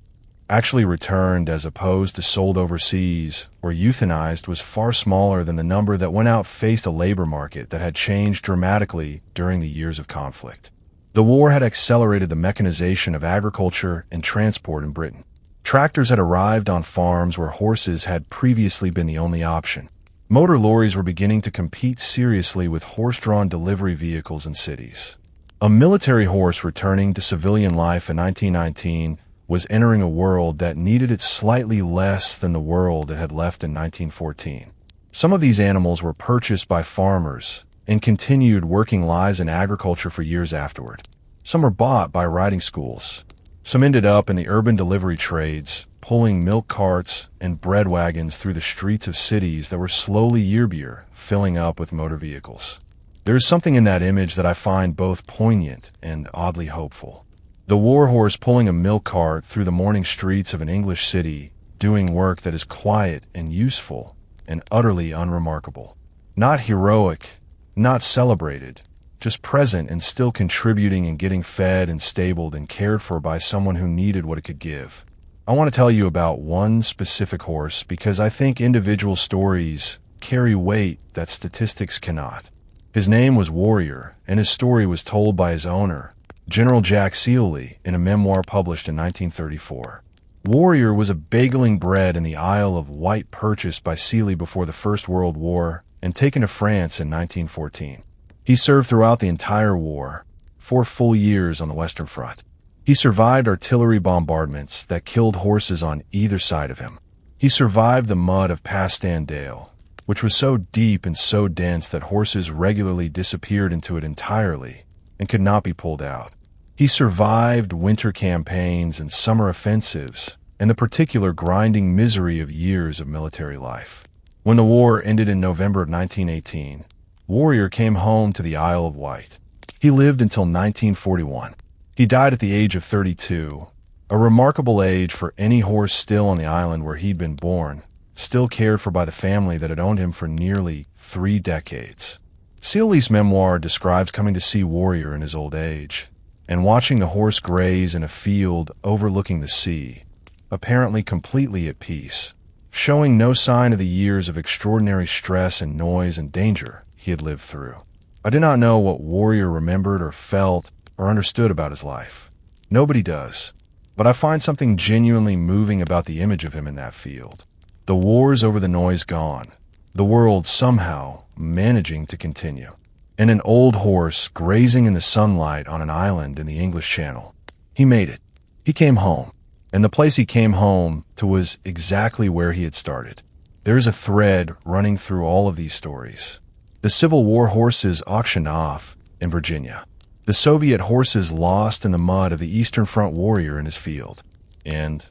actually returned as opposed to sold overseas or euthanized, was far smaller than the number that went out, faced a labor market that had changed dramatically during the years of conflict. The war had accelerated the mechanization of agriculture and transport in Britain. Tractors had arrived on farms where horses had previously been the only option. Motor lorries were beginning to compete seriously with horse-drawn delivery vehicles in cities. A military horse returning to civilian life in 1919 was entering a world that needed it slightly less than the world it had left in 1914. Some of these animals were purchased by farmers and continued working lives in agriculture for years afterward. Some were bought by riding schools. Some ended up in the urban delivery trades, pulling milk carts and bread wagons through the streets of cities that were slowly, year by year, filling up with motor vehicles. There is something in that image that I find both poignant and oddly hopeful. The war horse pulling a milk cart through the morning streets of an English city, doing work that is quiet and useful and utterly unremarkable. Not heroic, not celebrated, just present and still contributing and getting fed and stabled and cared for by someone who needed what it could give. I want to tell you about one specific horse because I think individual stories carry weight that statistics cannot. His name was Warrior, and his story was told by his owner, General Jack Seeley, in a memoir published in 1934. Warrior was a bageling bred in the Isle of Wight, purchased by Seeley before the First World War and taken to France in 1914. He served throughout the entire war, 4 full years on the Western Front. He survived artillery bombardments that killed horses on either side of him. He survived the mud of Pastan Dale, which was so deep and so dense that horses regularly disappeared into it entirely and could not be pulled out. He survived winter campaigns and summer offensives and the particular grinding misery of years of military life. When the war ended in November of 1918, Warrior came home to the Isle of Wight. He lived until 1941. He died at the age of 32, a remarkable age for any horse still on the island where he'd been born, still cared for by the family that had owned him for nearly 3 decades. Seeley's memoir describes coming to see Warrior in his old age and watching the horse graze in a field overlooking the sea, apparently completely at peace, showing no sign of the years of extraordinary stress and noise and danger he had lived through. I did not know what Warrior remembered or felt or understood about his life. Nobody does. But I find something genuinely moving about the image of him in that field. The wars over the noise gone. The world somehow managing to continue. And an old horse grazing in the sunlight on an island in the English Channel. He made it. He came home. And the place he came home to was exactly where he had started. There is a thread running through all of these stories. The Civil War horses auctioned off in Virginia. The Soviet horses lost in the mud of the Eastern Front warrior in his field. And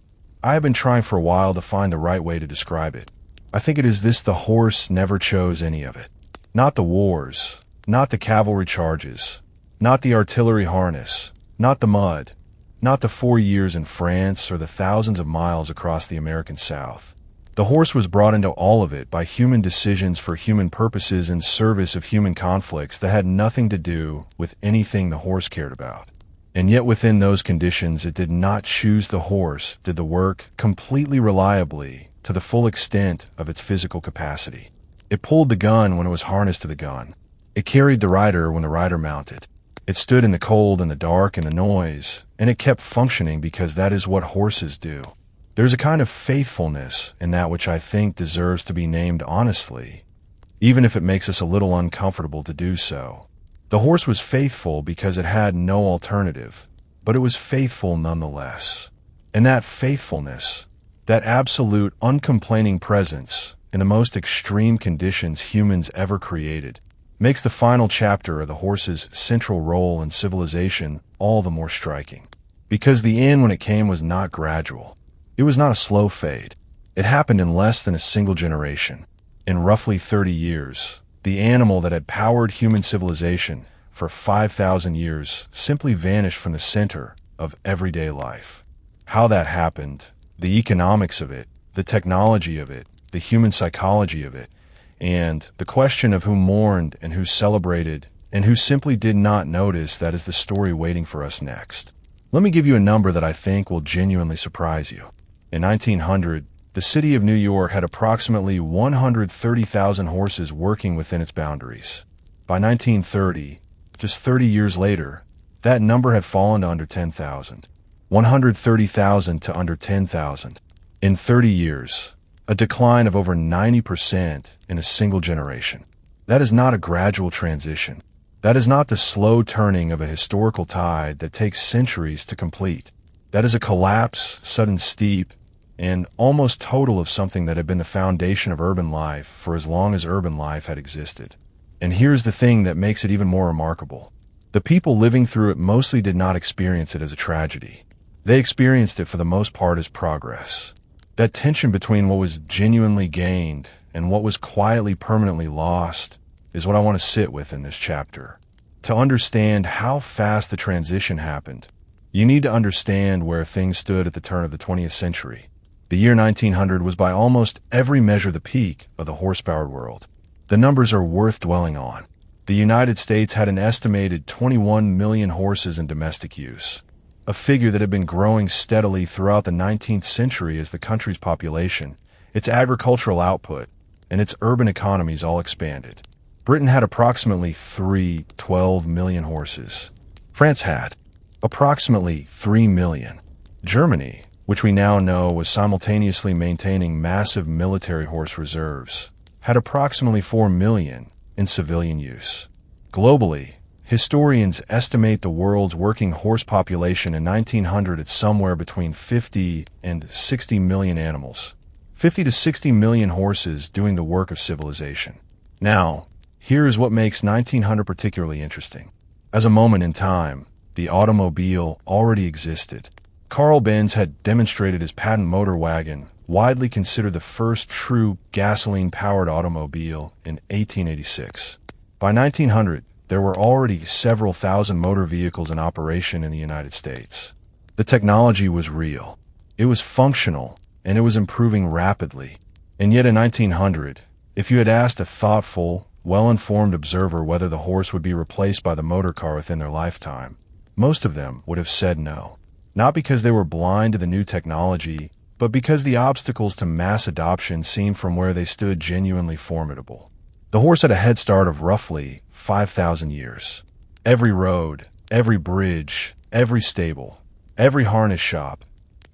I have been trying for a while to find the right way to describe it. I think it is this: the horse never chose any of it. Not the wars, not the cavalry charges, not the artillery harness, not the mud, not the 4 years in France or the thousands of miles across the American South. The horse was brought into all of it by human decisions for human purposes in service of human conflicts that had nothing to do with anything the horse cared about. And yet within those conditions, it did not choose the horse, did the work completely reliably to the full extent of its physical capacity. It pulled the gun when it was harnessed to the gun. It carried the rider when the rider mounted. It stood in the cold and the dark and the noise, and it kept functioning because that is what horses do. There's a kind of faithfulness in that which I think deserves to be named honestly, even if it makes us a little uncomfortable to do so. The horse was faithful because it had no alternative, but it was faithful nonetheless. And that faithfulness, that absolute uncomplaining presence in the most extreme conditions humans ever created, makes the final chapter of the horse's central role in civilization all the more striking. Because the end, when it came, was not gradual. It was not a slow fade. It happened in less than a single generation. In roughly 30 years, the animal that had powered human civilization for 5,000 years simply vanished from the center of everyday life. How that happened, the economics of it, the technology of it, the human psychology of it, and the question of who mourned and who celebrated and who simply did not notice, that is the story waiting for us next. Let me give you a number that I think will genuinely surprise you. In 1900, the city of New York had approximately 130,000 horses working within its boundaries. By 1930, just 30 years later, that number had fallen to under 10,000. 130,000 to under 10,000. In 30 years, a decline of over 90% in a single generation. That is not a gradual transition. That is not the slow turning of a historical tide that takes centuries to complete. That is a collapse, sudden, steep, and almost total of something that had been the foundation of urban life for as long as urban life had existed. And here's the thing that makes it even more remarkable. The people living through it mostly did not experience it as a tragedy. They experienced it for the most part as progress. That tension between what was genuinely gained and what was quietly permanently lost is what I want to sit with in this chapter. To understand how fast the transition happened, you need to understand where things stood at the turn of the 20th century. The year 1900 was by almost every measure the peak of the horse-powered world. The numbers are worth dwelling on. The United States had an estimated 21 million horses in domestic use, a figure that had been growing steadily throughout the 19th century as the country's population, its agricultural output, and its urban economies all expanded. Britain had approximately 12 million horses. France had approximately 3 million. Germany, which we now know was simultaneously maintaining massive military horse reserves, had approximately 4 million in civilian use. Globally, historians estimate the world's working horse population in 1900 at somewhere between 50 and 60 million animals. 50 to 60 million horses doing the work of civilization. Now, here is what makes 1900 particularly interesting. As a moment in time, the automobile already existed. Carl Benz had demonstrated his patent motor wagon, widely considered the first true gasoline-powered automobile, in 1886. By 1900, there were already several thousand motor vehicles in operation in the United States. The technology was real. It was functional, and it was improving rapidly. And yet in 1900, if you had asked a thoughtful, well-informed observer whether the horse would be replaced by the motor car within their lifetime, most of them would have said no. Not because they were blind to the new technology, but because the obstacles to mass adoption seemed from where they stood genuinely formidable. The horse had a head start of roughly 5,000 years. Every road, every bridge, every stable, every harness shop,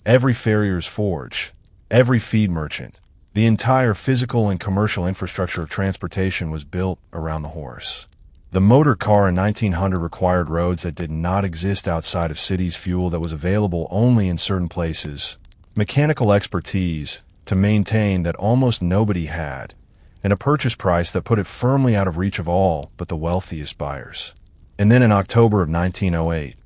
every farrier's forge, every feed merchant, the entire physical and commercial infrastructure of transportation was built around the horse. The motor car in 1900 required roads that did not exist outside of cities, fuel that was available only in certain places, mechanical expertise to maintain that almost nobody had, and a purchase price that put it firmly out of reach of all but the wealthiest buyers. And then in October of 1908,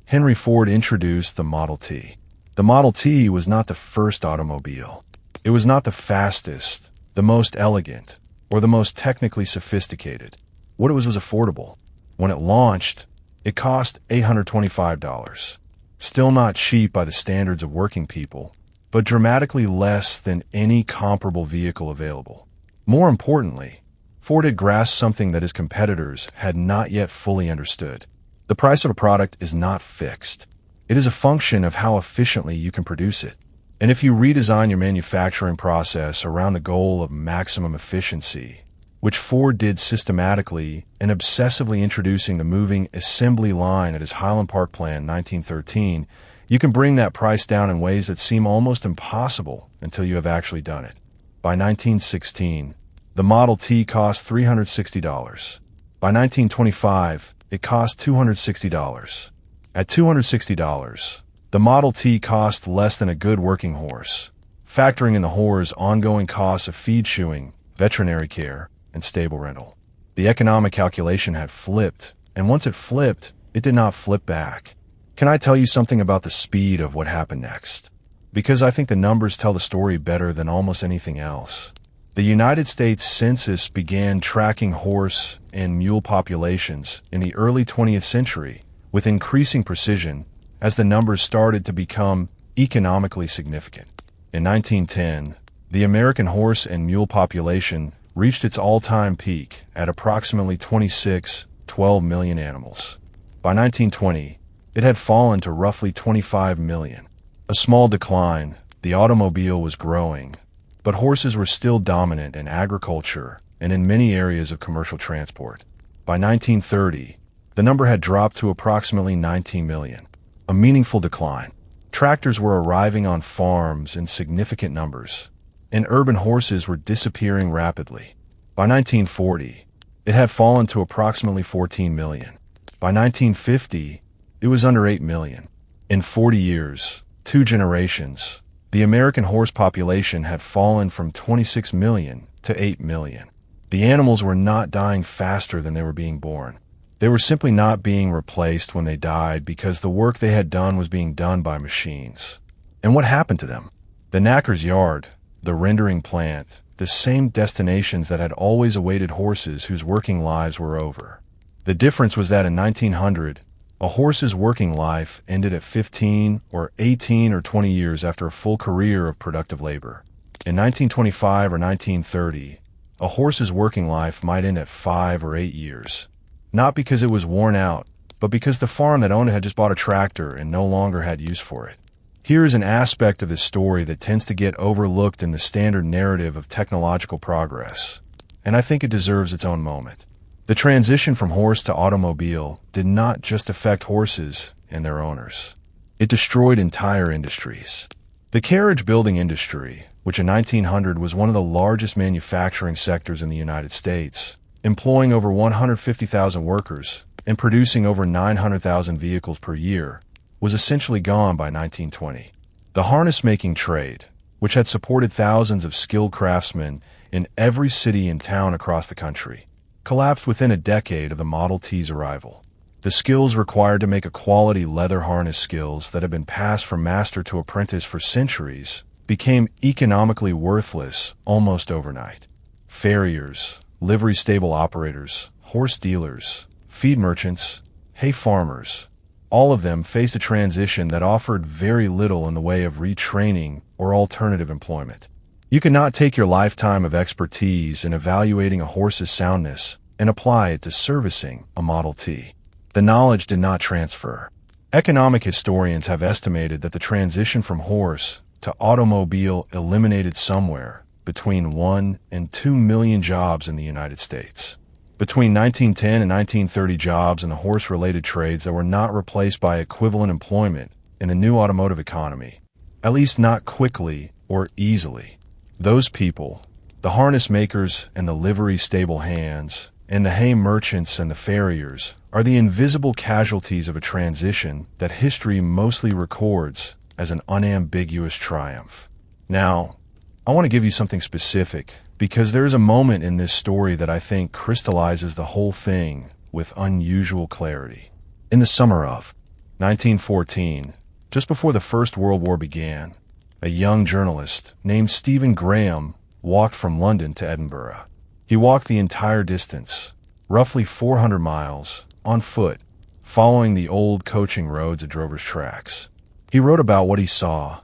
Henry Ford introduced the Model T. The Model T was not the first automobile. It was not the fastest, the most elegant, or the most technically sophisticated. What it was affordable. When it launched, it cost $825. Still not cheap by the standards of working people, but dramatically less than any comparable vehicle available. More importantly, Ford had grasped something that his competitors had not yet fully understood. The price of a product is not fixed. It is a function of how efficiently you can produce it. And if you redesign your manufacturing process around the goal of maximum efficiency, which Ford did systematically and obsessively introducing the moving assembly line at his Highland Park plant in 1913, you can bring that price down in ways that seem almost impossible until you have actually done it. By 1916, the Model T cost $360. By 1925, it cost $260. At $260, the Model T cost less than a good working horse, factoring in the horse's ongoing costs of feed shoeing, veterinary care, and stable rental. The economic calculation had flipped, and once it flipped, it did not flip back. Can I tell you something about the speed of what happened next? Because I think the numbers tell the story better than almost anything else. The United States Census began tracking horse and mule populations in the early 20th century with increasing precision as the numbers started to become economically significant. In 1910, the American horse and mule population reached its all-time peak at approximately 12 million animals. By 1920, it had fallen to roughly 25 million. A small decline, the automobile was growing, but horses were still dominant in agriculture and in many areas of commercial transport. By 1930, the number had dropped to approximately 19 million, a meaningful decline. Tractors were arriving on farms in significant numbers, and urban horses were disappearing rapidly. By 1940, it had fallen to approximately 14 million. By 1950, it was under 8 million. In 40 years, 2 generations, the American horse population had fallen from 26 million to 8 million. The animals were not dying faster than they were being born. They were simply not being replaced when they died because the work they had done was being done by machines. And what happened to them? The knacker's yard, the rendering plant, the same destinations that had always awaited horses whose working lives were over. The difference was that in 1900, a horse's working life ended at 15 or 18 or 20 years after a full career of productive labor. In 1925 or 1930, a horse's working life might end at 5 or 8 years. Not because it was worn out, but because the farm that owned it had just bought a tractor and no longer had use for it. Here is an aspect of this story that tends to get overlooked in the standard narrative of technological progress, and I think it deserves its own moment. The transition from horse to automobile did not just affect horses and their owners. It destroyed entire industries. The carriage building industry, which in 1900 was one of the largest manufacturing sectors in the United States, employing over 150,000 workers and producing over 900,000 vehicles per year, was essentially gone by 1920. The harness-making trade, which had supported thousands of skilled craftsmen in every city and town across the country, collapsed within a decade of the Model T's arrival. The skills required to make a quality leather harness skills that had been passed from master to apprentice for centuries became economically worthless almost overnight. Farriers, livery stable operators, horse dealers, feed merchants, hay farmers, all of them faced a transition that offered very little in the way of retraining or alternative employment. You cannot take your lifetime of expertise in evaluating a horse's soundness and apply it to servicing a Model T. The knowledge did not transfer. Economic historians have estimated that the transition from horse to automobile eliminated somewhere between 1 and 2 million jobs in the United States. Between 1910 and 1930, jobs in the horse-related trades that were not replaced by equivalent employment in the new automotive economy, at least not quickly or easily. Those people, the harness makers and the livery stable hands, and the hay merchants and the farriers, are the invisible casualties of a transition that history mostly records as an unambiguous triumph. Now, I want to give you something specific, because there is a moment in this story that I think crystallizes the whole thing with unusual clarity. In the summer of 1914, just before the First World War began, a young journalist named Stephen Graham walked from London to Edinburgh. He walked the entire distance, roughly 400 miles, on foot, following the old coaching roads at Drover's Tracks. He wrote about what he saw,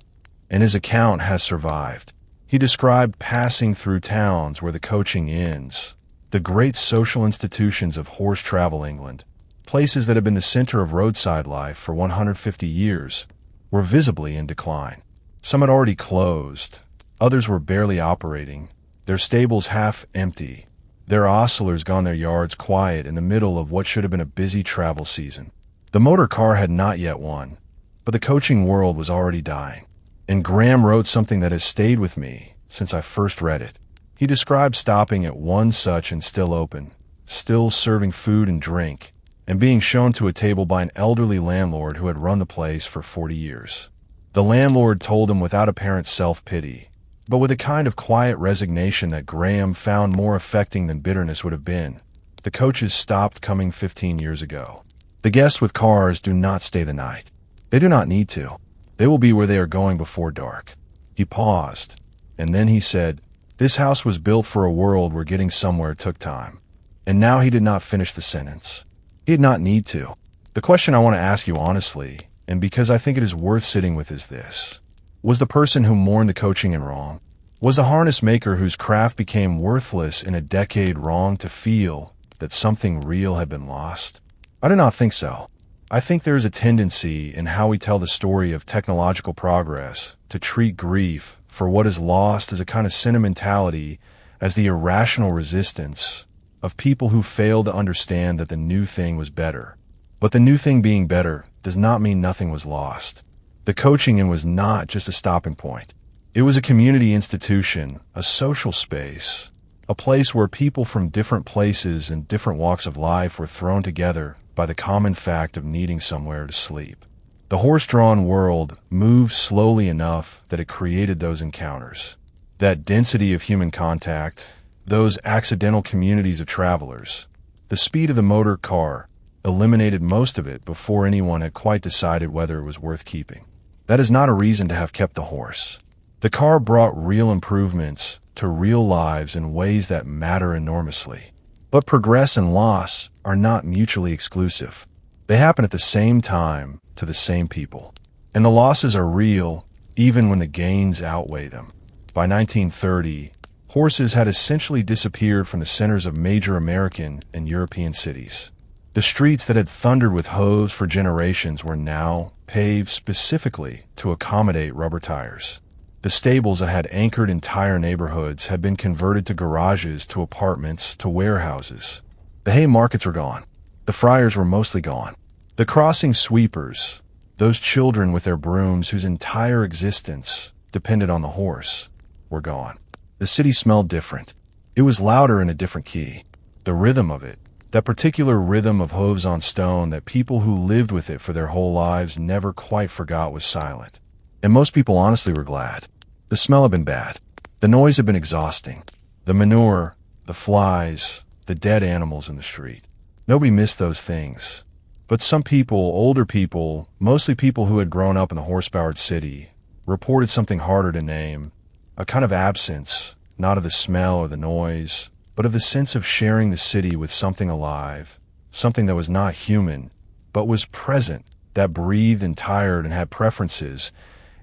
and his account has survived. He described passing through towns where the coaching ends, the great social institutions of horse travel England, places that had been the center of roadside life for 150 years, were visibly in decline. Some had already closed, others were barely operating, their stables half empty, their ostlers gone their yards quiet in the middle of what should have been a busy travel season. The motor car had not yet won, but the coaching world was already dying. And Graham wrote something that has stayed with me since I first read it. He described stopping at one such and still open, still serving food and drink, and being shown to a table by an elderly landlord who had run the place for 40 years. The landlord told him without apparent self-pity, but with a kind of quiet resignation that Graham found more affecting than bitterness would have been. The coaches stopped coming 15 years ago. The guests with cars do not stay the night. They do not need to. They will be where they are going before dark. He paused, and then he said, "This house was built for a world where getting somewhere took time." And now he did not finish the sentence. He did not need to. The question I want to ask you honestly, and because I think it is worth sitting with, is this. Was the person who mourned the coaching in wrong? Was the harness maker whose craft became worthless in a decade wrong to feel that something real had been lost? I do not think so. I think there is a tendency in how we tell the story of technological progress to treat grief for what is lost as a kind of sentimentality, as the irrational resistance of people who fail to understand that the new thing was better. But the new thing being better does not mean nothing was lost. The coaching inn was not just a stopping point. It was a community institution, a social space, a place where people from different places and different walks of life were thrown together by the common fact of needing somewhere to sleep. The horse-drawn world moved slowly enough that it created those encounters. That density of human contact, those accidental communities of travelers. The speed of the motor car eliminated most of it before anyone had quite decided whether it was worth keeping. That is not a reason to have kept the horse. The car brought real improvements to real lives in ways that matter enormously. But progress and loss are not mutually exclusive. They happen at the same time to the same people. And the losses are real even when the gains outweigh them. By 1930, horses had essentially disappeared from the centers of major American and European cities. The streets that had thundered with hooves for generations were now paved specifically to accommodate rubber tires. The stables that had anchored entire neighborhoods had been converted to garages, to apartments, to warehouses. The hay markets were gone. The friars were mostly gone. The crossing sweepers, those children with their brooms whose entire existence depended on the horse, were gone. The city smelled different. It was louder in a different key. The rhythm of it, that particular rhythm of hooves on stone that people who lived with it for their whole lives never quite forgot, was silent. And most people honestly were glad. The smell had been bad. The noise had been exhausting. The manure, the flies, the dead animals in the street. Nobody missed those things. But some people, older people, mostly people who had grown up in the horse-powered city, reported something harder to name, a kind of absence, not of the smell or the noise, but of the sense of sharing the city with something alive, something that was not human, but was present, that breathed and tired and had preferences,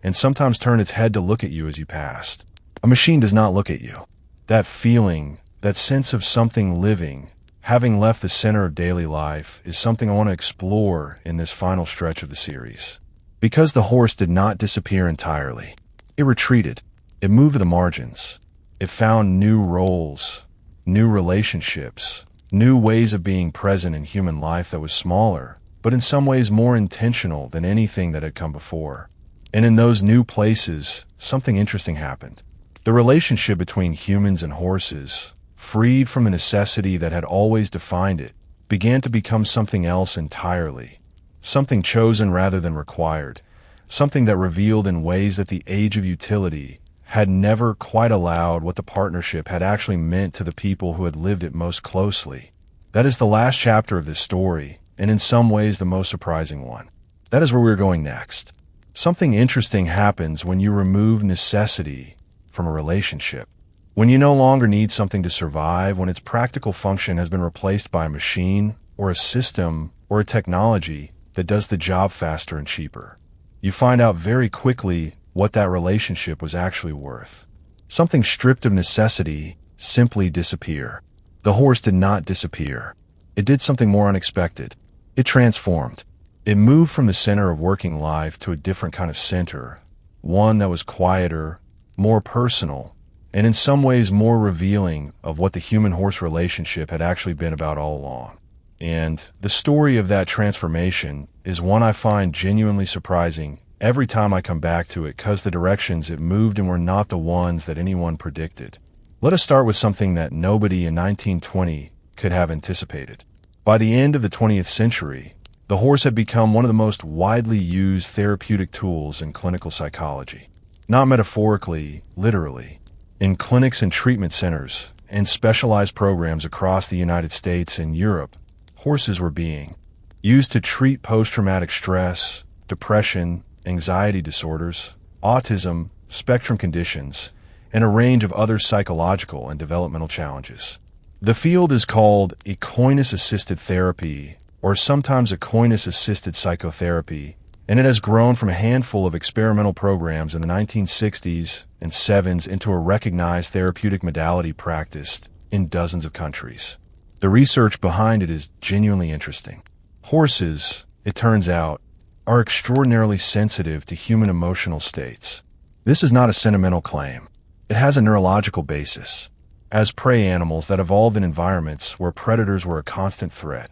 and sometimes turned its head to look at you as you passed. A machine does not look at you. That feeling, that sense of something living, having left the center of daily life, is something I want to explore in this final stretch of the series. Because the horse did not disappear entirely. It retreated. It moved to the margins. It found new roles, new relationships, new ways of being present in human life that was smaller, but in some ways more intentional than anything that had come before. And in those new places, something interesting happened. The relationship between humans and horses, freed from the necessity that had always defined it, began to become something else entirely. Something chosen rather than required. Something that revealed in ways that the age of utility had never quite allowed what the partnership had actually meant to the people who had lived it most closely. That is the last chapter of this story, and in some ways the most surprising one. That is where we're going next. Something interesting happens when you remove necessity from a relationship. When you no longer need something to survive, when its practical function has been replaced by a machine, or a system, or a technology that does the job faster and cheaper. You find out very quickly what that relationship was actually worth. Something stripped of necessity simply disappear. The horse did not disappear. It did something more unexpected. It transformed. It moved from the center of working life to a different kind of center, one that was quieter, more personal, and in some ways more revealing of what the human-horse relationship had actually been about all along. And the story of that transformation is one I find genuinely surprising every time I come back to it, because the directions it moved in were not the ones that anyone predicted. Let us start with something that nobody in 1920 could have anticipated. By the end of the 20th century, the horse had become one of the most widely used therapeutic tools in clinical psychology. Not metaphorically, literally. In clinics and treatment centers and specialized programs across the United States and Europe, horses were being used to treat post-traumatic stress, depression, anxiety disorders, autism, spectrum conditions, and a range of other psychological and developmental challenges. The field is called equine-assisted therapy, or sometimes equine-assisted psychotherapy, and it has grown from a handful of experimental programs in the 1960s and 70s into a recognized therapeutic modality practiced in dozens of countries. The research behind it is genuinely interesting. Horses, it turns out, are extraordinarily sensitive to human emotional states. This is not a sentimental claim. It has a neurological basis. As prey animals that evolved in environments where predators were a constant threat,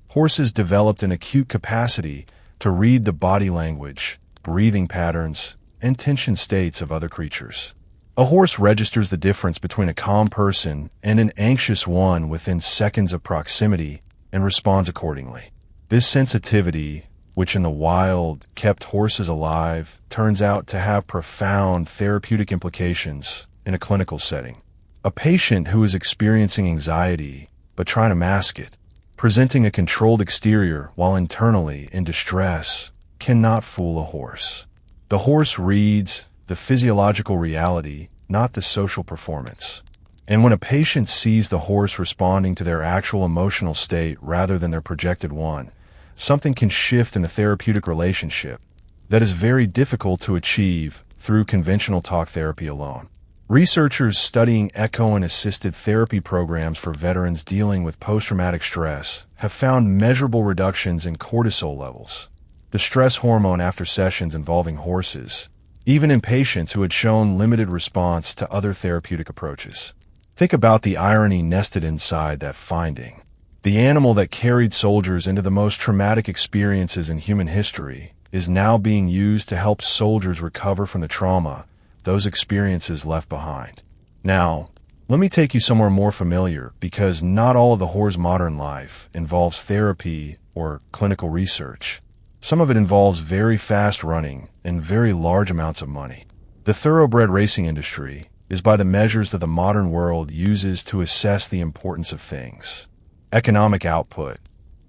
horses developed an acute capacity to read the body language, breathing patterns, and tension states of other creatures. A horse registers the difference between a calm person and an anxious one within seconds of proximity and responds accordingly. This sensitivity, which in the wild kept horses alive, turns out to have profound therapeutic implications in a clinical setting. A patient who is experiencing anxiety but trying to mask it, presenting a controlled exterior while internally in distress, cannot fool a horse. The horse reads the physiological reality, not the social performance. And when a patient sees the horse responding to their actual emotional state rather than their projected one, something can shift in the therapeutic relationship that is very difficult to achieve through conventional talk therapy alone. Researchers studying equine-assisted therapy programs for veterans dealing with post-traumatic stress have found measurable reductions in cortisol levels, the stress hormone after sessions involving horses, even in patients who had shown limited response to other therapeutic approaches. Think about the irony nested inside that finding. The animal that carried soldiers into the most traumatic experiences in human history is now being used to help soldiers recover from the trauma those experiences left behind. Now, let me take you somewhere more familiar, because not all of the horse's modern life involves therapy or clinical research. Some of it involves very fast running and very large amounts of money. The thoroughbred racing industry is by the measures that the modern world uses to assess the importance of things. Economic output,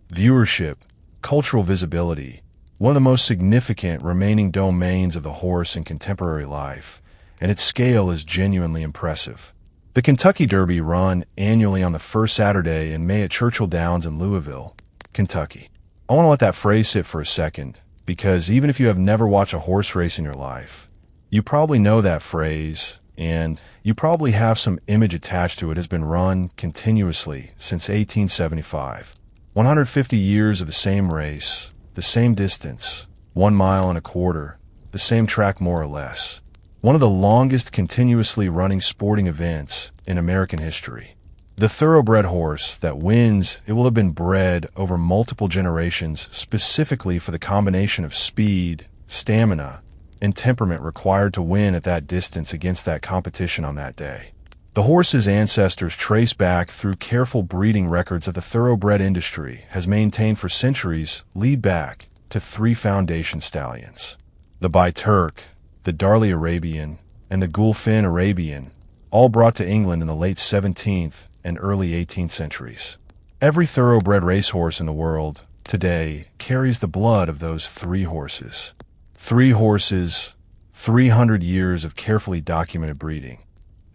viewership, cultural visibility, one of the most significant remaining domains of the horse in contemporary life, and its scale is genuinely impressive. The Kentucky Derby, run annually on the first Saturday in May at Churchill Downs in Louisville, Kentucky. I want to let that phrase sit for a second, because even if you have never watched a horse race in your life, you probably know that phrase, and you probably have some image attached to it. Has been run continuously since 1875. 150 years of the same race, the same distance, 1.25 miles, the same track more or less. one of the longest continuously running sporting events in American history. The thoroughbred horse that wins, it will have been bred over multiple generations specifically for the combination of speed, stamina, and temperament required to win at that distance against that competition on that day. The horse's ancestors trace back through careful breeding records that the thoroughbred industry has maintained for centuries lead back to three foundation stallions. The Bai Turk, the Darley Arabian, and the Gulfin Arabian, all brought to England in the late 17th and early 18th centuries. Every thoroughbred racehorse in the world today carries the blood of those three horses. 3 horses, 300 years of carefully documented breeding.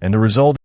And the result